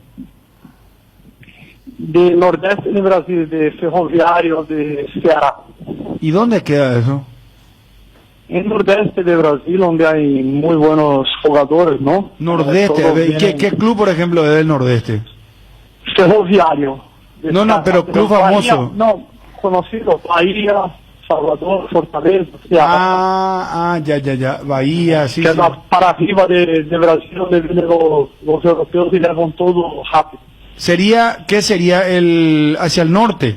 Speaker 11: De nordeste de Brasil, de Ferroviário de Ceará.
Speaker 2: ¿Y dónde queda eso?
Speaker 11: En nordeste de Brasil, donde hay muy buenos jugadores, ¿no?
Speaker 2: Nordeste, a ver, ¿qué club, por ejemplo, es del nordeste?
Speaker 11: Ferroviário.
Speaker 2: No, pero club famoso.
Speaker 11: No, conocido, Bahía, Salvador, Fortaleza, Ceará.
Speaker 2: Ya, Bahía, sí.
Speaker 11: Que es para arriba de Brasil, donde vienen los europeos y le van todo rápido.
Speaker 2: ¿Qué sería hacia el norte?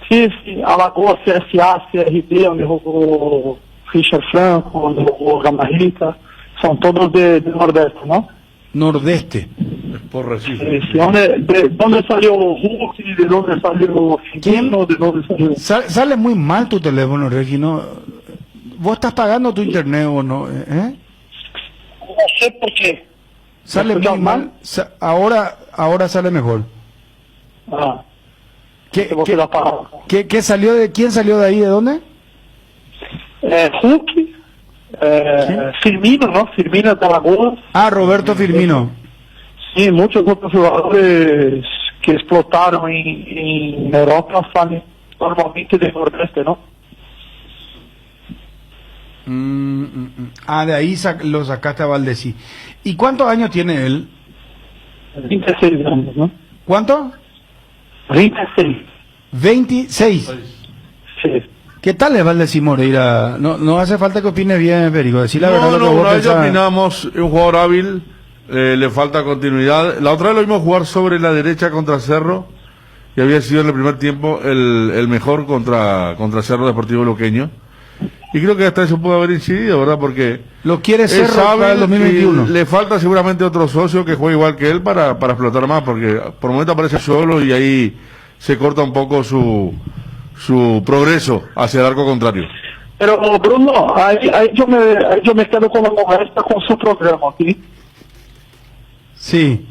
Speaker 11: Sí, Alagoas, CSA, CRB, donde jugó Richard Franco, donde jugó Gamarita, son todos de nordeste, ¿no?
Speaker 2: Nordeste.
Speaker 5: Por Recife.
Speaker 11: Sí, ¿de dónde salió Hulk? ¿De dónde salió Figuino? ¿De dónde salió?
Speaker 2: Sale muy mal tu teléfono, Regi, ¿no? ¿Vos estás pagando tu internet o no?
Speaker 11: No sé por qué.
Speaker 2: Sale muy mal. Ahora sale mejor. ¿Qué salió de quién salió de ahí? ¿De dónde?
Speaker 11: Hulk, Firmino, ¿no? Firmino de Alagoas.
Speaker 2: Roberto Firmino.
Speaker 11: Sí, muchos otros jugadores que explotaron en Europa salen normalmente de nordeste, ¿no?
Speaker 2: De ahí lo sacaste a Valdecín. ¿Y cuántos años tiene él?
Speaker 11: 26 años, ¿no?
Speaker 2: ¿Cuánto?
Speaker 11: 26.
Speaker 2: 26.
Speaker 11: Sí.
Speaker 2: ¿Qué tal es Valdecín Moreira? No hace falta que opines bien, Perico. Decir la verdad.
Speaker 5: Una vez opinamos, es un jugador hábil, le falta continuidad. La otra vez lo vimos jugar sobre la derecha contra Cerro, y había sido en el primer tiempo el mejor contra Cerro Deportivo Luqueño. Y creo que hasta eso puede haber incidido, ¿verdad? Porque
Speaker 2: lo quiere Cerro para el 2021.
Speaker 5: Le falta seguramente otro socio que juegue igual que él para explotar más, porque por momento aparece solo y ahí se corta un poco su progreso hacia el arco contrario.
Speaker 11: Pero Bruno, ahí yo me quedo con la molestia con su programa, ¿sí?
Speaker 2: Sí.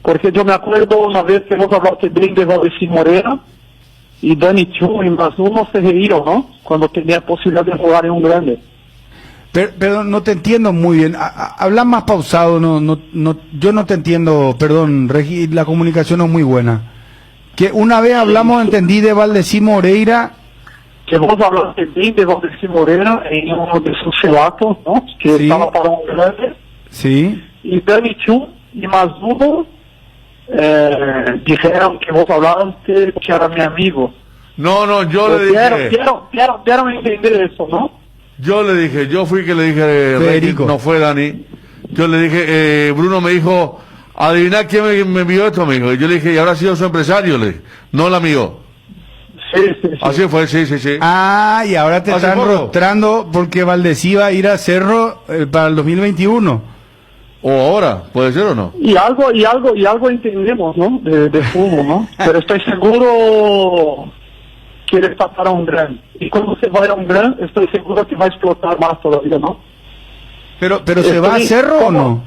Speaker 11: Porque yo me acuerdo una vez que vos hablaste bien de Valdeci Moreira y Dani Chu y más uno se reíron, ¿no? Cuando tenía posibilidad de jugar en un grande.
Speaker 2: Pero no te entiendo muy bien. Habla más pausado, yo no te entiendo, perdón, Regi, la comunicación no es muy buena. Que una vez hablamos, entendí, de Valdeci Moreira.
Speaker 11: Que vos hablaste bien de Valdeci Moreira en uno de sus relatos, ¿no? Que estaba para un grande.
Speaker 2: Sí.
Speaker 11: Y Dani Chu y más uno dijeron que vos hablaste que era mi amigo.
Speaker 5: No, yo le dije...
Speaker 11: Quiero entender eso, ¿no?
Speaker 5: Yo le dije, yo fui que le dije,
Speaker 2: Federico.
Speaker 5: no fue Dani. Yo le dije, Bruno me dijo, adivina quién me envió esto, me dijo. Y yo le dije, y ahora ha sido su empresario, le dije, no el amigo.
Speaker 11: Sí.
Speaker 5: Así fue, sí.
Speaker 2: Ah, y ahora te están rostrando porque Valdeci va a ir a Cerro para el 2021.
Speaker 5: O ahora, puede ser o no.
Speaker 11: Y algo entendemos, ¿no? De fútbol, ¿no? Pero estoy seguro que él está para un gran. Y cuando se va a un gran, estoy seguro que va a explotar más todavía, ¿no?
Speaker 2: Pero ¿se va a Cerro o no?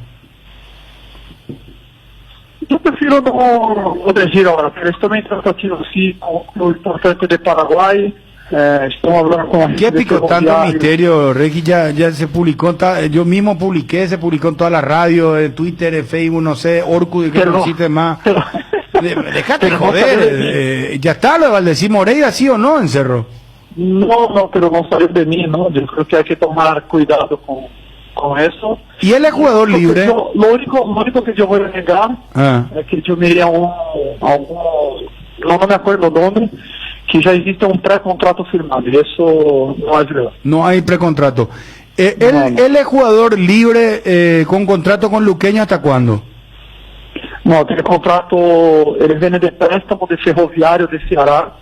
Speaker 11: Yo prefiero no decir ahora, pero estoy muy tratando sí con lo importante de Paraguay. Estamos hablando con la gente.
Speaker 2: ¿Qué picó tanto misterio, Regi? Ya se publicó, yo mismo publiqué, se publicó en toda la radio, en Twitter, en Facebook, no sé, Orkut, que no existe más. Déjate joder, ya está lo de Valdeci Moreira, ¿sí o no, en Cerro?
Speaker 11: No, pero no salió de mí, ¿no? Yo creo que hay que tomar cuidado con eso.
Speaker 2: ¿Y él es jugador libre?
Speaker 11: Lo único que yo voy a negar es que yo miré a un no me acuerdo dónde, que ya existe un precontrato firmado, y eso no es verdad.
Speaker 2: No hay precontrato. Él es jugador libre con contrato con Luqueño, ¿hasta cuándo?
Speaker 11: No, tiene contrato, él viene de préstamo de Ferroviário de Ceará.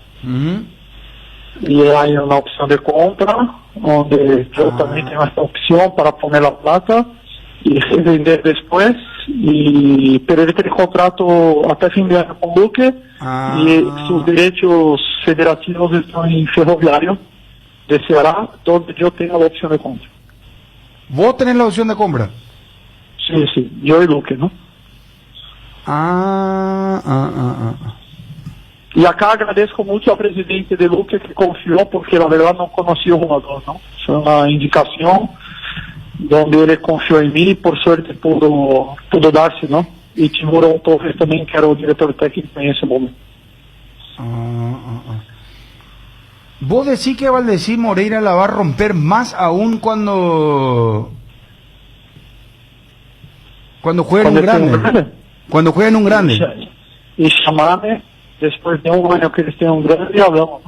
Speaker 11: Y hay una opción de compra, donde yo también tengo esta opción para poner la plata y vender después. Pero él tiene contrato hasta fin de año con Luque y sus derechos federativos están en Ferroviário de Ceará, donde yo tengo la opción de compra.
Speaker 2: ¿Vos tenés la opción de compra?
Speaker 11: Sí, yo y Luque, ¿no? Y acá agradezco mucho al presidente de Luque que confió, porque la verdad no conocía el jugador, ¿no? Fue una indicación donde él confió en mí y por suerte pudo darse, ¿no? Y Timurão Torres también, que era el director técnico en ese momento.
Speaker 2: ¿Vos decís que Valdeci Moreira la va a romper más aún cuando juegue en un grande? Cuando juegue en un grande.
Speaker 11: Y llamarme después de un año que él esté en un grande y hablamos.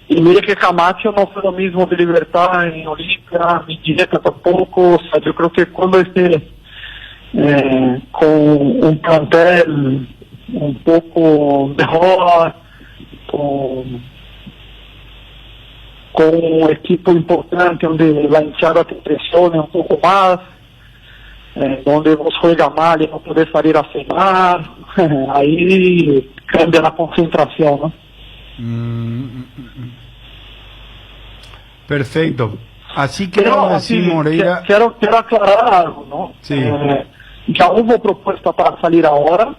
Speaker 11: Y mire que Camacho no fue lo mismo de Libertad en Olimpia, ni Dieta tampoco. O sea, yo creo que cuando esté con un plantel un poco mejor, con un equipo importante donde la hinchada te presione un poco más, donde vos juega mal y no podés salir a cenar, ahí cambia la concentración, ¿no?
Speaker 2: Perfecto. Así que
Speaker 11: Moreira... quiero aclarar algo, ¿no?
Speaker 2: Sí.
Speaker 11: Ya hubo propuesta para salir ahora,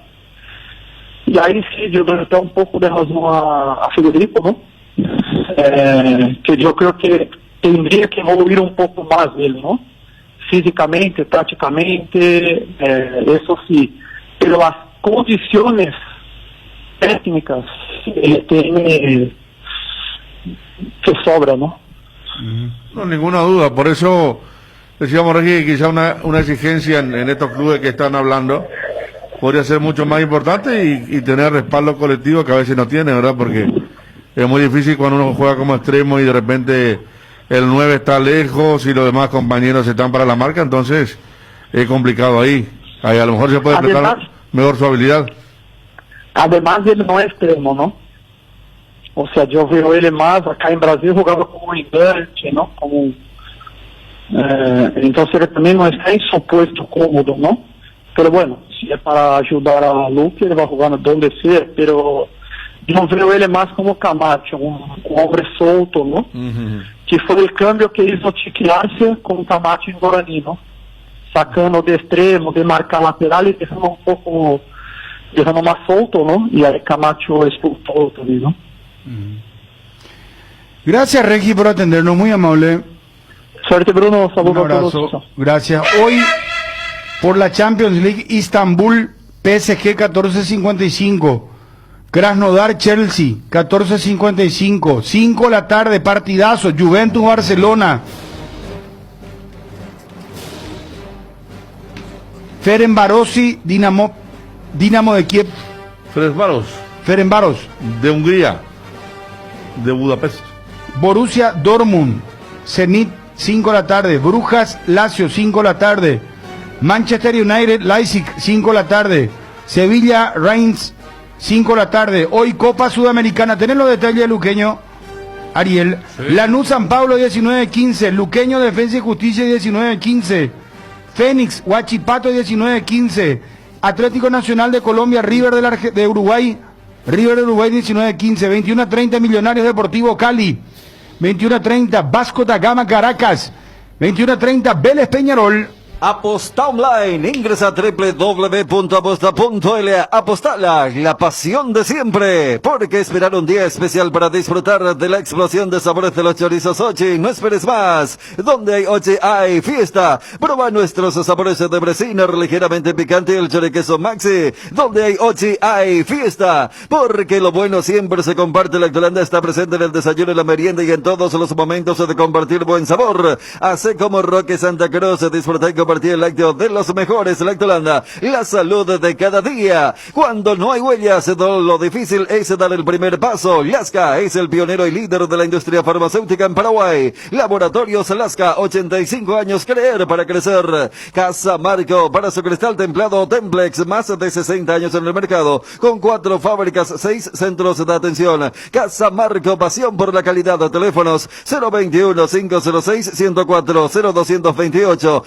Speaker 11: y ahí sí yo doy un poco de razón a Federico, ¿no? Que yo creo que tendría que evoluir un poco más él, ¿no? Físicamente, tácticamente, eso sí, pero las condiciones técnicas tiene que sobra, ¿no?
Speaker 5: No, ninguna duda, por eso decíamos, Regi, que quizá una exigencia en estos clubes que están hablando podría ser mucho más importante y tener respaldo colectivo que a veces no tiene, ¿verdad? Porque es muy difícil cuando uno juega como extremo y de repente el 9 está lejos y los demás compañeros están para la marca, entonces es complicado ahí. Ahí a lo mejor se puede prestar mejor su habilidad.
Speaker 11: Además, él no es extremo, ¿no? O sea, yo veo él más acá en Brasil jugando como enganche, ¿no? Entonces él también no está en su puesto cómodo, ¿no? Pero bueno, si es para ayudar a Luque, él va a jugar donde sea, pero yo veo él más como Camacho, un hombre solto, ¿no? Que fue el cambio que hizo Chiquiarse con Camacho en Guaraní, ¿no? sacando de extremo, de marcar lateral y dejando más solto, ¿no? Y ahí Camacho expulsó también, ¿no?
Speaker 2: Gracias, Regi, por atendernos, muy amable.
Speaker 11: Suerte, Bruno. Saludos
Speaker 2: Un
Speaker 11: a
Speaker 2: abrazo.
Speaker 11: todos.
Speaker 2: Gracias. Hoy, por la Champions League, Istanbul, PSG 14:55. Krasnodar, Chelsea 14:55. 5 de la tarde, partidazo. Juventus, Barcelona. Ferencvárosi, Dinamo de Kiev. Ferencváros.
Speaker 5: De Hungría. De Budapest.
Speaker 2: Borussia Dortmund, Zenit, 5 de la tarde. Brujas, Lazio, 5 de la tarde. Manchester United, Leipzig, 5 de la tarde. Sevilla, Reims, 5 de la tarde. Hoy Copa Sudamericana. ¿Tenés los detalles, Luqueño? Ariel. Sí. Lanús, San Pablo, 19:15. Luqueño, Defensa y Justicia, 19:15. Fénix, Huachipato, 19:15. Atlético Nacional de Colombia, River de Uruguay, 19:15. 21:30, Millonarios Deportivo Cali. 21:30, Vasco da Gama, Caracas. 21:30, Vélez Peñarol.
Speaker 16: Aposta online, ingresa a www.aposta.l. Apostala, la pasión de siempre. Porque esperar un día especial para disfrutar de la explosión de sabores de los chorizos Ochi. No esperes más. Donde hay Ochi hay fiesta. Prueba nuestros sabores de Bresiner ligeramente picante y el choriqueso Maxi. Donde hay Ochi hay fiesta. Porque lo bueno siempre se comparte. Lactolanda está presente en el desayuno y la merienda y en todos los momentos de compartir buen sabor. Así como Roque Santa Cruz, disfruta y compartir el lácteo de los mejores. Lactolanda, la salud de cada día. Cuando no hay huellas, lo difícil es dar el primer paso. Lasca es el pionero y líder de la industria farmacéutica en Paraguay. Laboratorios Lasca, 85 años, creer para crecer. Casa Marco, para su cristal templado Templex, más de 60 años en el mercado, con 4 fábricas, 6 centros de atención. Casa Marco, pasión por la calidad. Teléfonos 021-506-104, 0228,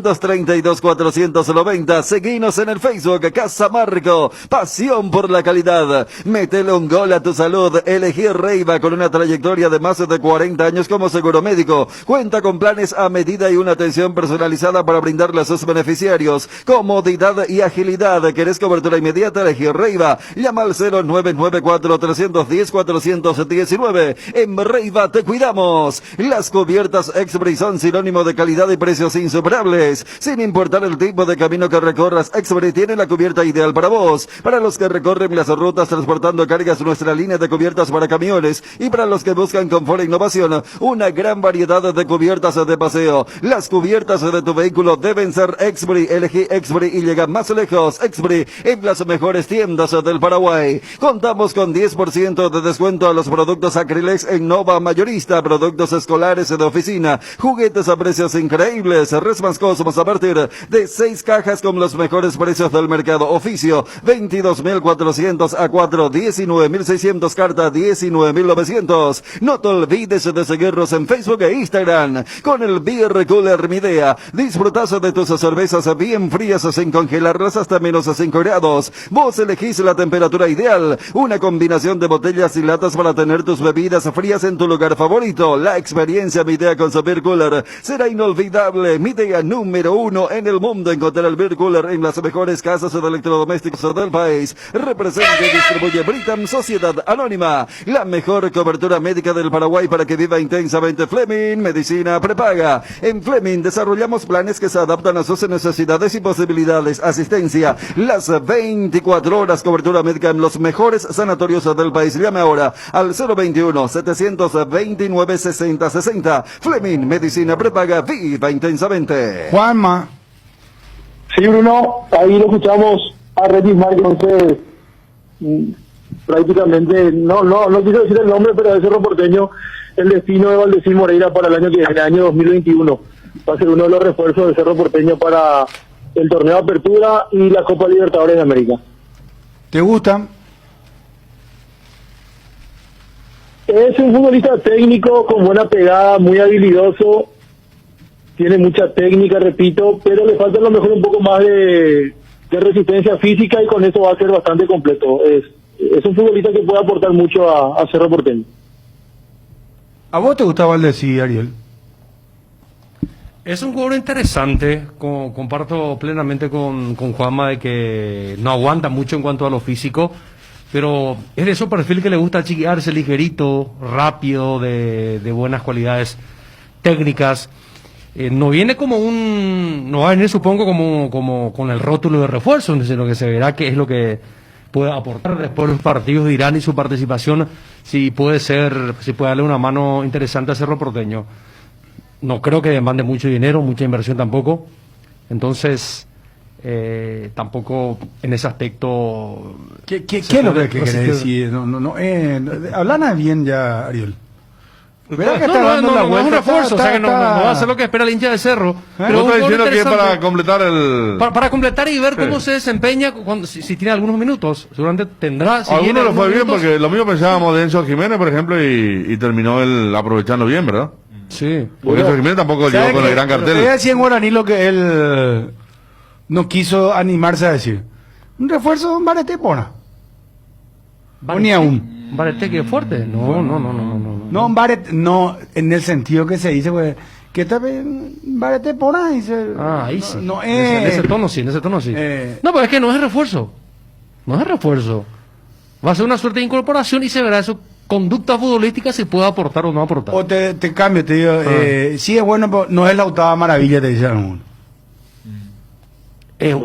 Speaker 16: 632-490. Seguinos en el Facebook, Casa Marco, pasión por la calidad. Métele un gol a tu salud. Elegí Reiva, con una trayectoria de más de 40 años como seguro médico. Cuenta con planes a medida y una atención personalizada para brindarle a sus beneficiarios comodidad y agilidad. ¿Querés cobertura inmediata? Elegí Reiva. Llama al 0994-310-419. En Reiva te cuidamos. Las cubiertas Exbri son sinónimo de calidad y precios insuperables. Sin importar el tipo de camino que recorras, Exbri tiene la cubierta ideal para vos. Para los que recorren las rutas transportando cargas, nuestra línea de cubiertas para camiones. Y para los que buscan confort e innovación, una gran variedad de cubiertas de paseo. Las cubiertas de tu vehículo deben ser Exbri. Elegí Exbri y llega más lejos. Exbri en las mejores tiendas del Paraguay. Contamos con 10% de descuento a los productos Acrylex en Nova Mayorista, productos escolares de oficina, juguetes a precios increíbles. Resmas Cosmos a partir de 6 cajas con los mejores precios del mercado. Oficio 22.400 a 4, 19.600, carta 19.900. No te olvides de seguirnos en Facebook e Instagram con el Beer Cooler Midea. Disfrutas de tus cervezas bien frías sin congelarlas hasta menos 5 grados. Vos elegís la temperatura ideal, una combinación de botellas y latas para tener tus bebidas frías en tu lugar favorito. La experiencia Midea con su Beer Cooler será inolvidable. Midea número 1 en el mundo. Encontrar el Beer Cooler en las mejores casas de electrodomésticos del país. Representa y distribuye Britam Sociedad Anónima. La mejor cobertura médica del Paraguay para que viva intensamente. Fleming Medicina Prepaga. En Fleming desarrollamos planes que se adaptan a sus necesidades y posibilidades. Asistencia las 24 horas. Cobertura médica en los mejores sanatorios del país. Llame ahora al 021-729-6060. Fleming Medicina Prepaga. Viva intensamente.
Speaker 2: Juanma.
Speaker 11: Sí, Bruno, ahí lo escuchamos a Regis Márquez, prácticamente, no quiero decir el nombre, pero ese reporteño, el destino de Valdecín Moreira para el año que viene, el año 2021. Va a ser uno de los refuerzos del Cerro Porteño para el torneo de apertura y la Copa Libertadores de América.
Speaker 2: ¿Te gusta?
Speaker 11: Es un futbolista técnico con buena pegada, muy habilidoso, tiene mucha técnica, repito, pero le falta a lo mejor un poco más de resistencia física y con eso va a ser bastante completo. Es un futbolista que puede aportar mucho a Cerro Porteño.
Speaker 2: ¿A vos te gustaba Valdecín, Ariel?
Speaker 6: Es un jugador interesante, comparto plenamente con Juanma de que no aguanta mucho en cuanto a lo físico, pero es de esos perfil que le gusta chiquearse ligerito, rápido, de buenas cualidades técnicas. No viene no va a venir supongo como con el rótulo de refuerzo, sino que se verá qué es lo que puede aportar después de los partidos de Irán y su participación, si puede darle una mano interesante a Cerro Porteño. No creo que demande mucho dinero, mucha inversión tampoco. Entonces, tampoco en ese aspecto...
Speaker 2: ¿Qué es lo que querés decir? Hablana bien ya, Ariel.
Speaker 6: No es un refuerzo, o sea que no va a hacer lo que espera el hincha de Cerro.
Speaker 5: Pero está diciendo que es para completar el...
Speaker 6: Para completar y ver cómo se desempeña, si tiene algunos minutos. Seguramente tendrá...
Speaker 5: Algunos lo fue bien, porque lo mismo pensábamos de Enzo Jiménez, por ejemplo, y terminó él aprovechando bien, ¿verdad?
Speaker 6: Sí.
Speaker 5: Porque Enzo Jiménez tampoco llegó con el gran cartel.
Speaker 2: Voy a decir en guaraní lo que él no quiso animarse a decir. Un refuerzo, un Barete Pona. Ni aún.
Speaker 6: ¿Barete que es fuerte? No.
Speaker 2: No, un Barete, no, en el sentido que se dice, pues, que también Barete Pona dice.
Speaker 6: Ahí sí.
Speaker 2: No,
Speaker 6: en ese tono sí. No, pero es que no es refuerzo. No es refuerzo. Va a ser una suerte de incorporación y se verá eso. Conducta futbolística si puede aportar o no aportar.
Speaker 2: O te cambio, te digo, sí es bueno, pero no es la octava maravilla, te dicen.
Speaker 6: Es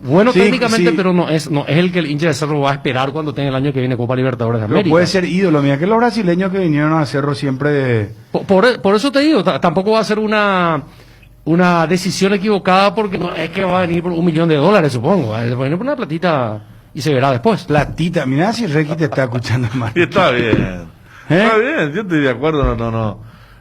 Speaker 6: bueno sí, técnicamente, sí. Pero no es el que el hincha de Cerro va a esperar cuando tenga el año que viene Copa Libertadores de América.
Speaker 2: Pero puede ser ídolo, mira que los brasileños que vinieron a Cerro siempre...
Speaker 6: Por eso te digo, tampoco va a ser una decisión equivocada porque no es que va a venir por $1 millón, supongo. Va a venir por una platita... Y se verá después.
Speaker 2: Platita, mirá si Requi te está escuchando mal.
Speaker 5: Está bien. Está bien, yo estoy de acuerdo,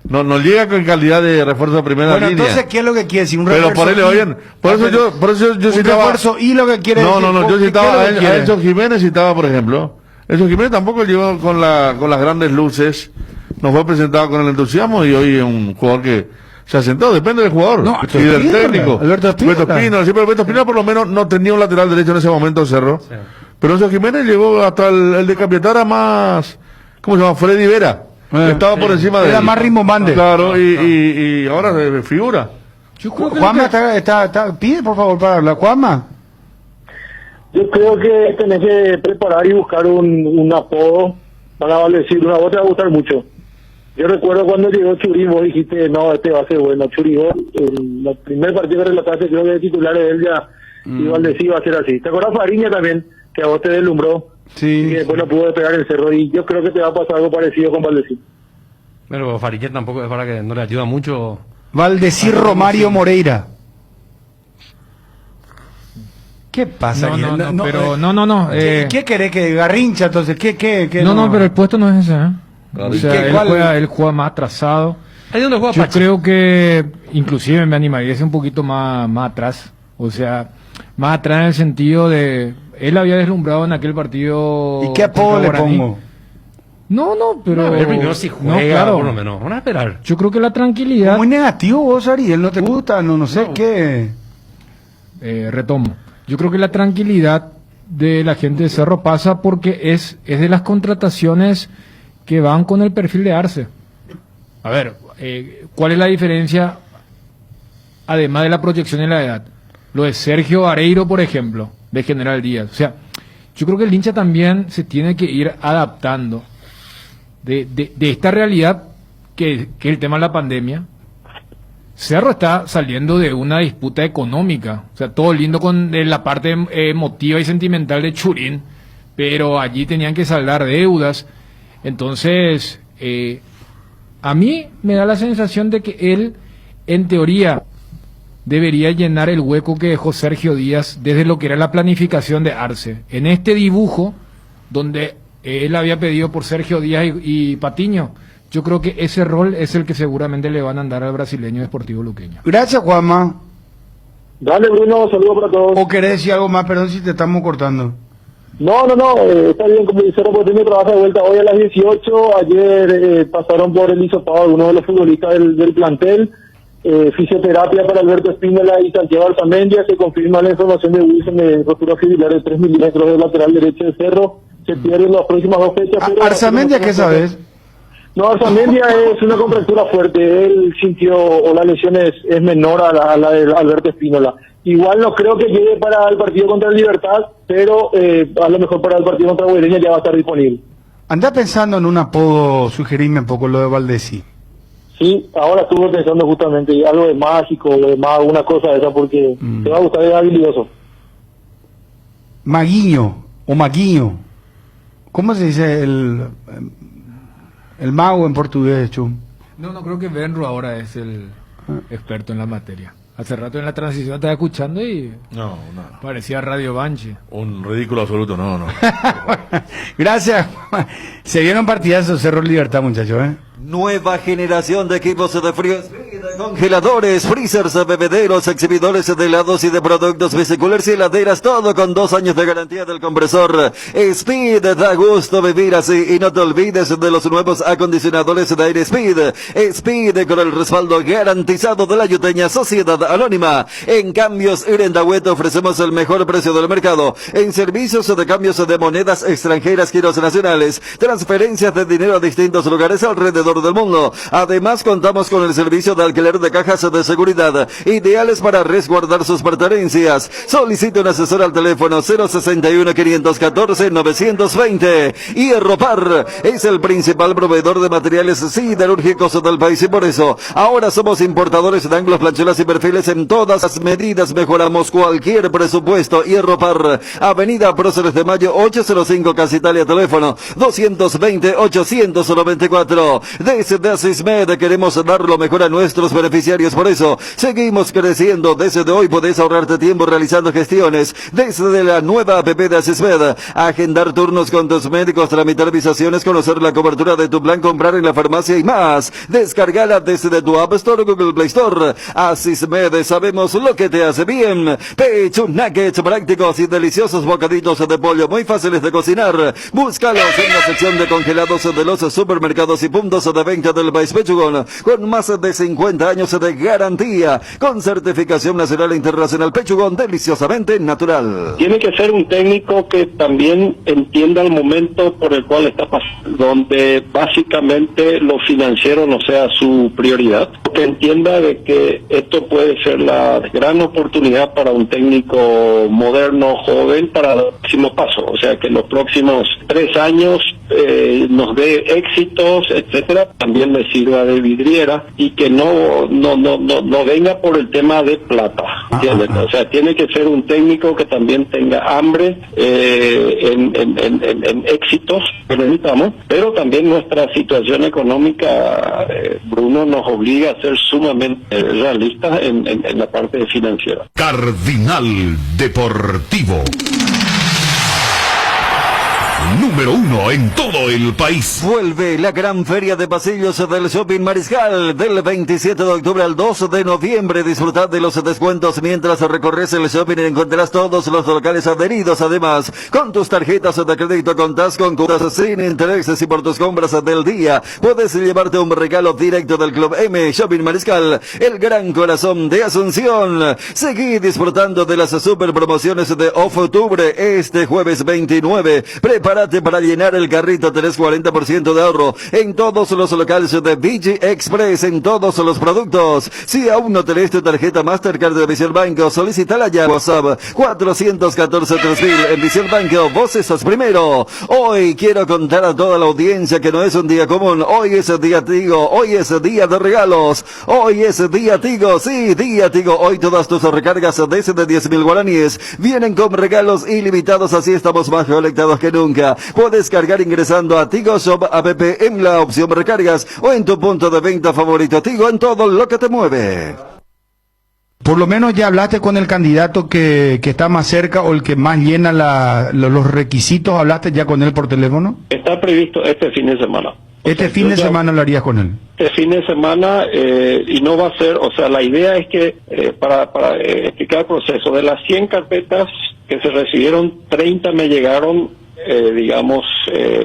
Speaker 5: no llega con calidad de refuerzo de primera línea.
Speaker 2: Entonces, ¿qué es lo que quiere decir? Un
Speaker 5: refuerzo. Pero ponele, oigan, por eso yo citaba...
Speaker 2: Un refuerzo y lo que quiere decir...
Speaker 5: No, yo citaba a Enzo Jiménez, por ejemplo. Enzo Jiménez tampoco llegó con las grandes luces, nos fue presentado con el entusiasmo y hoy es un jugador que se asentó, depende del jugador y del técnico.
Speaker 2: Alberto Espino.
Speaker 5: Alberto Espino por lo menos no tenía un lateral derecho en ese momento, Cerro. Sí. Pero Enzo Jiménez llegó hasta el de Capiatara más, ¿cómo se llama? Freddy Vera. Estaba por encima de él.
Speaker 2: Era más rimbombante.
Speaker 5: Claro, y ahora figura.
Speaker 2: Juanma pide por favor para hablar. Juanma.
Speaker 11: Yo creo que tenés que preparar y buscar un apodo para Valdecir. Una voz te va a gustar mucho. Yo recuerdo cuando llegó Churín, vos dijiste, no, este va a ser bueno. Churín, en el primer partido que relataste, creo que de titular de él ya, y Valdecir va a ser así. ¿Te acordás Fariña también, que a vos te deslumbró?
Speaker 2: Sí.
Speaker 11: Y que después no pudo despegar el Cerro, y yo creo que te va a pasar algo parecido con Valdecir.
Speaker 6: Pero Fariña tampoco es para que no le ayuda mucho.
Speaker 2: Valdecir Romario Moreira. ¿Qué pasa?
Speaker 3: No.
Speaker 2: ¿Qué querés que Garrincha entonces? ¿Qué
Speaker 3: no, pero el puesto no es ese, ¿eh? O sea, él juega más atrasado.
Speaker 6: ¿Ahí donde juega
Speaker 3: Yo
Speaker 6: Pachi?
Speaker 3: creo que inclusive me animaría a ser un poquito más atrás. O sea, más atrás en el sentido de... Él había deslumbrado en aquel partido...
Speaker 2: ¿Y qué apodo le pongo?
Speaker 3: No, pero...
Speaker 6: el primero sí juega, claro. Por lo menos. Vamos a esperar.
Speaker 3: Yo creo que la tranquilidad...
Speaker 2: Muy negativo vos, Ariel, ¿no te gusta? No sé qué...
Speaker 3: Retomo. Yo creo que la tranquilidad de la gente de Cerro pasa porque es de las contrataciones que van con el perfil de Arce. A ver, ¿cuál es la diferencia, además de la proyección en la edad? Lo de Sergio Areiro, por ejemplo, de General Díaz. O sea, yo creo que el hincha también se tiene que ir adaptando de esta realidad que es el tema de la pandemia. Cerro está saliendo de una disputa económica, o sea, todo lindo con la parte emotiva y sentimental de Churín, pero allí tenían que saldar deudas. Entonces, a mí me da la sensación de que él, en teoría, debería llenar el hueco que dejó Sergio Díaz desde lo que era la planificación de Arce. En este dibujo, donde él había pedido por Sergio Díaz y Patiño, yo creo que ese rol es el que seguramente le van a dar al brasileño Deportivo Luqueño.
Speaker 2: Gracias, Juanma.
Speaker 11: Dale, Bruno, saludos para todos.
Speaker 2: ¿O querés decir algo más? Perdón si te estamos cortando.
Speaker 11: No, está bien, como dice, Porteño trabaja de vuelta hoy a las 18. Ayer pasaron por el hisopado algunos de los futbolistas del plantel. Fisioterapia para Alberto Espínola y Santiago Arzamendia. Se confirma la información de Wilson de rotura fibrilar de 3 milímetros del lateral derecho de Cerro. Se pierden las próximas 2 fechas.
Speaker 2: ¿Arzamendia qué sabes?
Speaker 11: No, Arzamendia es una contractura fuerte. Él sintió, o la lesión es menor a la de Alberto Espínola. Igual no creo que llegue para el partido contra el Libertad, pero a lo mejor para el partido contra Guaireña ya va a estar disponible.
Speaker 2: Anda pensando en un apodo, sugerirme un poco lo de Valdesi.
Speaker 11: Sí, ahora estuve pensando justamente algo de mágico, de mago, una cosa de esa, porque te va a gustar, es habilidoso.
Speaker 2: Maguinho o Maguinho. ¿Cómo se dice el mago en portugués, Chum?
Speaker 3: No creo que Benro ahora es el experto en la materia. Hace rato en la transición estaba escuchando y
Speaker 5: No.
Speaker 3: parecía Radio Banche.
Speaker 5: Un ridículo absoluto, no.
Speaker 2: Gracias. Se vieron partidazos Cerro Libertad, muchachos, ¿eh?
Speaker 16: Nueva generación de equipos de frío, congeladores, freezers, bebederos, exhibidores de helados y de productos vesiculares y heladeras, todo con 2 años de garantía del compresor. Speed, da gusto vivir así y no te olvides de los nuevos acondicionadores de aire Speed. Speed con el respaldo garantizado de la Yuteña Sociedad Anónima. En Cambios Irendahuete ofrecemos el mejor precio del mercado. En servicios de cambios de monedas extranjeras, giros nacionales, transferencias de dinero a distintos lugares alrededor del mundo. Además, contamos con el servicio de alquiler de cajas de seguridad, ideales para resguardar sus pertenencias. Solicite un asesor al teléfono 061-514-920. Hierropar es el principal proveedor de materiales siderúrgicos del país y por eso ahora somos importadores de ángulos, planchuelas y perfiles en todas las medidas. Mejoramos cualquier presupuesto. Hierropar, Avenida Próceres de Mayo 805, Casa Italia, teléfono 220-894. Desde Asismed queremos dar lo mejor a nuestros beneficiarios, por eso seguimos creciendo. Desde hoy podés ahorrarte tiempo realizando gestiones desde la nueva app de Asismed, agendar turnos con tus médicos, tramitar visaciones, conocer la cobertura de tu plan, comprar en la farmacia y más. Descargala desde tu App Store o Google Play Store. Asismed, sabemos lo que te hace bien. Pecho nuggets prácticos y deliciosos bocaditos de pollo muy fáciles de cocinar. Búscalos en la sección de congelados de los supermercados y puntos de venta del país Pechugón, con más de 50 años de garantía, con certificación nacional e internacional. Pechugón, deliciosamente natural.
Speaker 13: Tiene que ser un técnico que también entienda el momento por el cual está pasando, donde básicamente lo financiero no sea su prioridad, que entienda de que esto puede ser la gran oportunidad para un técnico moderno, joven, para el próximo paso, o sea, que en los próximos 3 años nos dé éxitos, etcétera, también le sirva de vidriera y que no venga por el tema de plata, ¿entiendes? O sea, tiene que ser un técnico que también tenga hambre en éxitos que necesitamos, pero también nuestra situación económica, Bruno, nos obliga a ser sumamente realistas en la parte financiera.
Speaker 1: Cardinal Deportivo. Número 1 en todo el país.
Speaker 16: Vuelve la gran feria de pasillos del Shopping Mariscal del 27 de octubre al 2 de noviembre. Disfrutad de los descuentos mientras recorres el shopping y encontrarás todos los locales adheridos. Además, con tus tarjetas de crédito contás con cuotas sin intereses y por tus compras del día puedes llevarte un regalo directo del Club M. Shopping Mariscal, el gran corazón de Asunción. Seguí disfrutando de las super promociones de octubre este jueves 29. Prepárate para llenar el carrito, tenés 40% de ahorro en todos los locales de VG Express, en todos los productos. Si aún no tenés tu tarjeta Mastercard de Visión Banco, solicítala ya. WhatsApp 414-3000. En Visión Banco, vos estás primero. Hoy quiero contar a toda la audiencia que no es un día común. Hoy es el día Tigo, hoy es día de regalos. Hoy es día Tigo, sí, día Tigo. Hoy todas tus recargas desde 10.000 guaraníes vienen con regalos ilimitados, así estamos más conectados que nunca. Puedes cargar ingresando a Tigo Shop app en la opción recargas o en tu punto de venta favorito. Tigo, en todo lo que te mueve.
Speaker 2: Por lo menos ya hablaste con el candidato que está más cerca o el que más llena los requisitos. ¿Hablaste ya con él por teléfono?
Speaker 13: Está previsto este fin de semana.
Speaker 2: Este fin de semana lo harías con él.
Speaker 13: Este fin de semana, y no va a ser, o sea, la idea es que, para explicar el proceso, de las 100 carpetas que se recibieron, 30 me llegaron, digamos,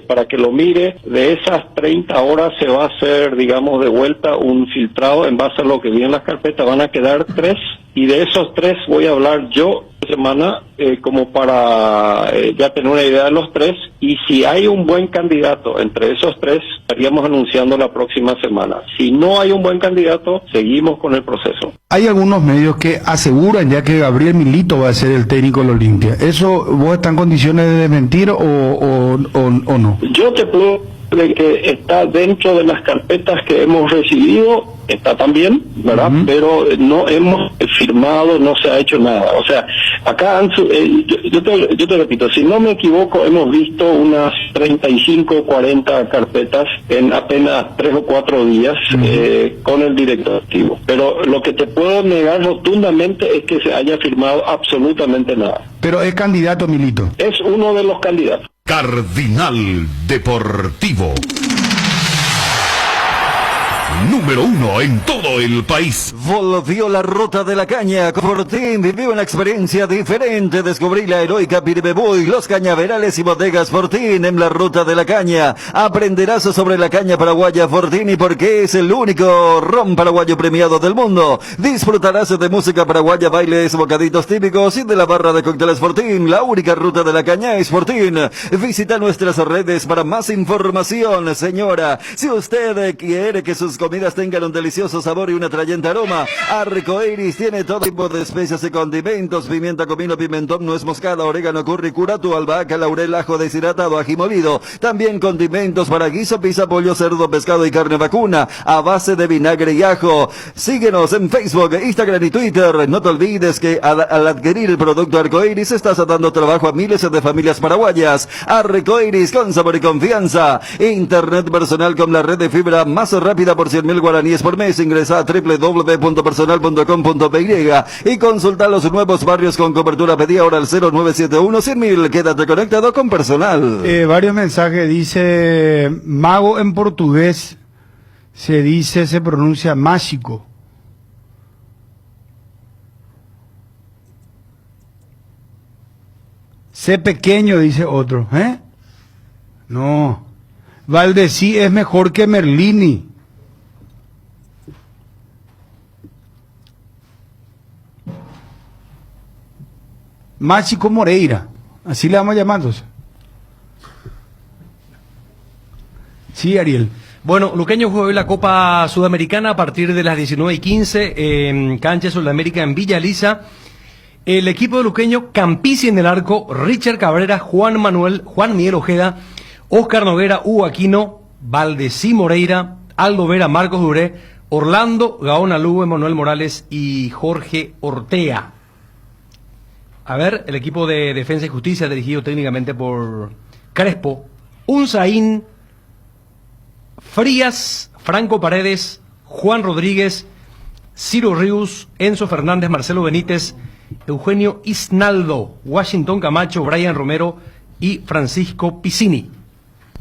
Speaker 13: para que lo mire. De esas 30 horas se va a hacer, digamos, de vuelta un filtrado en base a lo que vi en las carpetas. Van a quedar 3 y de esos 3 voy a hablar yo semana como para ya tener una idea de los 3, y si hay un buen candidato entre esos 3 estaríamos anunciando la próxima semana. Si no hay un buen candidato, seguimos con el proceso.
Speaker 2: Hay algunos medios que aseguran ya que Gabriel Milito va a ser el técnico del Olimpia. ¿Eso vos está en condiciones de desmentir o no?
Speaker 13: Yo te puedo de que está dentro de las carpetas que hemos recibido, está también, ¿verdad? Pero no hemos firmado, no se ha hecho nada. O sea, acá yo te repito, si no me equivoco, hemos visto unas 35, 40 carpetas en apenas 3 o 4 días con el director activo. Pero lo que te puedo negar rotundamente es que se haya firmado absolutamente nada.
Speaker 2: Pero es candidato Milito.
Speaker 13: Es uno de los candidatos.
Speaker 1: Cardinal Deportivo. Número 1 en todo el país.
Speaker 16: Volvió la ruta de la caña. Fortín vivió una experiencia diferente. Descubrí la heroica Piribebuy, los cañaverales y bodegas Fortín en la ruta de la caña. Aprenderás sobre la caña paraguaya Fortín y por qué es el único ron paraguayo premiado del mundo. Disfrutarás de música paraguaya, bailes, bocaditos típicos y de la barra de cócteles Fortín. La única ruta de la caña es Fortín. Visita nuestras redes para más información, señora. Si usted quiere que sus comidas tengan un delicioso sabor y un atrayente aroma, Arcoiris tiene todo tipo de especias y condimentos: pimienta, comino, pimentón, nuez moscada, orégano, curry, curato, albahaca, laurel, ajo deshidratado, ají molido. También condimentos para guiso, pizza, pollo, cerdo, pescado y carne vacuna a base de vinagre y ajo. Síguenos en Facebook, Instagram y Twitter. No te olvides que al adquirir el producto Arcoiris estás dando trabajo a miles de familias paraguayas. Arcoiris, con sabor y confianza. Internet personal con la red de fibra más rápida por 100.000 guaraníes por mes. Ingresa a www.personal.com.py y consulta los nuevos barrios con cobertura. Pedí ahora al 0971-100.000. Quédate conectado con Personal.
Speaker 2: Varios mensajes. Dice mago en portugués. Se pronuncia mágico. Sé pequeño, dice otro. No. Valdesí es mejor que Merlini. Mágico Moreira, así le vamos llamando. Sí, Ariel.
Speaker 6: Bueno, Luqueño juega hoy la Copa Sudamericana a partir de las 19:15 en cancha Sudamérica en Villa Elisa. El equipo de Luqueño, Campisi en el arco, Richard Cabrera, Juan Miguel Ojeda, Oscar Noguera, Hugo Aquino, Valdesí Moreira, Aldo Vera, Marcos Duré, Orlando Gaona Lugo, Manuel Morales y Jorge Ortea. A ver, el equipo de Defensa y Justicia, dirigido técnicamente por Crespo, Unzaín, Frías, Franco Paredes, Juan Rodríguez, Ciro Ríos, Enzo Fernández, Marcelo Benítez, Eugenio Isnaldo, Washington Camacho, Brian Romero y Francisco Piscini.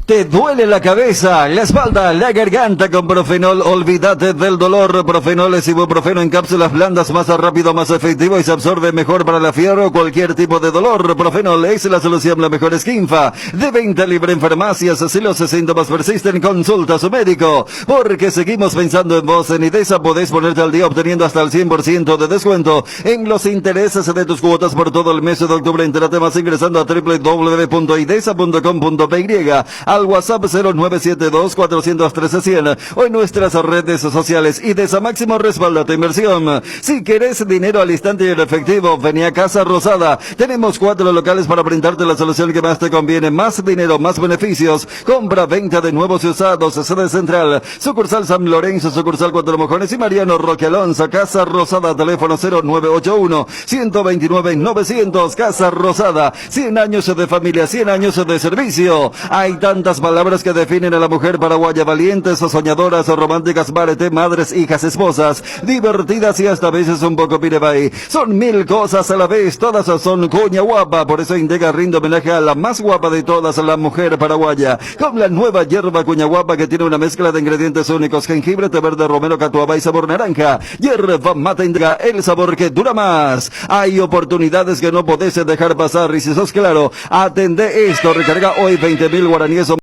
Speaker 16: ¿Te duele la cabeza, la espalda, la garganta con Profenol? Olvídate del dolor. Profenol es ibuprofeno en cápsulas blandas, más rápido, más efectivo y se absorbe mejor para la fiebre o cualquier tipo de dolor. Profenol es la solución, la mejor esquinfa. De venta libre en farmacias. Si los síntomas persisten, consulta a su médico. Porque seguimos pensando en vos. En IDESA podés ponerte al día obteniendo hasta el 100% de descuento en los intereses de tus cuotas por todo el mes de octubre. Entérate más ingresando a www.idesa.com.py, al WhatsApp 0972-413-100 o en nuestras redes sociales. IDESA, máximo respaldo a tu inversión. Si querés dinero al instante y en efectivo, vení a Casa Rosada. Tenemos 4 locales para brindarte la solución que más te conviene. Más dinero, más beneficios. Compra, venta de nuevos y usados. Sede central, sucursal San Lorenzo, sucursal Cuatro Mojones y Mariano Roque Alonso. Casa Rosada, teléfono 0981-129-900. Casa Rosada, 100 años de familia, 100 años de servicio. Hay tantas palabras que definen a la mujer paraguaya: valientes, soñadoras, románticas, barete, madres, hijas, esposas, divertidas y hasta a veces un poco pirebay. Son 1000 cosas a la vez, todas son cuña guapa. Por eso Indega rinde homenaje a la más guapa de todas, la mujer paraguaya, con la nueva hierba cuña guapa que tiene una mezcla de ingredientes únicos: jengibre, té verde, romero, catuaba y sabor naranja. Hierba mate Indega, el sabor que dura más. Hay oportunidades que no podés dejar pasar y si sos claro, atende esto. Recarga hoy 20.000 guaraníes o